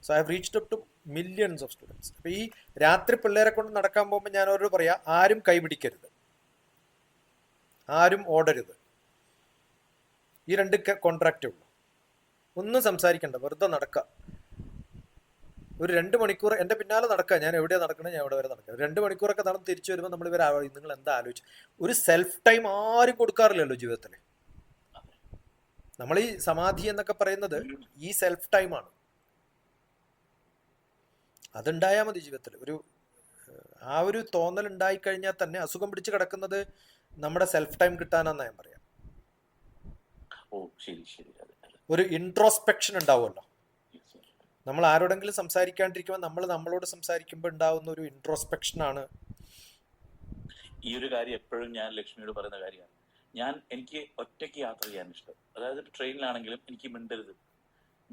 Speaker 2: So I have reached up to millions of students. അപ്പൊ ഈ രാത്രി പിള്ളേരെ കൊണ്ട് നടക്കാൻ പോകുമ്പോൾ ഞാൻ അവരോട് പറയാം, ആരും കൈപിടിക്കരുത്, ആരും ഓടരുത്. ഈ 2 കോൺട്രാക്റ്റേ ഉള്ളൂ. ഒന്നും സംസാരിക്കണ്ട, വെറുതെ നടക്കുക. ഒരു 2 മണിക്കൂർ എൻ്റെ പിന്നാലെ നടക്കുക. ഞാൻ എവിടെയാണ് നടക്കണത്, ഞാൻ എവിടെ വരെ നടക്കുക. 2 മണിക്കൂറൊക്കെ നടന്ന് തിരിച്ചു വരുമ്പോൾ നമ്മൾ നിങ്ങൾ എന്താ ആലോചിച്ചു? ഒരു സെൽഫ് ടൈം ആരും കൊടുക്കാറില്ലല്ലോ ജീവിതത്തിൽ. നമ്മൾ ഈ സമാധി എന്നൊക്കെ പറയുന്നത് ഈ സെൽഫ് ടൈമാണ്. അതുണ്ടായാൽ മതി ജീവിതത്തിൽ. ആ ഒരു തോന്നൽ ഉണ്ടായിക്കഴിഞ്ഞാൽ തന്നെ അസുഖം പിടിച്ച് കിടക്കുന്നത് നമ്മുടെ സെൽഫ് ടൈം കിട്ടാനാന്ന് ഞാൻ പറയാം.
Speaker 1: ഓ ശരി ശരി.
Speaker 2: ഒരു ഇൻട്രോസ്പെക്ഷൻ ഉണ്ടാവുമല്ലോ. നമ്മൾ ആരോടെങ്കിലും സംസാരിക്കാണ്ടിരിക്കുമ്പോൾ നമ്മൾ നമ്മളോട് സംസാരിക്കുമ്പോൾ ഉണ്ടാവുന്ന ഒരു ഇൻട്രോസ്പെക്ഷനാണ്.
Speaker 1: ഈ ഒരു കാര്യം എപ്പോഴും ഞാൻ ലക്ഷ്മിയോട് പറയുന്ന കാര്യമാണ്. എനിക്ക് ഒറ്റയ്ക്ക് യാത്ര ചെയ്യാൻ ഇഷ്ടം. അതായത് ട്രെയിനിലാണെങ്കിലും എനിക്ക് മിണ്ടരുത്,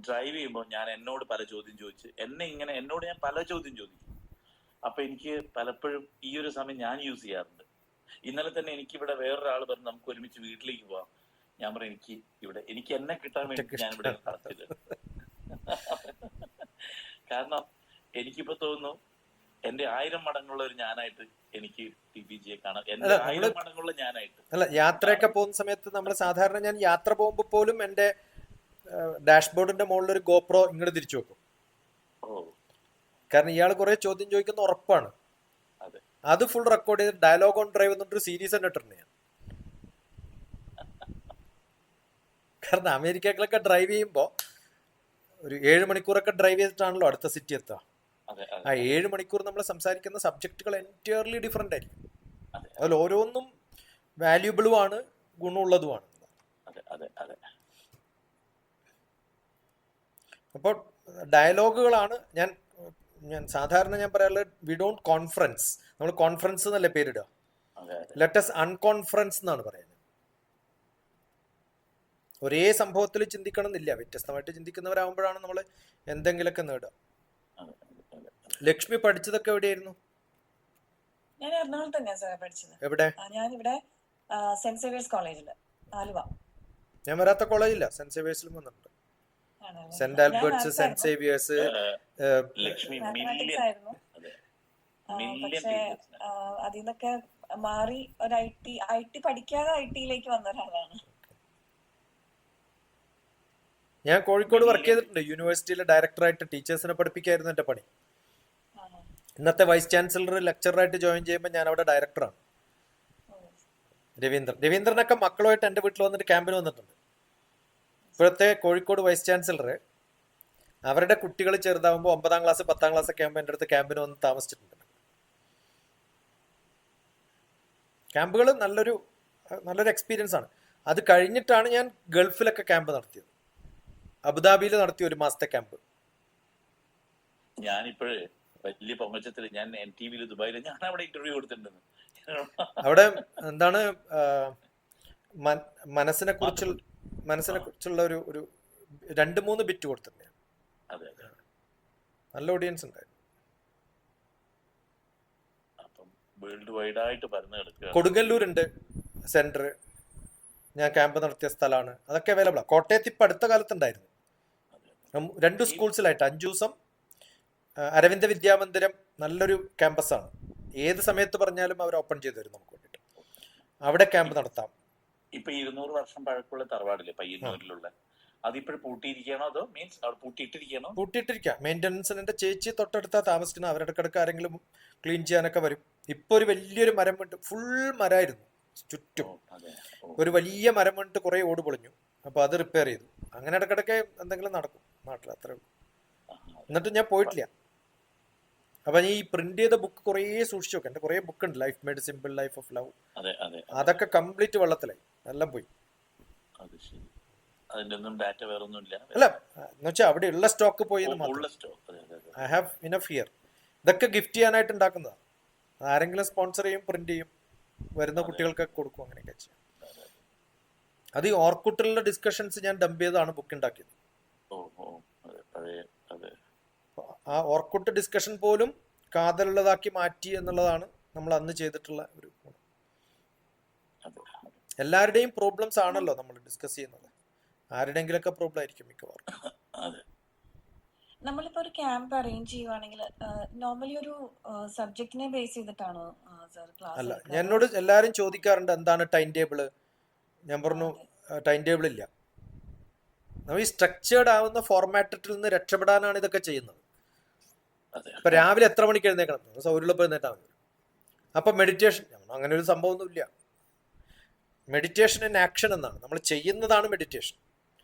Speaker 1: ഡ്രൈവ് ചെയ്യുമ്പോൾ ഞാൻ എന്നോട് പല ചോദ്യം ചോദിച്ച് എന്നോട് ഞാൻ പല ചോദ്യം ചോദിക്കും. അപ്പൊ എനിക്ക് പലപ്പോഴും ഈ ഒരു സമയം ഞാൻ യൂസ് ചെയ്യാറുണ്ട്. ഇന്നലെ തന്നെ എനിക്കിവിടെ വേറൊരാൾ പറഞ്ഞു നമുക്ക് ഒരുമിച്ച് വീട്ടിലേക്ക് പോവാം. ഞാൻ പറഞ്ഞു എനിക്ക് എന്നെ കിട്ടാൻ വേണ്ടി ഞാൻ ഇവിടെ നടത്തില്ല. കാരണം എനിക്കിപ്പോ തോന്നുന്നു എന്റെ 1000 മടങ്ങുള്ള ഒരു ഞാനായിട്ട് എനിക്ക് TPG കാണാം. എന്റെ 1000 മടങ്ങുള്ള ഞാനായിട്ട്.
Speaker 2: അല്ല, യാത്രയൊക്കെ പോകുന്ന സമയത്ത് നമ്മൾ സാധാരണ ഞാൻ യാത്ര പോകുമ്പോൾ പോലും എന്റെ ഡാഷ്ബോർഡിന്റെ മുകളിൽ ഒരു GoPro ഇങ്ങോട്ട് തിരിച്ചു വെക്കും. കാരണം ഇയാൾ കുറെ ചോദ്യം ചോദിക്കുന്ന ഉറപ്പാണ്. അത് ഫുൾ റെക്കോർഡ് ചെയ്ത് ഡയലോഗ് ഓൺ ഡ്രൈവ് എന്നിട്ടൊരു സീരീസ് തന്നെ ഇട്ടിട്ടുണ്ട് ഞാൻ. കാരണം അമേരിക്കകളൊക്കെ ഡ്രൈവ് ചെയ്യുമ്പോൾ ഒരു 7 മണിക്കൂറൊക്കെ ഡ്രൈവ് ചെയ്തിട്ടാണല്ലോ അടുത്ത സിറ്റി എത്തുക. ആ 7 മണിക്കൂർ നമ്മൾ സംസാരിക്കുന്ന സബ്ജക്റ്റുകൾ എൻറ്റയർലി ഡിഫറെന്റ് ആയിരിക്കും. അതിൽ ഓരോന്നും വാല്യൂബിളും ആണ്, ഗുണമുള്ളതുമാണ്. അപ്പോൾ ഡയലോഗുകളാണ് ഞാൻ സാധാരണ ഞാൻ പറയാറുള്ളത്. We don't conference. നമ്മൾ കോൺഫറൻസ് എന്നല്ലേ പേരിടുക. ലെറ്റ് us അൺകോൺഫറൻസ് എന്നാണ് പറയുന്നത്. ഒരേ സംഭവത്തിൽ ചിന്തിക്കണം എന്നില്ല, വ്യത്യസ്തമായിട്ട് ചിന്തിക്കുന്നവരാകുമ്പോഴാണ് നമ്മൾ എന്തെങ്കിലുമൊക്കെ നേടുക. ലക്ഷ്മി പഠിച്ചതൊക്കെ എവിടെയായിരുന്നു?
Speaker 3: ഞാൻ എറണാകുളത്ത് തന്നെയാണ് സാർ പഠിച്ചത്.
Speaker 2: എവിടെ?
Speaker 3: ഞാനിവിടെ സെന്റ് സേവിയേഴ്സ് കോളേജില്, ആലുവ.
Speaker 2: ഞാൻ വരാത്ത കോളേജില്ല, സെന്റ് സേവിയേഴ്സിലും വന്നിട്ടുണ്ട്. Saint Albert's, saint Xavier's.
Speaker 3: Mathematics ആയിരുന്നു. പക്ഷെ അതിൽ നിന്നൊക്കെ മാറി ഒരു IT പഠിക്കാതെ IT-യിലേക്ക് വന്ന ഒരാളാണ്.
Speaker 2: ഞാൻ കോഴിക്കോട് വർക്ക് ചെയ്തിട്ടുണ്ട്. യൂണിവേഴ്സിറ്റിയിലെ ഡയറക്ടറായിട്ട് ടീച്ചേഴ്സിനെ പഠിപ്പിക്കായിരുന്നു എന്റെ പണി. ഇന്നത്തെ വൈസ് ചാൻസലർ ലെക്ചറായിട്ട് ജോയിൻ ചെയ്യുമ്പോൾ ഞാൻ അവിടെ ഡയറക്ടറാണ്. രവീന്ദ്രനൊക്കെ മക്കളുമായിട്ട് എൻ്റെ വീട്ടിൽ വന്നിട്ട് ക്യാമ്പിന് വന്നിട്ടുണ്ട്. ഇപ്പോഴത്തെ കോഴിക്കോട് വൈസ് ചാൻസലർ അവരുടെ കുട്ടികൾ ചെറുതാവുമ്പോൾ 9ാം ക്ലാസ് 10ാം ക്ലാസ് ഒക്കെ ആകുമ്പോൾ എൻ്റെ അടുത്ത് ക്യാമ്പിന് വന്ന് താമസിച്ചിട്ടുണ്ട്. ക്യാമ്പുകൾ നല്ലൊരു എക്സ്പീരിയൻസ് ആണ്. അത് കഴിഞ്ഞിട്ടാണ് ഞാൻ ഗൾഫിലൊക്കെ ക്യാമ്പ് നടത്തിയത്. അബുദാബിയിൽ നടത്തിയ 1 മാസത്തെ ക്യാമ്പ്.
Speaker 1: ഞാനിപ്പോഴേ വലിയ പൊങ്ങച്ചത്തിൽ ഞാൻ NTV ദുബായിൽ ഞാൻ അവിടെ ഇന്റർവ്യൂ കൊടുത്തിട്ടുണ്ട്.
Speaker 2: അവിടെ എന്താണ് മനസ്സിനെ കുറിച്ചുള്ള ഒരു 2-3 ബിറ്റ് കൊടുത്തിട്ടുണ്ട്. നല്ല ഓഡിയൻസ് ഉണ്ടായിരുന്നു.
Speaker 1: വേൾഡ് വൈഡ് ആയിട്ട് പരന്നു കിടക്കുക.
Speaker 2: കൊടുങ്ങല്ലൂരുണ്ട് സെന്റർ, ഞാൻ ക്യാമ്പ് നടത്തിയ സ്ഥലമാണ്. അതൊക്കെ അവൈലബിൾ ആണ്. കോട്ടയത്ത് ഇപ്പം അടുത്ത കാലത്തുണ്ടായിരുന്നു 2 സ്കൂൾസിലായിട്ട് 5 ദിവസം. അരവിന്ദ വിദ്യാമന്ദിരം നല്ലൊരു ക്യാമ്പസാണ്. ഏത് സമയത്ത് പറഞ്ഞാലും അവർ ഓപ്പൺ ചെയ്തു തരും നമുക്ക് വേണ്ടിയിട്ട്. അവിടെ ക്യാമ്പ് നടത്താം.
Speaker 1: ഇപ്പൊ 200 വർഷം പഴക്കമുള്ള തറവാടില്ലേ പയ്യന്നൂരിലുള്ള, അതിപ്പോഴും പൂട്ടിയിരിക്കണോ അതോ മീൻസ് അവിടെ പൂട്ടിയിട്ടിരിക്കണോ?
Speaker 2: പൂട്ടിയിട്ടിരിക്കുക. മെയിൻ്റനൻസിന് എൻ്റെ ചേച്ചി തൊട്ടടുത്താ താമസിക്കുന്നത്. അവരുടെ ഇടയ്ക്കിടയ്ക്ക് ആരെങ്കിലും ക്ലീൻ ചെയ്യാനൊക്കെ വരും. ഇപ്പൊ ഒരു വലിയൊരു മരം വീണ്ട്, ഫുൾ മരമായിരുന്നു ചുറ്റും. ഒരു വലിയ മരം വീണിട്ട് കുറെ ഓട് പൊളിഞ്ഞു. അപ്പൊ അത് റിപ്പയർ ചെയ്തു. അങ്ങനെ ഇടയ്ക്കിടയ്ക്ക് എന്തെങ്കിലും നടക്കും നാട്ടിൽ, അത്രേ ഉള്ളൂ. എന്നിട്ട് ഞാൻ പോയിട്ടില്ല. അപ്പൊ ഈ പ്രിന്റ് ചെയ്ത ബുക്ക് കുറേ സൂക്ഷിച്ചു വെക്കാം. എന്റെ കുറെ ബുക്ക് ഉണ്ട്. Life made simple, life of love. അതൊക്കെ കംപ്ലീറ്റ് വെള്ളത്തിലായി, എല്ലാം പോയി. അല്ല എന്നുവെച്ചാൽ അവിടെ ഉള്ള സ്റ്റോക്ക് പോയി. I have enough here. ഇതൊക്കെ ഗിഫ്റ്റ് ചെയ്യാനായിട്ട് ഉണ്ടാക്കുന്നതാണ്. ആരെങ്കിലും സ്പോൺസർ ചെയ്യും, പ്രിന്റ് ചെയ്യും, വരുന്ന കുട്ടികൾക്കൊക്കെ കൊടുക്കും, അങ്ങനെയൊക്കെ ചെയ്യും. അത് ഈ ഓർക്കുട്ടിലുള്ള ഡിസ്കഷൻസ് ഞാൻ ഡംപ് ചെയ്താണ് ബുക്ക് ഉണ്ടാക്കിയത്. ആ ഓർക്കുട്ട് ഡിസ്കഷൻ പോലും കാതലുള്ളതാക്കി മാറ്റി എന്നുള്ളതാണ് നമ്മൾ അന്ന് ചെയ്തിട്ടുള്ള ഒരു ഗുണം. എല്ലാവരുടെയും പ്രോബ്ലംസ് ആണല്ലോ നമ്മൾ ഡിസ്കസ് ചെയ്യുന്നത്. ആരുടെയെങ്കിലൊക്കെ പ്രോബ്ലം ആയിരിക്കും മിക്കവാറും.
Speaker 3: നമ്മളിപ്പോ ഒരു ക്യാമ്പ് അറേഞ്ച് ചെയ്യുവാണെങ്കിൽ നോർമലി ഒരു സബ്ജക്റ്റിനെ ബേസ് ചെയ്തിട്ടാണോ സർ ക്ലാസ്?
Speaker 2: അല്ല, എന്നോട് എല്ലാവരും ചോദിക്കാറുണ്ട് എന്താണ് ടൈം ടേബിള്. ഞാൻ പറഞ്ഞു ടൈം ടേബിൾ ഇല്ല. നമ്മൾ ഈ സ്ട്രക്ചേർഡ് ആവുന്ന ഫോർമാറ്റിൽ നിന്ന് രക്ഷപ്പെടാനാണ് ഇതൊക്കെ ചെയ്യുന്നത്. ഇപ്പൊ രാവിലെ എത്ര മണിക്ക് എഴുന്നേക്കണം? സൗകര്യമുള്ളപ്പോൾ എഴുന്നേറ്റാൽ മതി. അപ്പൊ മെഡിറ്റേഷൻ, അങ്ങനെ ഒരു സംഭവമൊന്നുമില്ല. മെഡിറ്റേഷൻ ഇൻ ആക്ഷൻ എന്നാണ്. നമ്മൾ ചെയ്യുന്നതാണ് മെഡിറ്റേഷൻ.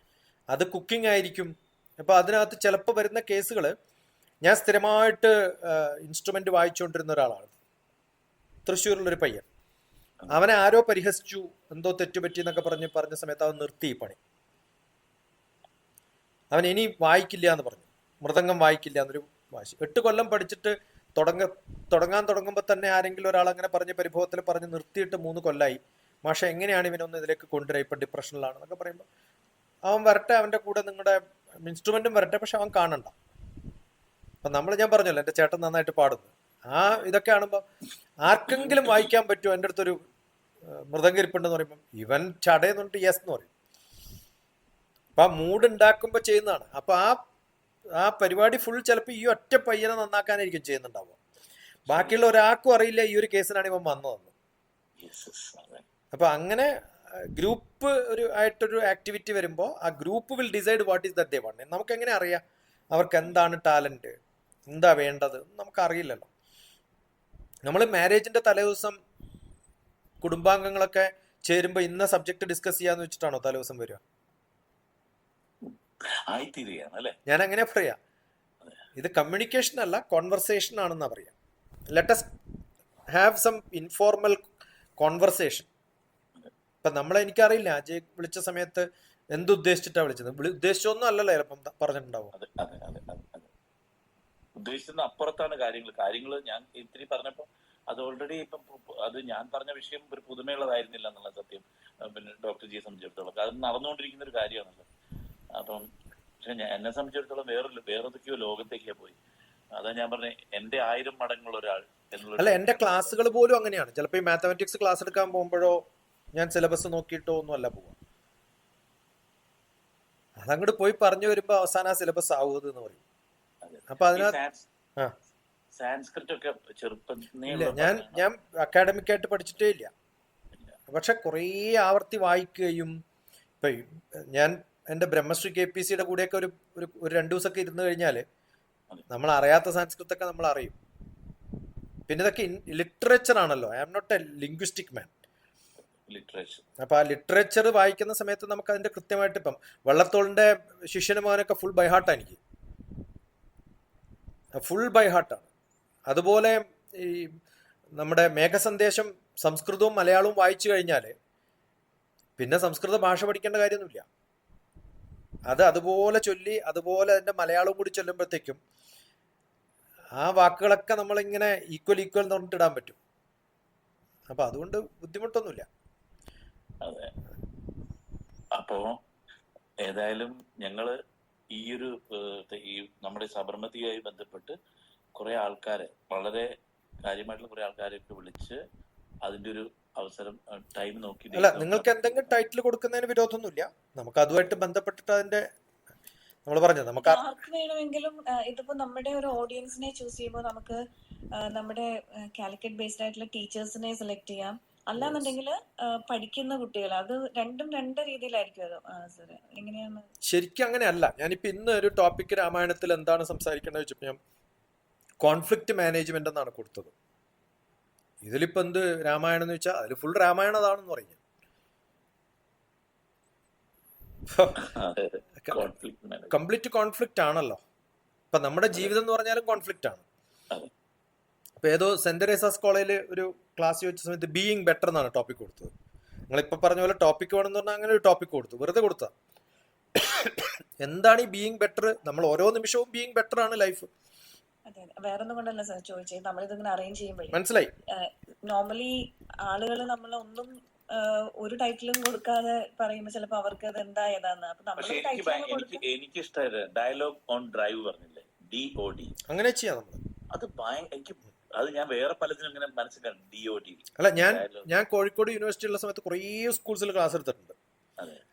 Speaker 2: അത് കുക്കിംഗ് ആയിരിക്കും. അപ്പൊ അതിനകത്ത് ചിലപ്പോൾ വരുന്ന കേസുകൾ, ഞാൻ സ്ഥിരമായിട്ട് ഇൻസ്ട്രുമെന്റ് വായിച്ചുകൊണ്ടിരുന്ന ഒരാളാണ്. തൃശ്ശൂരിലൊരു പയ്യൻ, അവനെ ആരോ പരിഹസിച്ചു, എന്തോ തെറ്റുപറ്റി എന്നൊക്കെ പറഞ്ഞ സമയത്ത് അവൻ നിർത്തി ഈ പണി. അവൻ ഇനി വായിക്കില്ല എന്ന് പറഞ്ഞു, മൃദംഗം വായിക്കില്ല എന്നൊരു വാശി. 8 കൊല്ലം പഠിച്ചിട്ട് തുടങ്ങുമ്പോൾ തന്നെ ആരെങ്കിലും ഒരാൾ അങ്ങനെ പറഞ്ഞ പരിഭവത്തിൽ പറഞ്ഞ് നിർത്തിയിട്ട് 3 കൊല്ലമായി. മാഷെ എങ്ങനെയാണ് ഇവനൊന്ന് ഇതിലേക്ക് കൊണ്ടുവരിക, ഇപ്പം ഡിപ്രഷനിലാണ് എന്നൊക്കെ പറയുമ്പോൾ, അവൻ വരട്ടെ, അവൻ്റെ കൂടെ നിങ്ങളുടെ ഇൻസ്ട്രുമെന്റും വരട്ടെ, പക്ഷെ അവൻ കാണണ്ട. അപ്പം ഞാൻ പറഞ്ഞല്ലോ എൻ്റെ ചേട്ടൻ നന്നായിട്ട് പാടുന്നു, ആ ഇതൊക്കെ കാണുമ്പോൾ ആർക്കെങ്കിലും വായിക്കാൻ പറ്റുമോ? എൻ്റെ അടുത്തൊരു മൃദംഗിരിപ്പുണ്ടെന്ന് പറയുമ്പോൾ ഇവൻ ചടയെന്നുണ്ട് യെസ് എന്ന് പറയും. അപ്പം ആ മൂഡ് ഉണ്ടാക്കുമ്പോൾ ചെയ്യുന്നതാണ്. അപ്പം ആ പരിപാടി ഫുൾ ചിലപ്പോൾ ഈ ഒറ്റ പയ്യനെ നന്നാക്കാനായിരിക്കും ചെയ്യുന്നുണ്ടാവുക. ബാക്കിയുള്ള ഒരാൾക്കും അറിയില്ല ഈ ഒരു കേസിനാണ് ഇവൻ വന്നതെന്ന്. അപ്പം അങ്ങനെ ഗ്രൂപ്പ് ആയിട്ടൊരു ആക്ടിവിറ്റി വരുമ്പോൾ ആ group will decide what is that they want. നമുക്ക് എങ്ങനെ അറിയാം അവർക്ക് എന്താണ് ടാലന്റ്, എന്താ വേണ്ടത്? നമുക്കറിയില്ലല്ലോ. നമ്മൾ മാരേജിന്റെ തലേദിവസം കുടുംബാംഗങ്ങളൊക്കെ ചേരുമ്പോൾ ഇന്ന സബ്ജക്ട് ഡിസ്കസ് ചെയ്യാന്ന് വെച്ചിട്ടാണോ തലേദിവസം വരിക? ഞാൻ അങ്ങനെ പറയാ, ഇത് കമ്മ്യൂണിക്കേഷൻ അല്ല കോൺവെർസേഷൻ ആണെന്നാ പറയാ. Let us have some informal conversation. ഇപ്പം എനിക്കറിയില്ല അജയ് വിളിച്ച സമയത്ത് എന്തുദ്ദേശിച്ചിട്ടാ വിളിച്ചത്. ഉദ്ദേശിച്ചൊന്നും അല്ലല്ലോ ചിലപ്പം പറഞ്ഞിട്ടുണ്ടാവും.
Speaker 1: ഉദ്ദേശിക്കുന്ന അപ്പുറത്താണ് കാര്യങ്ങൾ ഞാൻ ഇത്തിരി പറഞ്ഞപ്പോ അത് ഓൾറെഡി ഇപ്പം അത് ഞാൻ പറഞ്ഞ വിഷയം ഒരു പുതുമയുള്ളതായിരുന്നില്ല എന്നുള്ള സത്യം പിന്നെ ഡോക്ടർ ജിയെ സംബന്ധിച്ചിടത്തോളം അത് നടന്നുകൊണ്ടിരിക്കുന്ന ഒരു കാര്യമാണല്ലോ. അപ്പം പക്ഷെ എന്നെ സംബന്ധിച്ചിടത്തോളം വേറെന്തൊക്കെയോ ലോകത്തേക്കാ പോയി. അതാ ഞാൻ പറഞ്ഞ എന്റെ 1000 മടങ്ങുള്ള ഒരാൾ എന്നുള്ള.
Speaker 2: അല്ല, എന്റെ ക്ലാസ്സുകൾ പോലും അങ്ങനെയാണ്. ചിലപ്പോൾ ഈ മാത്തമാറ്റിക്സ് ക്ലാസ് എടുക്കാൻ പോകുമ്പോഴോ ഞാൻ സിലബസ് നോക്കിയിട്ടോ ഒന്നും അല്ല പോവാ. അതങ്ങോട്ട് പോയി പറഞ്ഞു വരുമ്പോ അവസാനം ആ സിലബസ് ആവുന്നത് എന്ന് പറയും. അപ്പൊ അതിനകത്ത്
Speaker 1: സാൻസ്ക്രിറ്റ് ഒക്കെ
Speaker 2: ഞാൻ അക്കാഡമിക് ആയിട്ട് പഠിച്ചിട്ടേ ഇല്ല. പക്ഷെ കുറേ ആവർത്തി വായിക്കുകയും ഇപ്പൊ ഞാൻ എൻ്റെ ബ്രഹ്മശ്രീ KPCയുടെ കൂടെയൊക്കെ ഒരു 2 ദിവസമൊക്കെ ഇരുന്ന് കഴിഞ്ഞാൽ നമ്മൾ അറിയാത്ത സംസ്കൃതമൊക്കെ നമ്മൾ അറിയും. പിന്നെ ഇതൊക്കെ ലിറ്ററേച്ചർ ആണല്ലോ. I am not a linguistic man. അപ്പൊ ആ ലിറ്ററേച്ചർ വായിക്കുന്ന സമയത്ത് നമുക്ക് അതിന്റെ കൃത്യമായിട്ട് ഇപ്പം വള്ളത്തോളിന്റെ ശിഷ്യനുമാനൊക്കെ ഫുൾ ബൈ ഹാർട്ടാണ് എനിക്ക്, ഫുൾ ബൈ ഹാർട്ടാണ്. അതുപോലെ ഈ നമ്മുടെ മേഘസന്ദേശം സംസ്കൃതവും മലയാളവും വായിച്ചു കഴിഞ്ഞാൽ പിന്നെ സംസ്കൃത ഭാഷ പഠിക്കേണ്ട കാര്യമൊന്നുമില്ല. അതുപോലെ ചൊല്ലി അതുപോലെ അതിന്റെ മലയാളവും കൂടി ചൊല്ലുമ്പോഴത്തേക്കും ആ വാക്കുകളൊക്കെ നമ്മളിങ്ങനെ ഈക്വൽ എന്ന് പറഞ്ഞിട്ട് ഇടാൻ പറ്റും. അപ്പൊ അതുകൊണ്ട് ബുദ്ധിമുട്ടൊന്നുമില്ല.
Speaker 1: അതെ. അപ്പോ ഏതായാലും ഞങ്ങള് ഈ നമ്മുടെ സബർമതിയുമായി ബന്ധപ്പെട്ട് കുറെ ആൾക്കാരെ, വളരെ കാര്യമായിട്ടുള്ള കുറെ ആൾക്കാരെയൊക്കെ വിളിച്ച് അതിന്റെ ഒരു അവസരം ടൈം നോക്കി.
Speaker 2: അല്ല, നിങ്ങൾക്ക് എന്തെങ്കിലും ടൈറ്റിൽ കൊടുക്കുന്നതിന് വിരോധമൊന്നുമില്ല. നമുക്ക് അതുമായിട്ട് ബന്ധപ്പെട്ടിട്ട് അതിന്റെ നമ്മൾ പറഞ്ഞത് നമുക്ക്
Speaker 3: ആർക്ക് വേണമെങ്കിലും ഇതിപ്പോ നമ്മുടെ ഒരു ഓഡിയൻസിനെ ചൂസ് ചെയ്യുമ്പോൾ നമുക്ക് നമ്മുടെ കാലിക്കറ്റ് ബേസ്ഡ് ആയിട്ടുള്ള ടീച്ചേഴ്സിനെ സെലക്ട് ചെയ്യാം. അല്ലാന്നുണ്ടെങ്കിൽ പഠിക്കുന്ന കുട്ടികൾ, അത് രണ്ടും രണ്ട് രീതിയിലായിരിക്കും. അത് എങ്ങനെയാണ്?
Speaker 2: ശരിക്കും അങ്ങനെയല്ല. ഞാനിപ്പോ ഇന്ന് ഒരു ടോപ്പിക് രാമായണത്തിൽ എന്താണ് സംസാരിക്കേണ്ടത് വെച്ചപ്പോൾ ഞാൻ കോൺഫ്ലിക്റ്റ് മാനേജ്മെന്റ് എന്നാണ് കൊടുത്തത്. ഇതിലിപ്പോ എന്ത് രാമായണം എന്ന് വെച്ചാൽ അതിൽ ഫുൾ രാമായണം അതാണെന്ന് പറഞ്ഞു. കംപ്ലീറ്റ് കോൺഫ്ലിക്റ്റ് ആണല്ലോ. ഇപ്പൊ നമ്മുടെ ജീവിതം എന്ന് പറഞ്ഞാലും കോൺഫ്ലിക്റ്റ് ആണ്. അപ്പൊ ഏതോ സെന്റ് തെരേസാസ് കോളേജിൽ ഒരു ക്ലാസ് വെച്ച സമയത്ത് ബീയിങ് ബെറ്റർ എന്നാണ് ടോപ്പിക് കൊടുത്തത്. നിങ്ങളിപ്പോൾ പറഞ്ഞ പോലെ ടോപ്പിക് വേണമെന്ന് പറഞ്ഞാൽ അങ്ങനെ ഒരു ടോപ്പിക് കൊടുത്തു, വെറുതെ കൊടുത്താ. എന്താണ് ഈ ബീയിങ് ബെറ്റർ? നമ്മൾ ഓരോ നിമിഷവും ബീയിങ് ബെറ്റർ ആണ് ലൈഫ്.
Speaker 3: വേറൊന്നും കൊണ്ടല്ല സാർ ചോദിച്ചത്. നമ്മളിതിങ്ങനെ അറേഞ്ച് ചെയ്യുമ്പോഴേ
Speaker 2: മനസ്സിലായി.
Speaker 3: നോർമലി ആളുകൾ നമ്മളൊന്നും ഒരു ടൈറ്റിലും കൊടുക്കാതെ പറയുമ്പോ ചിലപ്പോ അവർക്ക് അത് എന്താ ഏതാന്ന്. അപ്പൊ
Speaker 1: എനിക്ക് ഇഷ്ടമായത് ഡയലോഗ് ഓൺ ഡ്രൈവ് പറഞ്ഞില്ലേ, DOD.
Speaker 2: അങ്ങനെ ചെയ്യാം നമ്മൾ.
Speaker 1: അത് ഞാൻ വേറെ പലതിനും ഇങ്ങനെ മനസ്സിലാക്കി DOD.
Speaker 2: അല്ല, ഞാൻ കോഴിക്കോട് യൂണിവേഴ്സിറ്റി ഉള്ള സമയത്ത് കുറേ സ്കൂൾസിൽ ക്ലാസ് എടുത്തിട്ടുണ്ട്.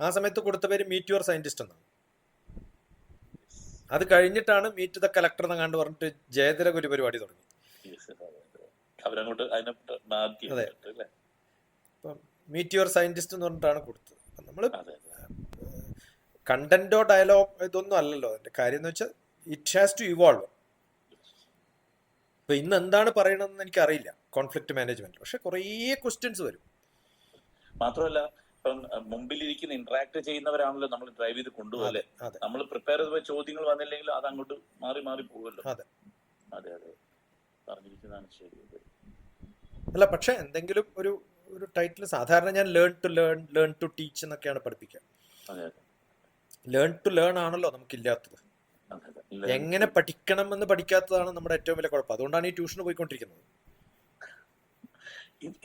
Speaker 2: ആ സമയത്ത് കൊടുത്ത പേര് മീറ്റ് യുവർ സയന്റിസ്റ്റ് എന്നാണ്. അത് കഴിഞ്ഞിട്ടാണ് മീറ്റ് ദ കളക്ടർ എന്ന് കണ്ടു പറഞ്ഞിട്ട് ജയതിലക ഒരു പരിപാടി തുടങ്ങി. അതെ, മീറ്റ് യുവർ സയന്റിസ്റ്റ് എന്ന് പറഞ്ഞിട്ടാണ് കൊടുത്തത്. നമ്മള് കണ്ടന്റോ ഡയലോഗ് ഇതൊന്നും അല്ലല്ലോ അതിന്റെ കാര്യം. എന്ന് വെച്ചാൽ ഇറ്റ് ഹാസ് ടു ഇവോൾവ്. ഇപ്പൊ ഇന്ന് എന്താണ് പറയണമെന്ന് എനിക്കറിയില്ല കോൺഫ്ലിക്റ്റ് മാനേജ്മെന്റ്, പക്ഷെ കുറേ ക്വസ്റ്റ്യൻസ് വരും.
Speaker 1: മാത്രമല്ല ഇപ്പം മുമ്പിലിരിക്കുന്ന ഇന്ററാക്ട് ചെയ്യുന്നവരാണല്ലോ നമ്മൾ ഡ്രൈവ് ചെയ്ത് കൊണ്ടുപോലെ. നമ്മൾ പ്രിപ്പയർ ചെയ്ത ചോദ്യങ്ങൾ വന്നില്ലെങ്കിൽ അത് അങ്ങോട്ട് മാറി പോകുമല്ലോ.
Speaker 2: അതെ
Speaker 1: അതെ അതെ, പറഞ്ഞിരിക്കുന്നതാണ് ശരി.
Speaker 2: അല്ല, പക്ഷെ എന്തെങ്കിലും ഒരു ടൈറ്റിൽ സാധാരണ ഞാൻ ലേൺ ടു ടീച്ച് എന്നൊക്കെയാണ് പഠിപ്പിക്കുക. ലേൺ ടു ലേൺ ആണല്ലോ നമുക്കില്ലാത്തത്. എങ്ങനെ പഠിക്കണം എന്ന് പഠിക്കാത്തതാണ് നമ്മുടെ ഏറ്റവും വലിയ കുഴപ്പം. അതുകൊണ്ടാണ് ഈ ട്യൂഷന് പോയിക്കൊണ്ടിരിക്കുന്നത്.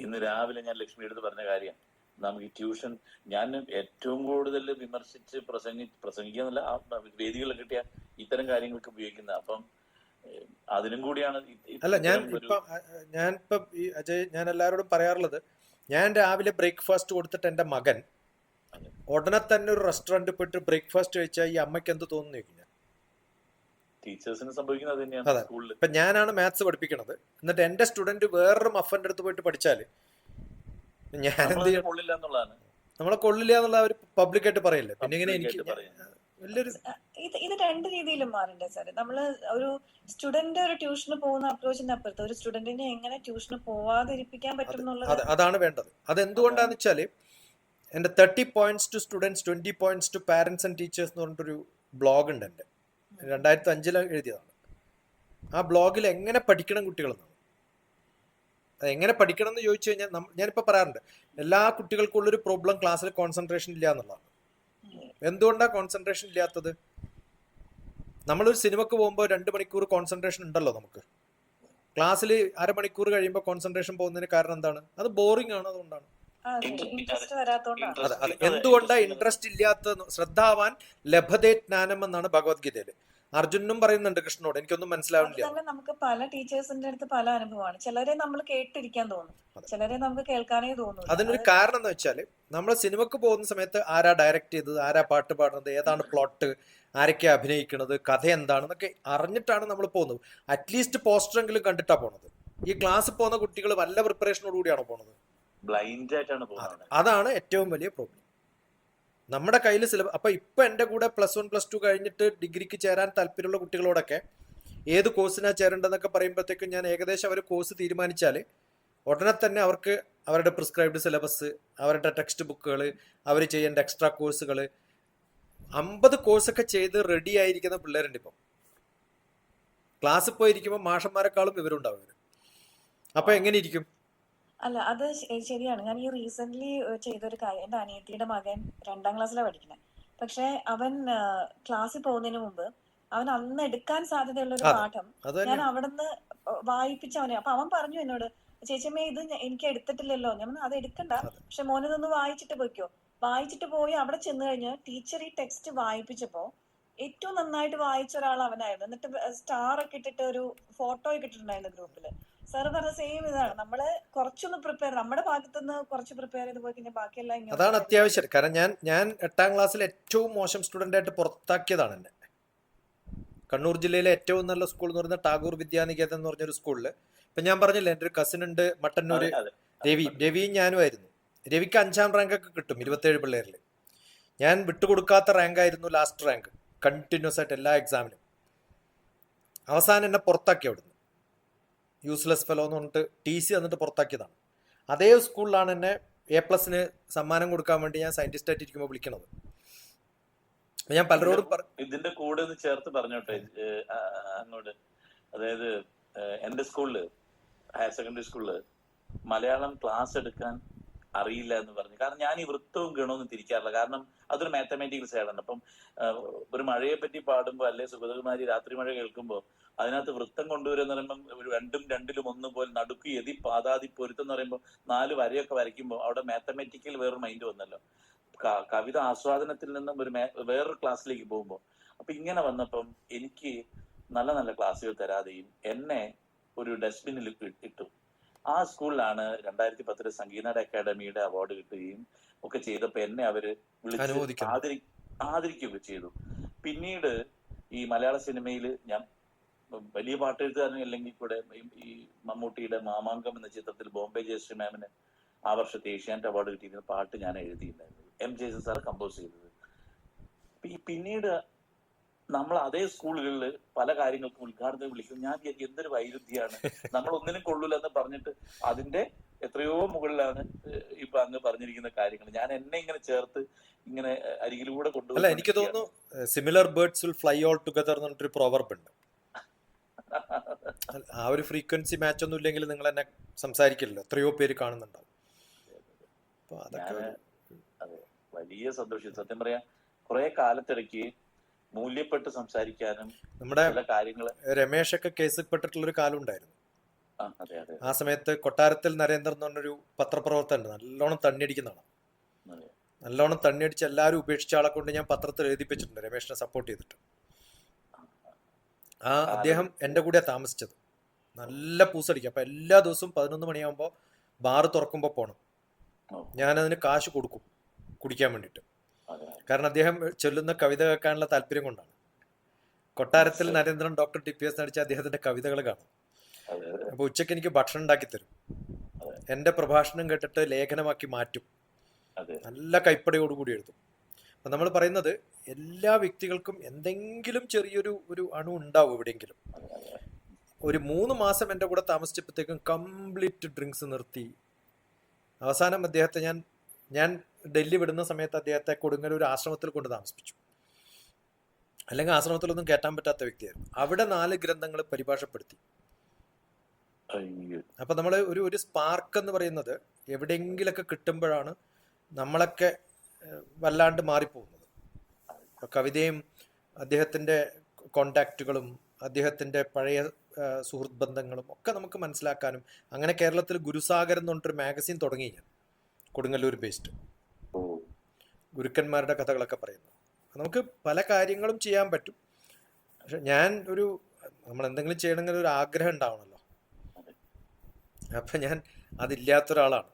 Speaker 1: ഇന്ന് രാവിലെ ഞാൻ ലക്ഷ്മിയുടെ അടുത്ത് പറഞ്ഞ കാര്യം, നമുക്ക് ഈ ട്യൂഷൻ, ഞാൻ ഏറ്റവും കൂടുതൽ വിമർശിച്ച് പ്രസംഗിക്കുക എന്നല്ല, ആ വേദികൾ കിട്ടിയ ഇത്തരം കാര്യങ്ങൾക്ക് ഉപയോഗിക്കുന്നത്. അപ്പം അതിനും കൂടിയാണ്
Speaker 2: അല്ല, ഞാനിപ്പം ഈ അജയ്, ഞാൻ എല്ലാവരോടും പറയാറുള്ളത്, ഞാൻ രാവിലെ ബ്രേക്ക്ഫാസ്റ്റ് കൊടുത്തിട്ട് എൻ്റെ മകൻ ഉടനെ തന്നെ ഒരു റെസ്റ്റോറൻറ്റിൽ പോയിട്ട് ബ്രേക്ക്ഫാസ്റ്റ് കഴിച്ചാൽ ഈ അമ്മയ്ക്ക് എന്ത് തോന്നുന്നു ചോദിക്കും ഞാൻ.
Speaker 1: ടീച്ചേഴ്സിന് സംഭവിക്കുന്നത്
Speaker 2: അതെ.
Speaker 1: തന്നെയാണ് സ്കൂളിൽ.
Speaker 2: ഇപ്പം ഞാനാണ് മാത്സ് പഠിപ്പിക്കണത്, എന്നിട്ട് എൻ്റെ സ്റ്റുഡൻറ്റ് വേറൊരു മഫൻ്റെ അടുത്ത് പോയിട്ട് പഠിച്ചാൽ ഞാൻ എന്ത് ചെയ്യണം?
Speaker 1: കൊള്ളില്ല എന്നുള്ളതാണ്.
Speaker 2: നമ്മളെ കൊള്ളില്ല എന്നുള്ള അവർ പബ്ലിക്കായിട്ട് പറയില്ലേ. പിന്നെ ഇങ്ങനെ എനിക്ക് വലിയൊരു
Speaker 3: ഇത് രണ്ട് രീതിയിലും മാറണ്ടേ സാർ. നമ്മള് ഒരു സ്റ്റുഡന്റ് ഒരു ട്യൂഷന് പോകുന്ന അപ്രോച്ചിന്റെ അപ്പുറത്ത് ഒരു സ്റ്റുഡന്റിനെ എങ്ങനെ ട്യൂഷന് പോവാതിരിപ്പിക്കാൻ പറ്റും എന്നുള്ളത്
Speaker 2: അതാണ് വേണ്ടത്. അതെന്തുകൊണ്ടാന്ന് വെച്ചാൽ എൻ്റെ 30 points to students, 20 points to parents and teachers എന്ന് പറഞ്ഞിട്ടൊരു ബ്ലോഗ് ഉണ്ട് എൻ്റെ. 2005 എഴുതിയതാണ്. ആ ബ്ലോഗിൽ എങ്ങനെ പഠിക്കണം കുട്ടികളെന്നാണ്. അത് എങ്ങനെ പഠിക്കണം എന്ന് ചോദിച്ചു കഴിഞ്ഞാൽ ഞാനിപ്പോൾ പറയാറുണ്ട്, എല്ലാ കുട്ടികൾക്കുള്ളൊരു പ്രോബ്ലം ക്ലാസ്സിൽ കോൺസെൻട്രേഷൻ ഇല്ല എന്നുള്ളതാണ്. എന്തുകൊണ്ടാണ് കോൺസെൻട്രേഷൻ ഇല്ലാത്തത്? നമ്മളൊരു സിനിമക്ക് പോകുമ്പോൾ 2 മണിക്കൂർ കോൺസെൻട്രേഷൻ ഉണ്ടല്ലോ നമുക്ക്. ക്ലാസ്സിൽ അരമണിക്കൂർ കഴിയുമ്പോൾ കോൺസെൻട്രേഷൻ പോകുന്നതിന് കാരണം എന്താണ്? അത് ബോറിംഗ് ആണ്. അതുകൊണ്ടാണ്.
Speaker 3: ഇൻട്രസ്റ്റ് വരാത്തോണ്ടാണ്.
Speaker 2: അതെ. എന്തുകൊണ്ടാണ് ഇൻട്രസ്റ്റ് ഇല്ലാത്തത്? ശ്രദ്ധാവാൻ ലഭതേ ജ്ഞാനം എന്നാണ് ഭഗവത്ഗീതയിൽ. അർജുനും പറയുന്നുണ്ട് കൃഷ്ണനോട്. എനിക്കൊന്നും മനസ്സിലാവുന്നില്ല.
Speaker 3: തന്നെ നമുക്ക് പല ടീച്ചേഴ്സിന്റെ അടുത്ത് പല അനുഭവമാണ്. ചിലരെ നമ്മൾ കേട്ടിരിക്കാൻ തോന്നും, ചിലരെ നമുക്ക് കേൾക്കാനേ തോന്നും.
Speaker 2: അതിനൊരു കാരണം എന്ന് വെച്ചാൽ, നമ്മൾ സിനിമക്ക് പോകുന്ന സമയത്ത് ആരാ ഡയറക്റ്റ് ചെയ്തത്, ആരാ പാട്ട് പാടുന്നത്, ഏതാണ് പ്ലോട്ട്, ആരൊക്കെ അഭിനയിക്കുന്നത്, കഥ എന്താണെന്നൊക്കെ അറിഞ്ഞിട്ടാണ് നമ്മൾ പോകുന്നത്. അറ്റ്ലീസ്റ്റ് പോസ്റ്ററെങ്കിലും കണ്ടിട്ടാണ് പോണത്. ഈ ക്ലാസ്സിൽ പോകുന്ന കുട്ടികൾ വല്ല പ്രിപ്പറേഷനോട് കൂടിയാണോ പോണത്?
Speaker 1: ബ്ലൈൻഡ് ആയിട്ടാണ് പോകുന്നത്.
Speaker 2: അതാണ് ഏറ്റവും വലിയ പ്രോബ്ലം. നമ്മുടെ കയ്യിൽ സിലബസ്. അപ്പം ഇപ്പം എൻ്റെ കൂടെ +1 +2 കഴിഞ്ഞിട്ട് ഡിഗ്രിക്ക് ചേരാൻ താല്പര്യമുള്ള കുട്ടികളോടൊക്കെ ഏത് കോഴ്സിനാണ് ചേരേണ്ടതെന്നൊക്കെ പറയുമ്പോഴത്തേക്കും ഞാൻ ഏകദേശം അവർ കോഴ്സ് തീരുമാനിച്ചാൽ ഉടനെ തന്നെ അവർക്ക് അവരുടെ പ്രിസ്ക്രൈബ്ഡ് സിലബസ്, അവരുടെ ടെക്സ്റ്റ് ബുക്കുകൾ, അവർ ചെയ്യേണ്ട എക്സ്ട്രാ കോഴ്സുകൾ, 50 കോഴ്സൊക്കെ ചെയ്ത് റെഡി ആയിരിക്കുന്ന പിള്ളേരുണ്ട് ഇപ്പം. ക്ലാസ്സിൽ പോയിരിക്കുമ്പോൾ മാഷന്മാരെക്കാളും ഇവരുണ്ടാവും ഇവർ. അപ്പം എങ്ങനെ ഇരിക്കും?
Speaker 3: അല്ല, അത് ശരിയാണ്. ഞാൻ ഈ റീസെന്റ് ചെയ്തൊരു കാര്യം, എന്റെ അനിയത്തിയുടെ മകൻ 2ാം ക്ലാസ്സിലാണ് പഠിക്കുന്നത്. പക്ഷെ അവൻ ക്ലാസ്സിൽ പോകുന്നതിന് മുമ്പ് അവൻ അന്ന് എടുക്കാൻ സാധ്യതയുള്ള ഒരു പാഠം ഞാൻ അവിടുന്ന് വായിപ്പിച്ചവനെ. അപ്പൊ അവൻ പറഞ്ഞു എന്നോട്, ചേച്ചിയമ്മേ ഇത് എനിക്ക് എടുത്തിട്ടില്ലല്ലോ. ഞാൻ അത് എടുക്കണ്ട, പക്ഷെ മോനതൊന്ന് വായിച്ചിട്ട് പോയിക്കോ. വായിച്ചിട്ട് പോയി അവിടെ ചെന്ന് കഴിഞ്ഞ് ടീച്ചർ ഈ ടെക്സ്റ്റ് വായിപ്പിച്ചപ്പോ ഏറ്റവും നന്നായിട്ട് വായിച്ച ഒരാൾ അവനായിരുന്നു. എന്നിട്ട് സ്റ്റാർ ഒക്കെ ഇട്ടിട്ട് ഒരു ഫോട്ടോ ഒക്കെ ഇട്ടിട്ടുണ്ടായിരുന്നു ഗ്രൂപ്പില്. സാർ പറഞ്ഞ സെയിം ഇതാണ്. നമ്മള് കുറച്ചൊന്ന് പ്രിപ്പയർ, നമ്മുടെ ഭാഗത്തുനിന്ന് കുറച്ച് പ്രിപ്പയർ ചെയ്ത് പോയി കഴിഞ്ഞാൽ ബാക്കിയെല്ലാം
Speaker 2: അതാണ് അത്യാവശ്യം. കാരണം ഞാൻ 8ാം ക്ലാസ്സിൽ ഏറ്റവും മോശം സ്റ്റുഡൻ്റ് ആയിട്ട് പുറത്താക്കിയതാണ് എന്നെ. കണ്ണൂർ ജില്ലയിലെ ഏറ്റവും നല്ല സ്കൂൾ എന്ന് പറയുന്നത് ടാഗോർ വിദ്യാനികേതൻ എന്ന് പറഞ്ഞൊരു സ്കൂളിൽ. ഇപ്പം ഞാൻ പറഞ്ഞില്ല, എൻ്റെ ഒരു കസിൻ ഉണ്ട് മട്ടന്നൂര്, രവിയും ഞാനുമായിരുന്നു. രവിക്ക് 5ാം റാങ്കൊക്കെ കിട്ടും 27 പിള്ളേരിൽ. ഞാൻ വിട്ടുകൊടുക്കാത്ത റാങ്കായിരുന്നു ലാസ്റ്റ് റാങ്ക്, കണ്ടിന്യൂസ് ആയിട്ട് എല്ലാ എക്സാമിനും. അവസാനം എന്നെ പുറത്താക്കി അവിടുന്ന്. യൂസ്ലെസ് ഫെലോ എന്ന് പറഞ്ഞിട്ട് TC എന്നിട്ട് പുറത്താക്കിയതാണ്. അതേ സ്കൂളിലാണ് എന്നെ A+ന് സമ്മാനം കൊടുക്കാൻ വേണ്ടി ഞാൻ സയന്റിസ്റ്റ് ആയിട്ട് ഇരിക്കുമ്പോൾ വിളിക്കണത്. ഞാൻ പലരോടും
Speaker 1: ഇതിന്റെ കൂടെ ഒന്ന് ചേർത്ത് പറഞ്ഞോട്ടെ അങ്ങോട്ട്. അതായത് എന്റെ സ്കൂളില്, ഹയർ സെക്കൻഡറി സ്കൂളില് മലയാളം ക്ലാസ് എടുക്കാൻ അറിയില്ല എന്ന് പറഞ്ഞു. കാരണം ഞാൻ ഈ വൃത്തവും ഗണവും തിരിക്കാറില്ല. കാരണം അതൊരു മാത്തമാറ്റിക്കൽ സൈഡാണ്. അപ്പം ഒരു മഴയെ പറ്റി പാടുമ്പോൾ, അല്ലെ സുഗതകുമാരി രാത്രി മഴ കേൾക്കുമ്പോൾ അതിനകത്ത് വൃത്തം കൊണ്ടുവരുമെന്ന് പറയുമ്പോൾ ഒരു 2ഉം 2ലും 1 പോലെ നടുക്ക് യതി പാതാതി പൊരുത്തം എന്ന് പറയുമ്പോൾ 4 വരയൊക്കെ വരയ്ക്കുമ്പോൾ അവിടെ മാത്തമാറ്റിക്കൽ വേറൊരു മൈൻഡ് വന്നല്ലോ. കവിത ആസ്വാദനത്തിൽ നിന്നും വേറൊരു ക്ലാസ്സിലേക്ക് പോകുമ്പോൾ. അപ്പൊ ഇങ്ങനെ വന്നപ്പം എനിക്ക് നല്ല നല്ല ക്ലാസ്സുകൾ തരാതെയും എന്നെ ഒരു ഡസ്റ്റ്ബിന്നിൽ ഇട്ടു. ആ സ്കൂളിലാണ് 2010 സംഗീത അക്കാദമിയുടെ അവാർഡ് കിട്ടുകയും ഒക്കെ ചെയ്തപ്പോ എന്നെ അവര് വിളിച്ച് ആദരിക്കുകയൊക്കെ ചെയ്തു. പിന്നീട് ഈ മലയാള സിനിമയിൽ ഞാൻ വലിയ പാട്ടെഴുത്തുകാരനും അല്ലെങ്കിൽ കൂടെ ഈ മമ്മൂട്ടിയുടെ മാമാങ്കം എന്ന ചിത്രത്തിൽ ബോംബെ ജയശ്രീ മാമിന് ആ വർഷത്തെ ഏഷ്യാനെറ്റ് അവാർഡ് കിട്ടിയിരുന്ന പാട്ട് ഞാൻ എഴുതിയിട്ടുണ്ടായിരുന്നത്. M. ജയസൻ സാർ കമ്പോസ് ചെയ്തത്. പിന്നീട് നമ്മൾ അതേ സ്കൂളുകളിൽ പല കാര്യങ്ങൾക്കും ഉദ്ഘാടനം വിളിക്കും. ഞാൻ എന്തൊരു വൈരുദ്ധ്യമാണ്, നമ്മൾ ഒന്നിനും കൊള്ളൂല എന്ന് പറഞ്ഞിട്ട് അതിന്റെ എത്രയോ മുകളിലാണ് ഇപ്പൊ അങ്ങ് പറഞ്ഞിരിക്കുന്ന കാര്യങ്ങൾ. ഞാൻ എന്നെ ഇങ്ങനെ ചേർത്ത് ഇങ്ങനെ അരികിലൂടെ കൊണ്ടുപോകും.
Speaker 2: എനിക്ക് തോന്നുന്നു similar birds will fly all together എന്ന് പറഞ്ഞിട്ടൊരു പ്രോവർബ് ഉണ്ട്. ആ ഒരു ഫ്രീക്വൻസി മാച്ച് ഒന്നും ഇല്ലെങ്കിൽ നിങ്ങൾ എന്നെ സംസാരിക്കില്ലല്ലോ, എത്രയോ പേര് കാണുന്നുണ്ടാവും.
Speaker 1: അതെ, വലിയ സന്തോഷം. സത്യം പറയാ, കുറെ കാലത്തിടയ്ക്ക് മൂല്യപ്പെട്ട് സംസാരിക്കാനും നമ്മുടെ കാര്യങ്ങള്.
Speaker 2: രമേശൊക്കെ കേസിൽപ്പെട്ടിട്ടുള്ളൊരു കാലം ഉണ്ടായിരുന്നു. ആ സമയത്ത് കൊട്ടാരത്തിൽ നരേന്ദ്രൻ എന്ന് പറഞ്ഞൊരു പത്രപ്രവർത്തകൻ നല്ലോണം തണ്ണിയടിക്കുന്നതാണ്.
Speaker 1: അതെ.
Speaker 2: നല്ലോണം തണ്ണിയടിച്ച് എല്ലാവരും ഉപേക്ഷിച്ച ആളെ കൊണ്ട് ഞാൻ പത്രത്തിൽ എഴുതിപ്പിച്ചിട്ടുണ്ട്, രമേശിനെ സപ്പോർട്ട് ചെയ്തിട്ട്. അദ്ദേഹം എൻ്റെ കൂടെ താമസിച്ചത്. നല്ല പൂസടിക്കും. അപ്പം എല്ലാ ദിവസവും 11 മണിയാകുമ്പോൾ ബാറ് തുറക്കുമ്പോൾ പോകണം. ഞാനതിന് കാശ് കൊടുക്കും കുടിക്കാൻ വേണ്ടിയിട്ട്. കാരണം അദ്ദേഹം ചൊല്ലുന്ന കവിത കേൾക്കാനുള്ള താല്പര്യം കൊണ്ടാണ്. കൊട്ടാരത്തിൽ നരേന്ദ്രൻ ഡോക്ടർ TPS നടിച്ച അദ്ദേഹത്തിന്റെ കവിതകൾ കാണും. അപ്പോൾ ഉച്ചയ്ക്ക് എനിക്ക് ഭക്ഷണം ഉണ്ടാക്കി തരും. എൻ്റെ പ്രഭാഷണം കേട്ടിട്ട് ലേഖനമാക്കി മാറ്റും. നല്ല കൈപ്പടയോടുകൂടി എഴുതും. അപ്പം നമ്മൾ പറയുന്നത് എല്ലാ വ്യക്തികൾക്കും എന്തെങ്കിലും ചെറിയൊരു അണു ഉണ്ടാവും എവിടെയെങ്കിലും. ഒരു 3 മാസം എൻ്റെ കൂടെ താമസിച്ചപ്പോഴത്തേക്കും കംപ്ലീറ്റ് ഡ്രിങ്ക്സ് നിർത്തി. അവസാനം അദ്ദേഹത്തെ ഞാൻ ഡൽഹി വിടുന്ന സമയത്ത് അദ്ദേഹത്തെ കൊടുങ്ങല്ലൂർ ആശ്രമത്തിൽ കൊണ്ട് താമസിപ്പിച്ചു. അല്ലെങ്കിൽ ആശ്രമത്തിലൊന്നും കയറ്റാൻ പറ്റാത്ത വ്യക്തിയായിരുന്നു. അവിടെ 4 ഗ്രന്ഥങ്ങൾ പരിഭാഷപ്പെടുത്തി. അപ്പൊ നമ്മൾ ഒരു സ്പാർക്ക് എന്ന് പറയുന്നത് എവിടെയെങ്കിലൊക്കെ കിട്ടുമ്പോഴാണ് നമ്മളൊക്കെ വല്ലാണ്ട് മാറിപ്പോകുന്നത്. കവിതയും അദ്ദേഹത്തിന്റെ കോണ്ടാക്റ്റുകളും അദ്ദേഹത്തിന്റെ പഴയ സുഹൃത്ത് ബന്ധങ്ങളും ഒക്കെ നമുക്ക് മനസ്സിലാക്കാനും. അങ്ങനെ കേരളത്തിൽ ഗുരുസാഗർ എന്ന് പറഞ്ഞിട്ടൊരു മാഗസിൻ തുടങ്ങി ഞാൻ, കൊടുങ്ങല്ലൂർ ബേസ്ഡ്. ഗുരുക്കന്മാരുടെ കഥകളൊക്കെ പറയുന്നു. നമുക്ക് പല കാര്യങ്ങളും ചെയ്യാൻ പറ്റും. പക്ഷെ നമ്മൾ എന്തെങ്കിലും ചെയ്യണമെങ്കിൽ ഒരു ആഗ്രഹം ഉണ്ടാവണമല്ലോ. അപ്പൊ ഞാൻ അതില്ലാത്തൊരാളാണ്.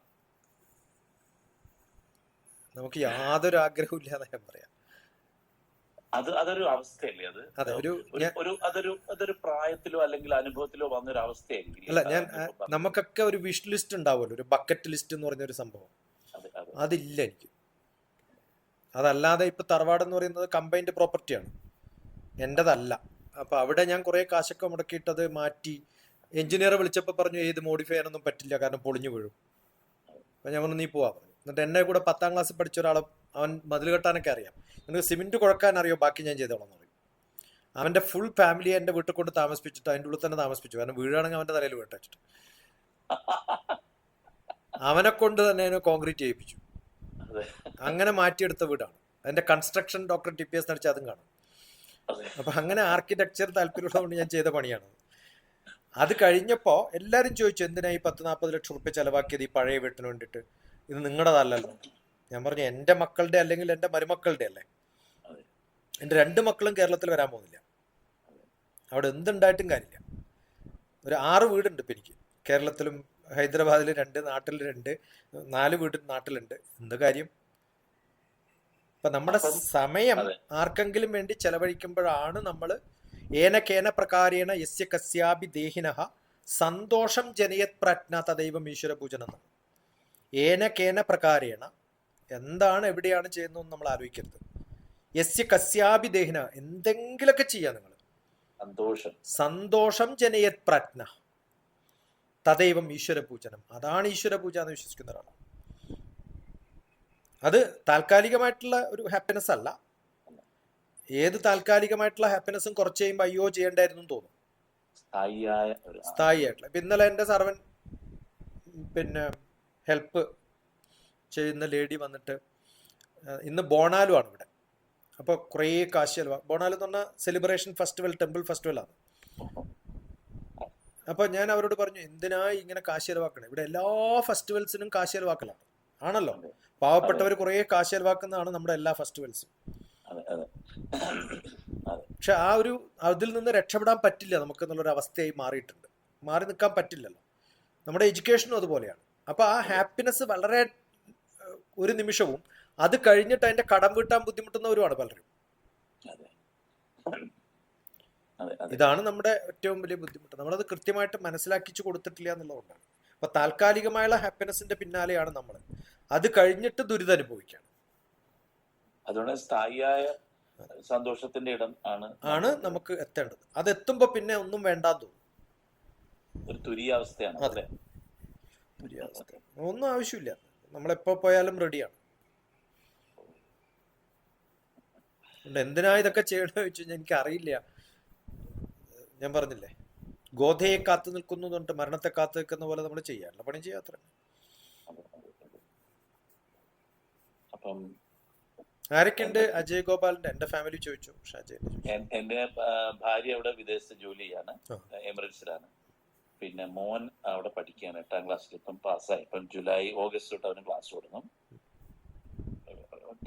Speaker 2: നമുക്ക് യാതൊരു ആഗ്രഹവും ഇല്ലാതെ ഞാൻ പറയാം.
Speaker 1: അതൊരു അവസ്ഥയല്ലേ? അതൊരു പ്രായത്തിലോ അല്ലെങ്കിൽ അനുഭവത്തിലോ വന്നൊരു അവസ്ഥയായിരിക്കും.
Speaker 2: അല്ല, നമുക്കൊക്കെ ഒരു വിഷ് ലിസ്റ്റ് ഉണ്ടാവുമല്ലോ, ഒരു ബക്കറ്റ് ലിസ്റ്റ് എന്ന് പറഞ്ഞൊരു സംഭവം. അതില്ല എനിക്ക്. അതല്ലാതെ ഇപ്പൊ തറവാട് എന്ന് പറയുന്നത് കമ്പൈൻഡ് പ്രോപ്പർട്ടിയാണ്, എന്റേതല്ല. അപ്പൊ അവിടെ ഞാൻ കുറെ കാശൊക്കെ മുടക്കിയിട്ട് അത് മാറ്റി. എഞ്ചിനീയറെ വിളിച്ചപ്പോൾ പറഞ്ഞു ഏത് മോഡിഫൈ ചെയ്യാനൊന്നും പറ്റില്ല, കാരണം പൊളിഞ്ഞു വീഴും. അപ്പൊ ഞാൻ പറഞ്ഞു നീ പോവാ പറഞ്ഞു. എന്നിട്ട് എന്നെ കൂടെ 10ാം ക്ലാസ്സിൽ പഠിച്ച ഒരാളെ, അവൻ മതിൽ കെട്ടാനൊക്കെ അറിയാം, എനിക്ക് സിമെന്റ് കുഴക്കാൻ അറിയോ, ബാക്കി ഞാൻ ചെയ്തോളാം എന്ന് പറയും. അവന്റെ ഫുൾ ഫാമിലിയെ എൻ്റെ വീട്ടിൽ കൊണ്ട് താമസിപ്പിച്ചിട്ട് അതിൻ്റെ ഉള്ളിൽ തന്നെ താമസിപ്പിച്ചു. കാരണം വീഴാണെങ്കിൽ അവന്റെ തലയിൽ വീട്ടച്ചിട്ട് അവനെ കൊണ്ട് തന്നെ കോൺക്രീറ്റ് ചെയ്യിപ്പിച്ചു. അങ്ങനെ മാറ്റിയെടുത്ത വീടാണ്. അതിന്റെ കൺസ്ട്രക്ഷൻ ഡോക്ടർ TPS നടിച്ച അതും കാണും. അപ്പൊ അങ്ങനെ ആർക്കിടെക്ചർ താല്പര്യമുള്ളതുകൊണ്ട് ഞാൻ ചെയ്ത പണിയാണ്. അത് കഴിഞ്ഞപ്പോ എല്ലാരും ചോദിച്ചു എന്തിനാ ഈ 10-40 ലക്ഷം റുപ്യ ചെലവാക്കിയത് ഈ പഴയ വീട്ടിന് വേണ്ടിയിട്ട്, ഇത് നിങ്ങളുടേതല്ലല്ലോ. ഞാൻ പറഞ്ഞു എന്റെ മക്കളുടെ അല്ലെങ്കിൽ എന്റെ മരുമക്കളുടെ അല്ലേ. എന്റെ 2 മക്കളും കേരളത്തിൽ വരാൻ പോകുന്നില്ല. അവിടെ എന്തുണ്ടായിട്ടും കാര്യമില്ല. ഒരു 6 വീടുണ്ട് ഇപ്പൊ എനിക്ക്. കേരളത്തിലും ഹൈദരാബാദിൽ 2, നാട്ടിൽ 2, 4 വീട് നാട്ടിലുണ്ട്. എന്ത് കാര്യം? ഇപ്പൊ നമ്മുടെ സമയം ആർക്കെങ്കിലും വേണ്ടി ചെലവഴിക്കുമ്പോഴാണ് നമ്മൾ ഏനക്കേന പ്രകാരേണ യസ്യ കസ്യാപി ദേഹിനഃ സന്തോഷം ജനയത് പ്രജ്ഞ തദൈവം ഈശ്വര പൂജനം. ഏനക്കേന പ്രകാരേണ എന്താണ് എവിടെയാണ് ചെയ്യുന്നതെന്ന് നമ്മൾ ആലോചിക്കരുത്. യസ്യ കസ്യാപി ദേഹിന എന്തെങ്കിലുമൊക്കെ ചെയ്യാം നിങ്ങൾ. സന്തോഷം ജനയത് പ്രജ്ഞ തദൈവം ഈശ്വര പൂജനം. അതാണ് ഈശ്വര പൂജ എന്ന് വിശ്വസിക്കുന്ന ഒരാളാണ്. അത് താൽക്കാലികമായിട്ടുള്ള ഒരു ഹാപ്പിനെസ് അല്ല. ഏത് താൽക്കാലികമായിട്ടുള്ള ഹാപ്പിനെസ്സും കുറച്ച് കഴിയുമ്പോൾ അയ്യോ ചെയ്യേണ്ടായിരുന്നു തോന്നും. സ്ഥായിയായിട്ടുള്ള. ഇപ്പൊ ഇന്നലെ എൻ്റെ സർവൻ ഹെൽപ്പ് ചെയ്യുന്ന ലേഡി വന്നിട്ട്, ഇന്ന് ബോണാലു ആണ് ഇവിടെ. അപ്പോൾ കുറേ കാശ് ചെലവാ. ബോണാലു എന്ന് പറഞ്ഞാൽ സെലിബ്രേഷൻ ഫെസ്റ്റിവൽ, ടെമ്പിൾ ഫെസ്റ്റിവലാണ്. അപ്പൊ ഞാൻ അവരോട് പറഞ്ഞു എന്തിനാ ഇങ്ങനെ കാശ് ചെലവാക്കണേ, ഇവിടെ എല്ലാ ഫെസ്റ്റിവൽസിനും കാശ് ചെലവാക്കലാണ് ആണല്ലോ. പാവപ്പെട്ടവർ കുറേ കാശ് ചെലവാക്കുന്നതാണ് നമ്മുടെ എല്ലാ ഫെസ്റ്റിവൽസും. പക്ഷെ അതിൽ നിന്ന് രക്ഷപ്പെടാൻ പറ്റില്ല നമുക്ക് എന്നുള്ളൊരു അവസ്ഥയായി മാറിയിട്ടുണ്ട്. മാറി നിൽക്കാൻ പറ്റില്ലല്ലോ. നമ്മുടെ എഡ്യൂക്കേഷനും അതുപോലെയാണ്. അപ്പൊ ആ ഹാപ്പിനെസ് വളരെ ഒരു നിമിഷവും, അത് കഴിഞ്ഞിട്ട് അതിന്റെ കടം വീട്ടാൻ ബുദ്ധിമുട്ടുന്നവരുമാണ് പലരും. ഇതാണ് നമ്മുടെ ഏറ്റവും വലിയ ബുദ്ധിമുട്ട്. നമ്മളത് കൃത്യമായിട്ട് മനസ്സിലാക്കിച്ചു കൊടുത്തിട്ടില്ല എന്നുള്ളതുകൊണ്ടാണ്. അപ്പൊ താൽക്കാലികമായുള്ള ഹാപ്പിനെസിന്റെ പിന്നാലെയാണ് നമ്മൾ. അത് കഴിഞ്ഞിട്ട് ദുരിതം അനുഭവിക്കുകയാണ്.
Speaker 1: അതുകൊണ്ട് സ്ഥായിയായ സന്തോഷത്തിന്റെ ഇടം ആണ്
Speaker 2: നമുക്ക് എത്തേണ്ടത്. അത് എത്തുമ്പോ പിന്നെ ഒന്നും വേണ്ടാന്ന് തോന്നും.
Speaker 1: ഒരു തുരിയാവസ്ഥയാണ്.
Speaker 2: അതെ, തുരിയാവസ്ഥ. ഒന്നും ആവശ്യമില്ല. നമ്മളെപ്പോ പോയാലും റെഡിയാണ്. എന്തിനാ ഇതൊക്കെ ചെയ്യണമെന്ന് ചോദിച്ചു കഴിഞ്ഞാൽ എനിക്ക് അറിയില്ല. ഞാൻ പറഞ്ഞില്ലേ, ഗോധയെ കാത്തു നിൽക്കുന്നു എന്ന് പറഞ്ഞിട്ട് മരണത്തെ കാത്തു നിൽക്കുന്ന പോലെ നമ്മൾ ചെയ്യാറില്ല. പണി ചെയ്യാത്ര. ആരൊക്കെയുണ്ട്? അജയ് ഗോപാലിന്റെ എന്റെ ഫാമിലി ചോദിച്ചു. പക്ഷെ
Speaker 1: എന്റെ ഭാര്യ അവിടെ വിദേശത്ത് ജോലി ചെയ്യാണ്, എമിറേറ്റ്സിലാണ്. പിന്നെ മോൻ അവിടെ പഠിക്കുകയാണ്, 8ാം ക്ലാസ്സിൽ. ഇപ്പം പാസ്സായി. ഇപ്പം ഓഗസ്റ്റ് തൊട്ട് അവന് ക്ലാസ് തുടങ്ങും.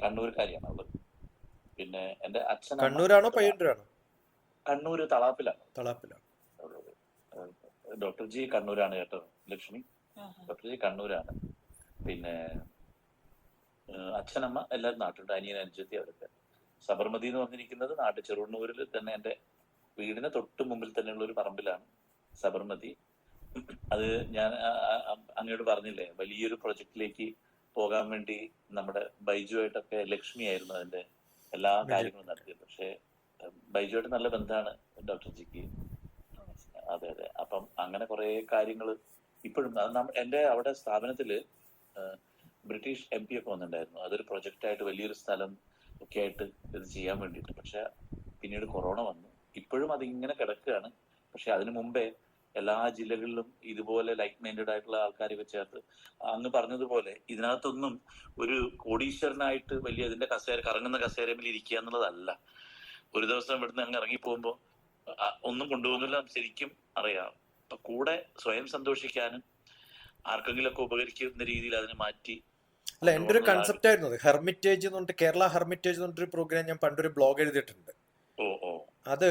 Speaker 1: കണ്ണൂർക്കാരിയാണ് അവള്. പിന്നെ എന്റെ അച്ഛനമ്മ
Speaker 2: കണ്ണൂരാണോ പയ്യന്നൂരാണോ?
Speaker 1: കണ്ണൂര് തളാപ്പിലാണ്.
Speaker 2: തളാപ്പിലാണ്.
Speaker 1: ഡോക്ടർ ജി കണ്ണൂരാണ് കേട്ടോ ലക്ഷ്മി. ഡോക്ടർ ജി കണ്ണൂരാണ്. പിന്നെ അച്ഛനമ്മ എല്ലാവരും നാട്ടിലുണ്ട്. അനിയൻ അനുജത്തി അവരൊക്കെ. സബർമതി എന്ന് പറഞ്ഞിരിക്കുന്നത് നാട്ടിൽ ചെറുണ്ണൂരിൽ തന്നെ എന്റെ വീടിന് തൊട്ട് മുമ്പിൽ തന്നെയുള്ള ഒരു പറമ്പിലാണ് സബർമതി. അത് ഞാൻ അങ്ങോട്ട് പറഞ്ഞില്ലേ, വലിയൊരു പ്രൊജക്റ്റിലേക്ക് പോകാൻ വേണ്ടി നമ്മുടെ ബൈജുവായിട്ടൊക്കെ ലക്ഷ്മി ആയിരുന്നു അതിന്റെ എല്ലാ കാര്യങ്ങളും നടത്തിയത്. പക്ഷെ ബൈജുവായിട്ട് നല്ല ബന്ധമാണ് ഡോക്ടർ ജിക്ക്. അതെ അതെ. അപ്പം അങ്ങനെ കുറെ കാര്യങ്ങൾ ഇപ്പോഴും എന്റെ അവിടെ സ്ഥാപനത്തില് ബ്രിട്ടീഷ് MP ഒക്കെ വന്നിട്ടുണ്ടായിരുന്നു. അതൊരു പ്രൊജക്റ്റായിട്ട് വലിയൊരു സ്ഥലം ഒക്കെ ആയിട്ട് ഇത് ചെയ്യാൻ വേണ്ടിയിട്ട്. പക്ഷെ പിന്നീട് കൊറോണ വന്നു. ഇപ്പോഴും അതിങ്ങനെ കിടക്കുകയാണ്. പക്ഷെ അതിനു മുമ്പേ എല്ലാ ജില്ലകളിലും ഇതുപോലെ ലൈക്ക് മൈൻഡഡ് ആയിട്ടുള്ള ആൾക്കാരൊക്കെ ചേർത്ത് അങ്ങ് പറഞ്ഞതുപോലെ ഇതിനകത്തൊന്നും ഒരു കോടീശ്വരനായിട്ട് വലിയ ഇതിന്റെ കറങ്ങുന്ന കസേരയിൽ ഇരിക്കുക എന്നുള്ളതല്ല. ഒരു ദിവസം ഇവിടുന്ന് അങ്ങ് ഇറങ്ങി പോകുമ്പോൾ ഒന്നും കൊണ്ടുപോകുന്നില്ല, ശരിക്കും അറിയാം. അപ്പൊ കൂടെ സ്വയം സന്തോഷിക്കാനും ആർക്കെങ്കിലും ഒക്കെ ഉപകരിക്കുന്ന രീതിയിൽ അതിനെ മാറ്റി.
Speaker 2: അല്ല, എൻ്റെ ഒരു കൺസെപ്റ്റ് ആയിരുന്നു അത്. ഹെർമിറ്റേജ് എന്ന് പറഞ്ഞിട്ട്, കേരള ഹെർമിറ്റേജ് എന്ന് പറഞ്ഞിട്ടൊരു പ്രോഗ്രാം ഞാൻ പണ്ടൊരു ബ്ലോഗ് എഴുതിയിട്ടുണ്ട്. അത്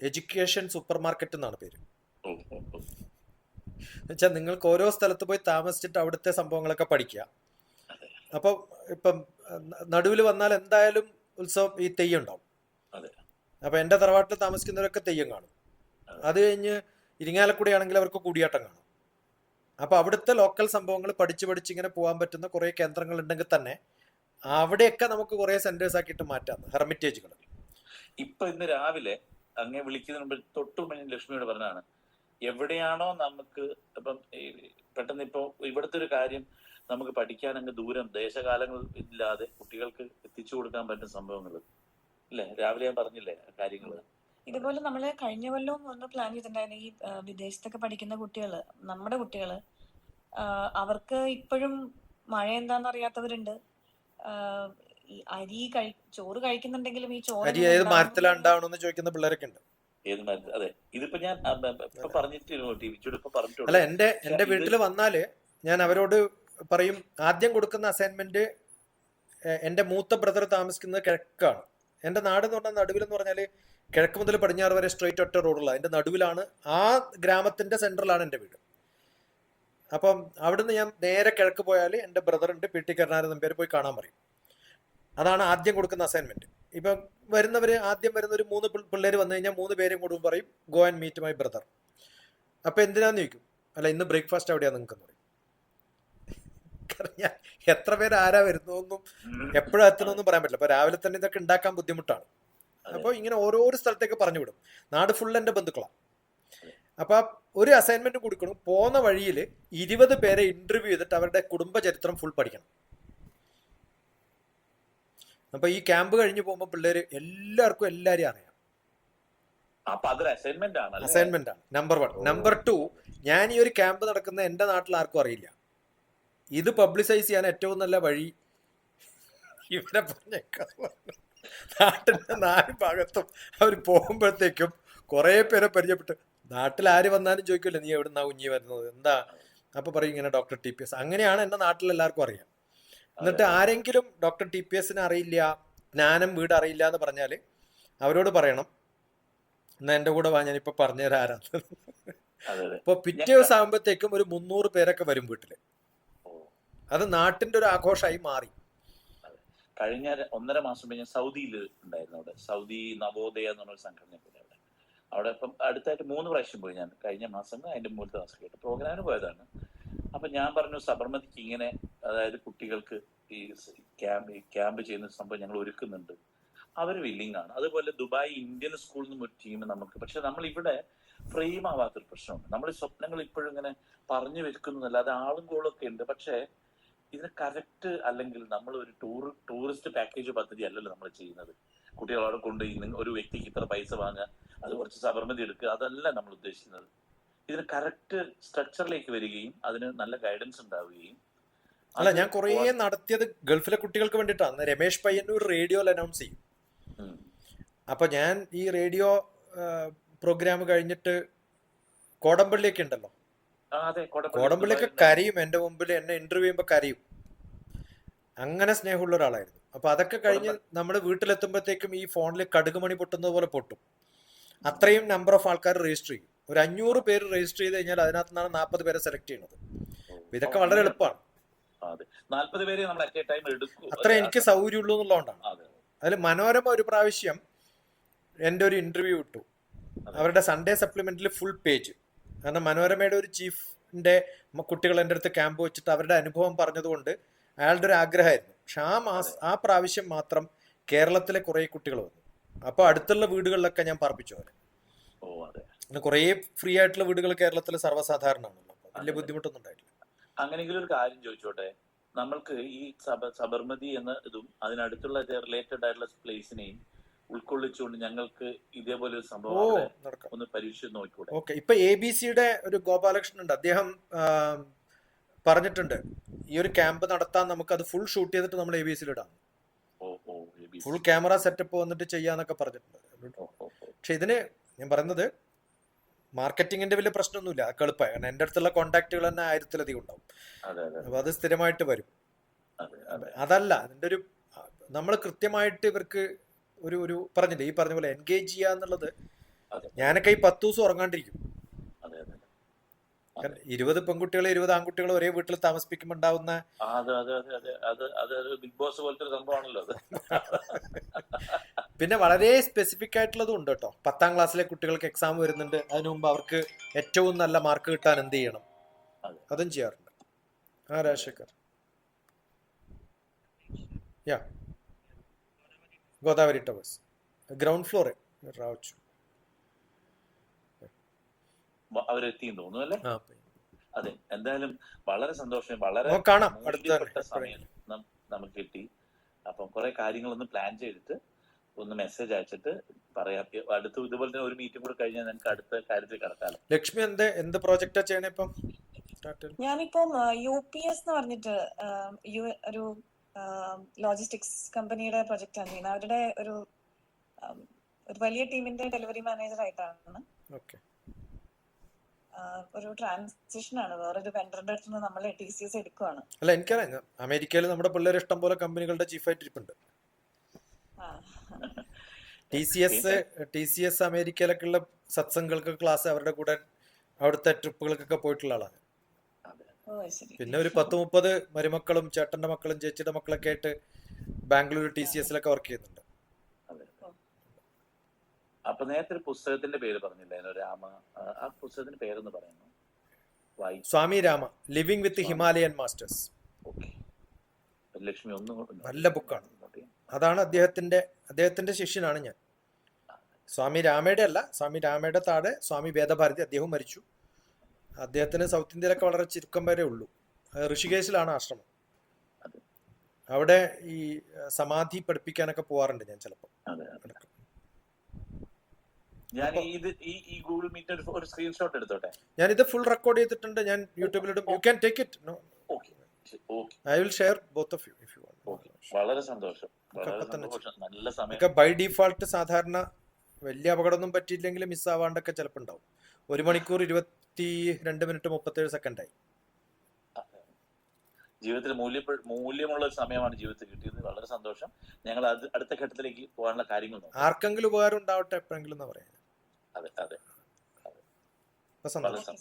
Speaker 2: എഡ്യൂക്കേഷൻ സൂപ്പർ മാർക്കറ്റ് എന്നാണ് പേര്. എന്നുവെച്ചാൽ നിങ്ങൾക്ക് ഓരോ സ്ഥലത്ത് പോയി താമസിച്ചിട്ട് അവിടുത്തെ സംഭവങ്ങളൊക്കെ പഠിക്കുക. അപ്പം ഇപ്പം നടുവിൽ വന്നാൽ എന്തായാലും ഉത്സവം ഈ തെയ്യം ഉണ്ടാവും. അപ്പൊ എൻ്റെ തറവാട്ടിൽ താമസിക്കുന്നവരൊക്കെ തെയ്യം കാണും. അത് കഴിഞ്ഞ് ഇരിങ്ങാലക്കുടി ആണെങ്കിൽ അവർക്ക് കൂടിയാട്ടം കാണും. അപ്പൊ അവിടുത്തെ ലോക്കൽ സംഭവങ്ങൾ പഠിച്ച് ഇങ്ങനെ പോകാൻ പറ്റുന്ന കുറെ കേന്ദ്രങ്ങൾ ഉണ്ടെങ്കിൽ തന്നെ അവിടെയൊക്കെ നമുക്ക് കുറെ സെന്റേഴ്സ് ആക്കിയിട്ട് മാറ്റാം ഹെർമിറ്റേജുകൾ.
Speaker 1: ഇപ്പൊ ഇന്ന് രാവിലെ അങ്ങനെ വിളിക്കുന്നതിന് മുമ്പ് തൊട്ടു മുന്നേ ലക്ഷ്മിയോട് പറഞ്ഞാണ്, എവിടെയാണോ നമുക്ക് ഇപ്പം പെട്ടെന്ന് ഇപ്പൊ ഇവിടുത്തെ ഒരു കാര്യം നമുക്ക് പഠിക്കാൻ അങ്ങ് ദൂരം ദേശകാലങ്ങൾ ഇല്ലാതെ കുട്ടികൾക്ക് എത്തിച്ചു കൊടുക്കാൻ പറ്റുന്ന സംഭവങ്ങൾ അല്ലേ? രാവിലെ ഞാൻ പറഞ്ഞില്ലേ കാര്യങ്ങള്.
Speaker 3: ഇതുപോലെ നമ്മള് കഴിഞ്ഞ കൊല്ലവും ഒന്ന് പ്ലാൻ ചെയ്തിട്ടുണ്ടായിരുന്നു. ഈ വിദേശത്തൊക്കെ പഠിക്കുന്ന കുട്ടികള്, നമ്മുടെ കുട്ടികള്, അവർക്ക് ഇപ്പോഴും മഴ എന്താന്ന് അറിയാത്തവരുണ്ട്. ഈ ചോറ് കഴിക്കുന്നുണ്ടെങ്കിലും ഈ
Speaker 2: അരി ഏത് മരത്തിലുണ്ടാവണമെന്ന് ചോദിക്കുന്ന പിള്ളേരൊക്കെ ഉണ്ട്.
Speaker 1: ഏത് മരത്തിൽ? അതെ, ഇതിപ്പോ ഞാൻ ഇപ്പൊ പറഞ്ഞിട്ട്
Speaker 2: അല്ല, എന്റെ വീട്ടിൽ വന്നാല് ഞാൻ അവരോട് പറയും, ആദ്യം കൊടുക്കുന്ന അസൈൻമെന്റ്, എന്റെ മൂത്ത ബ്രദർ താമസിക്കുന്നത് കിഴക്കാണ്. എന്റെ നാട് എന്ന് പറഞ്ഞാൽ നടുവിലെന്ന് പറഞ്ഞാല് കിഴക്ക് മുതൽ പടിഞ്ഞാറ് വരെ സ്ട്രെയിറ്റ് ഒറ്റ റോഡുള്ള അതിന്റെ നടുവിലാണ്. ആ ഗ്രാമത്തിന്റെ സെന്ററിലാണ് എൻ്റെ വീട്. അപ്പം അവിടുന്ന് ഞാൻ നേരെ കിഴക്ക് പോയാൽ എൻ്റെ ബ്രദറുണ്ട്, PT കരുണാകരൻ നമ്പ്യാർ, പോയി കാണാൻ പറയും. അതാണ് ആദ്യം കൊടുക്കുന്ന അസൈൻമെന്റ്. ഇപ്പം ആദ്യം വരുന്ന ഒരു 3 പിള്ളേർ വന്നു കഴിഞ്ഞാൽ 3 പേരും കൂടും പറയും, go and meet my brother. അപ്പൊ എന്തിനാന്ന് ചോദിക്കും. അല്ല, ഇന്ന് ബ്രേക്ക്ഫാസ്റ്റ് എവിടെയാ നിങ്ങൾക്ക് പറയും. എത്ര പേര് ആരാ വരുന്നതെന്നും എപ്പോഴും എത്തണമെന്നും പറയാൻ പറ്റില്ല. അപ്പൊ രാവിലെ തന്നെ ഇതൊക്കെ ഉണ്ടാക്കാൻ ബുദ്ധിമുട്ടാണ്. അപ്പോൾ ഇങ്ങനെ ഓരോരോ സ്ഥലത്തേക്ക് പറഞ്ഞു വിടും. നാട് ഫുൾ എൻ്റെ ബന്ധുക്കളാണ്. അപ്പൊ ഒരു അസൈൻമെന്റ് കൊടുക്കണം, പോകുന്ന വഴിയിൽ 20 പേരെ ഇന്റർവ്യൂ ചെയ്തിട്ട് അവരുടെ കുടുംബ ചരിത്രം ഫുൾ പഠിക്കണം. അപ്പൊ ഈ ക്യാമ്പ് കഴിഞ്ഞ് പോകുമ്പോൾ പിള്ളേര് എല്ലാവർക്കും എല്ലാരെയും അറിയാം. അസൈൻമെന്റ് ആണ് നമ്പർ 1. നമ്പർ 2, ഞാൻ ഈ ഒരു ക്യാമ്പ് നടക്കുന്ന എൻ്റെ നാട്ടിൽ ആർക്കും അറിയില്ല. ഇത് പബ്ലിസൈസ് ചെയ്യാൻ ഏറ്റവും നല്ല വഴി ഇവരെ പറഞ്ഞേക്കാം. നാട്ടിന്റെ 4 ഭാഗത്തും അവർ പോകുമ്പോഴത്തേക്കും കുറെ പേരെ പരിചയപ്പെട്ട്, നാട്ടിൽ ആര് വന്നാലും ചോദിക്കില്ല, നീ എവിടുന്നാ കുഞ്ഞി വരുന്നത്, എന്താ? അപ്പൊ പറയും ഇങ്ങനെ ഡോക്ടർ TPS. അങ്ങനെയാണ് എൻ്റെ നാട്ടിൽ എല്ലാവർക്കും അറിയാം. എന്നിട്ട് ആരെങ്കിലും ഡോക്ടർ TPSനെ അറിയില്ല, ജ്ഞാനം വീട് അറിയില്ല എന്ന് പറഞ്ഞാൽ അവരോട് പറയണം, എന്നാ എൻ്റെ കൂടെ വാ, ഞാനിപ്പോ പറഞ്ഞുതരാം ആരാന്ന്. ഇപ്പൊ പിറ്റേ ദിവസം ആകുമ്പോഴത്തേക്കും ഒരു 300 പേരൊക്കെ വരും വീട്ടില്. അത് നാട്ടിന്റെ ഒരു ആഘോഷമായി മാറി.
Speaker 1: കഴിഞ്ഞ 1.5 മാസം ഞാൻ സൗദിയിൽ ഉണ്ടായിരുന്നു. അവിടെ സൗദി നവോദയ എന്ന് പറഞ്ഞൊരു സംഘടന അവിടെ ഇപ്പം അടുത്തായിട്ട് 3 പ്രാവശ്യം പോയി ഞാൻ. കഴിഞ്ഞ മാസം അതിന്റെ മുമ്പത്തെ മാസം കേട്ട് പ്രോഗ്രാമിന് പോയതാണ്. അപ്പൊ ഞാൻ പറഞ്ഞു, സബർമതിക്ക് ഇങ്ങനെ, അതായത് കുട്ടികൾക്ക് ഈ ക്യാമ്പ് ചെയ്യുന്ന സംഭവം ഞങ്ങൾ ഒരുക്കുന്നുണ്ട്, അവർ വില്ലിങ് ആണ്. അതുപോലെ ദുബായ് ഇന്ത്യൻ സ്കൂളിൽ നിന്നും ഒരു ടീം നമുക്ക്, പക്ഷെ നമ്മൾ ഇവിടെ ഫ്രെയിം ആവാത്തൊരു പ്രശ്നമുണ്ട്. നമ്മൾ സ്വപ്നങ്ങൾ ഇപ്പോഴും ഇങ്ങനെ പറഞ്ഞു വെക്കുന്നതല്ലാതെ ആളും കോളൊക്കെ ഉണ്ട്. പക്ഷെ ഇതിന് കറക്റ്റ് അല്ലെങ്കിൽ നമ്മൾ ഒരു ടൂറിസ്റ്റ് പാക്കേജ് പദ്ധതി അല്ലല്ലോ നമ്മൾ ചെയ്യുന്നത്. കുട്ടികളോട് കൊണ്ട് ഒരു വ്യക്തിക്ക് ഇത്ര പൈസ വാങ്ങുക, അത് കുറച്ച് സബർമതി എടുക്കുക, അതല്ല നമ്മൾ ഉദ്ദേശിക്കുന്നത്. ഇതിന് കറക്റ്റ് സ്ട്രക്ചറിലേക്ക് വരികയും അതിന് നല്ല ഗൈഡൻസ് ഉണ്ടാവുകയും.
Speaker 2: അല്ല, ഞാൻ കുറേ നടത്തിയത് ഗൾഫിലെ കുട്ടികൾക്ക് വേണ്ടിയിട്ടാണ്. രമേശ് പയ്യന്നൂർ റേഡിയോയിൽ അനൗൺസ് ചെയ്യും. അപ്പൊ ഞാൻ ഈ റേഡിയോ പ്രോഗ്രാം കഴിഞ്ഞിട്ട് കോടമ്പള്ളിയൊക്കെ ഉണ്ടല്ലോ, കോടമ്പള്ളിയൊക്കെ കരയും. എൻ്റെ മുമ്പിൽ എന്നെ ഇന്റർവ്യൂ ചെയ്യുമ്പോൾ കരയും. അങ്ങനെ സ്നേഹമുള്ള ഒരാളായിരുന്നു. അപ്പൊ അതൊക്കെ കഴിഞ്ഞ് നമ്മൾ വീട്ടിലെത്തുമ്പോഴത്തേക്കും ഈ ഫോണിൽ കടുകുമണി പൊട്ടുന്നത് പോലെ പൊട്ടും. അത്രയും നമ്പർ ഓഫ് ആൾക്കാർ രജിസ്റ്റർ ചെയ്യും. ഒരു 500 പേര് രജിസ്റ്റർ ചെയ്ത് കഴിഞ്ഞാൽ അതിനകത്ത് നിന്നാണ് 40 പേരെ സെലക്ട് ചെയ്യുന്നത്. ഇതൊക്കെ വളരെ എളുപ്പമാണ്.
Speaker 1: 40 പേര് നമ്മൾ അറ്റ് എ ടൈം എടുക്കും.
Speaker 2: അത്ര എനിക്ക് സൗകര്യമുള്ളൂ എന്നുള്ളതുകൊണ്ടാണ്. അതിൽ മനോരമ ഒരു പ്രാവശ്യം എൻ്റെ ഒരു ഇന്റർവ്യൂ ഇട്ടു. അവരുടെ സൺഡേ സപ്ലിമെന്റിൽ ഫുൾ പേജ്. കാരണം മനോരമയുടെ ഒരു ചീഫിന്റെ കുട്ടികൾ എൻ്റെ അടുത്ത് ക്യാമ്പ് വെച്ചിട്ട് അവരുടെ അനുഭവം പറഞ്ഞതുകൊണ്ട് അയാളുടെ ഒരു ആഗ്രഹമായിരുന്നു. പക്ഷെ ആ പ്രാവശ്യം മാത്രം കേരളത്തിലെ കുറെ കുട്ടികൾ വന്നു. അപ്പൊ അടുത്തുള്ള വീടുകളിലൊക്കെ ഞാൻ പാർപ്പിച്ചു അവരെ. കുറെ ഫ്രീ ആയിട്ടുള്ള വീടുകൾ കേരളത്തിൽ സർവ്വസാധാരണമാണല്ലോ. വലിയ ബുദ്ധിമുട്ടൊന്നും ഉണ്ടായിട്ടില്ല.
Speaker 1: അങ്ങനെയെങ്കിലും ഒരു കാര്യം ചോദിച്ചോട്ടെ, നമ്മൾക്ക് ഈ സബർമതി എന്ന ഇതും അതിനടുത്തുള്ള റിലേറ്റഡ് ആയിട്ടുള്ള പ്ലേസിനെയും ഉൾക്കൊള്ളിച്ചുകൊണ്ട് ഞങ്ങൾക്ക് ഇതേപോലെ ഒരു സംഭവം ഒന്ന് പരീക്ഷിച്ച് നോക്കിക്കൂടെ?
Speaker 2: ഓക്കെ. ഇപ്പൊ ABC-യുടെ ഒരു ഗോപാലകൃഷ്ണൻ ഉണ്ട്. അദ്ദേഹം പറഞ്ഞിട്ടുണ്ട് ഈ ഒരു ക്യാമ്പ് നടത്താൻ നമുക്ക് അത് ഫുൾ ഷൂട്ട് ചെയ്തിട്ട് നമ്മൾ ABC-ൽ ഇടാം, ഫുൾ ക്യാമറ സെറ്റപ്പ് വന്നിട്ട് ചെയ്യാന്നൊക്കെ പറഞ്ഞിട്ടുണ്ട്. പക്ഷെ ഇതിന് ഞാൻ പറയുന്നത് മാർക്കറ്റിങ്ങിന്റെ വലിയ പ്രശ്നമൊന്നുമില്ല, എളുപ്പമായി. കാരണം എൻ്റെ അടുത്തുള്ള കോണ്ടാക്റ്റുകൾ തന്നെ 1000-ലധികം ഉണ്ടാവും. അപ്പൊ അത് സ്ഥിരമായിട്ട് വരും. അതല്ല അതിന്റെ ഒരു നമ്മൾ കൃത്യമായിട്ട് ഇവർക്ക് ഒരു പറഞ്ഞില്ലേ, ഈ പറഞ്ഞ പോലെ എൻഗേജ് ചെയ്യുക എന്നുള്ളത്. ഞാനൊക്കെ ഈ 10 ദിവസം ഉറങ്ങാണ്ടിരിക്കും. 20 പെൺകുട്ടികളെ 20 ആൺകുട്ടികളെ ഒരേ വീട്ടിൽ താമസിപ്പിക്കുമ്പോൾ ഉണ്ടാവുന്ന
Speaker 1: ബിഗ് ബോസ് പോലത്തെ ഒരു സംഭവമാണല്ലോ അത്.
Speaker 2: പിന്നെ വളരെ സ്പെസിഫിക് ആയിട്ടുള്ളതും ഉണ്ട് കേട്ടോ. 10ാം ക്ലാസ്സിലെ കുട്ടികൾക്ക് എക്സാം വരുന്നുണ്ട്, അതിനു മുമ്പ് അവർക്ക് ഏറ്റവും നല്ല മാർക്ക് കിട്ടാൻ എന്ത് ചെയ്യണം, അതും ചെയ്യാറുണ്ട്. Rajashekar, Godavari towers ground floor റാവച്ചു
Speaker 1: അവരെത്തിയെന്ന് തോന്നുന്നു അല്ലേ? അതെ, എന്തായാലും വളരെ സന്തോഷം. വളരെ
Speaker 2: അടുത്ത
Speaker 1: സമയം നമുക്ക് കിട്ടി. അപ്പം കുറെ കാര്യങ്ങളൊന്ന് പ്ലാൻ ചെയ്തിട്ട് ഒന്ന് മെസ്സേജ് അയച്ചിട്ട് പറയാം. അടുത്ത ഇതുപോലെ തന്നെ ഒരു മീറ്റിംഗ് കൂടെ കഴിഞ്ഞാൽ നമുക്ക് അടുത്ത കാര്യത്തിൽ കിടക്കാലോ.
Speaker 2: ലക്ഷ്മി എന്ത് പ്രോജക്റ്റാ ചെയ്യണേ ഇപ്പം?
Speaker 3: ഞാനിപ്പം UPS എന്ന് പറഞ്ഞിട്ട് ഒരു ലോജിസ്റ്റിക്സ് കമ്പനിയുടെ പ്രൊജക്റ്റ് ആണ് ചെയ്യുന്നത്. അവരുടെ ഒരു വലിയ ടീമിന്റെ ഡെലിവറി മാനേജർ ആയിട്ടാണ്. ഒരു ട്രാൻസിഷൻ ആണ്, വേറൊരു വെണ്ടറിന്റെ അടുത്ത് നിന്ന് നമ്മൾ TCS എടുക്കുവാണ്.
Speaker 2: അല്ല, എനിക്കറിയാം അമേരിക്കയിൽ നമ്മുടെ പിള്ളേർ ഇഷ്ടം പോലെ കമ്പനികളുടെ ചീഫായിട്ട് ഇരിപ്പുണ്ട്. TCS അമേരിക്കയിലൊക്കെ ഉള്ള സത്സംഗങ്ങൾക്ക് ക്ലാസ് അവരുടെ കൂടെ അവിടുത്തെ ട്രിപ്പുകൾക്കൊക്കെ പോയിട്ടുള്ള ആളാണ്. പിന്നെ ഒരു 10-30 മരുമക്കളും ചേട്ടന്റെ മക്കളും ചേച്ചിയുടെ മക്കളൊക്കെ ആയിട്ട് ബാംഗ്ലൂർ TCS-ലൊക്കെ വർക്ക് ചെയ്യുന്നുണ്ട്.
Speaker 1: അപ്പൊ നേരത്തെ ഒരു പുസ്തകത്തിന്റെ പേര് പറഞ്ഞില്ലായിരുന്നു, രാമ, ആ പുസ്തകത്തിന്റെ പേരൊന്ന് പറയുന്നു.
Speaker 2: Swami Rama, living with Himalayan masters.
Speaker 1: Lakshmi
Speaker 2: നല്ല ബുക്കാണ്. അതാണ് അദ്ദേഹത്തിന്റെ ശിഷ്യനാണ് ഞാൻ. സ്വാമി രാമയുടെ അല്ല, സ്വാമി രാമയുടെ താഴെ സ്വാമി വേദഭാരതി, അദ്ദേഹം മരിച്ചു. അദ്ദേഹത്തിന് സൗത്ത് ഇന്ത്യയിലൊക്കെ വളരെ ചുരുക്കം വരെ ഉള്ളൂ. ഋഷികേശിലാണ് ആശ്രമം. അവിടെ ഈ സമാധി പഠിപ്പിക്കാനൊക്കെ പോവാറുണ്ട് ഞാൻ ചിലപ്പോൾ.
Speaker 1: ഞാൻ ഈ ഗൂഗിൾ മീറ്റ് ഒരു സ്ക്രീൻഷോട്ട് എടുത്തോട്ടെ.
Speaker 2: ഞാൻ ഇത് ഫുൾ റെക്കോർഡ് ചെയ്തിട്ടുണ്ട്, ഞാൻ യൂട്യൂബിലിടും. You can take it. I will share both of you if you want.
Speaker 1: വളരെ സന്തോഷം. നല്ല സമയം.
Speaker 2: ബൈ ഡിഫോൾട്ട് സാധാരണ വലിയ അപകടമൊന്നും പറ്റിയില്ലെങ്കിലും മിസ്സാവാണ്ടൊക്കെ ചിലപ്പോൾ ഉണ്ടാവും. 1 മണിക്കൂർ 22 മിനിറ്റ് 37 സെക്കൻഡായി.
Speaker 1: ജീവിതത്തിൽ മൂല്യമുള്ള ഒരു സമയമാണ് ജീവിതത്തിൽ കിട്ടിയത്. വളരെ സന്തോഷം. ഞങ്ങൾ അടുത്ത ഘട്ടത്തിലേക്ക് പോകാനുള്ള കാര്യങ്ങൾ നോക്കാം.
Speaker 2: ആർക്കെങ്കിലും ഉപകാരം ഉണ്ടാവട്ടെ എപ്പോഴെങ്കിലും എന്ന് പറയാം.
Speaker 1: അതെ.
Speaker 2: സന്തോഷം.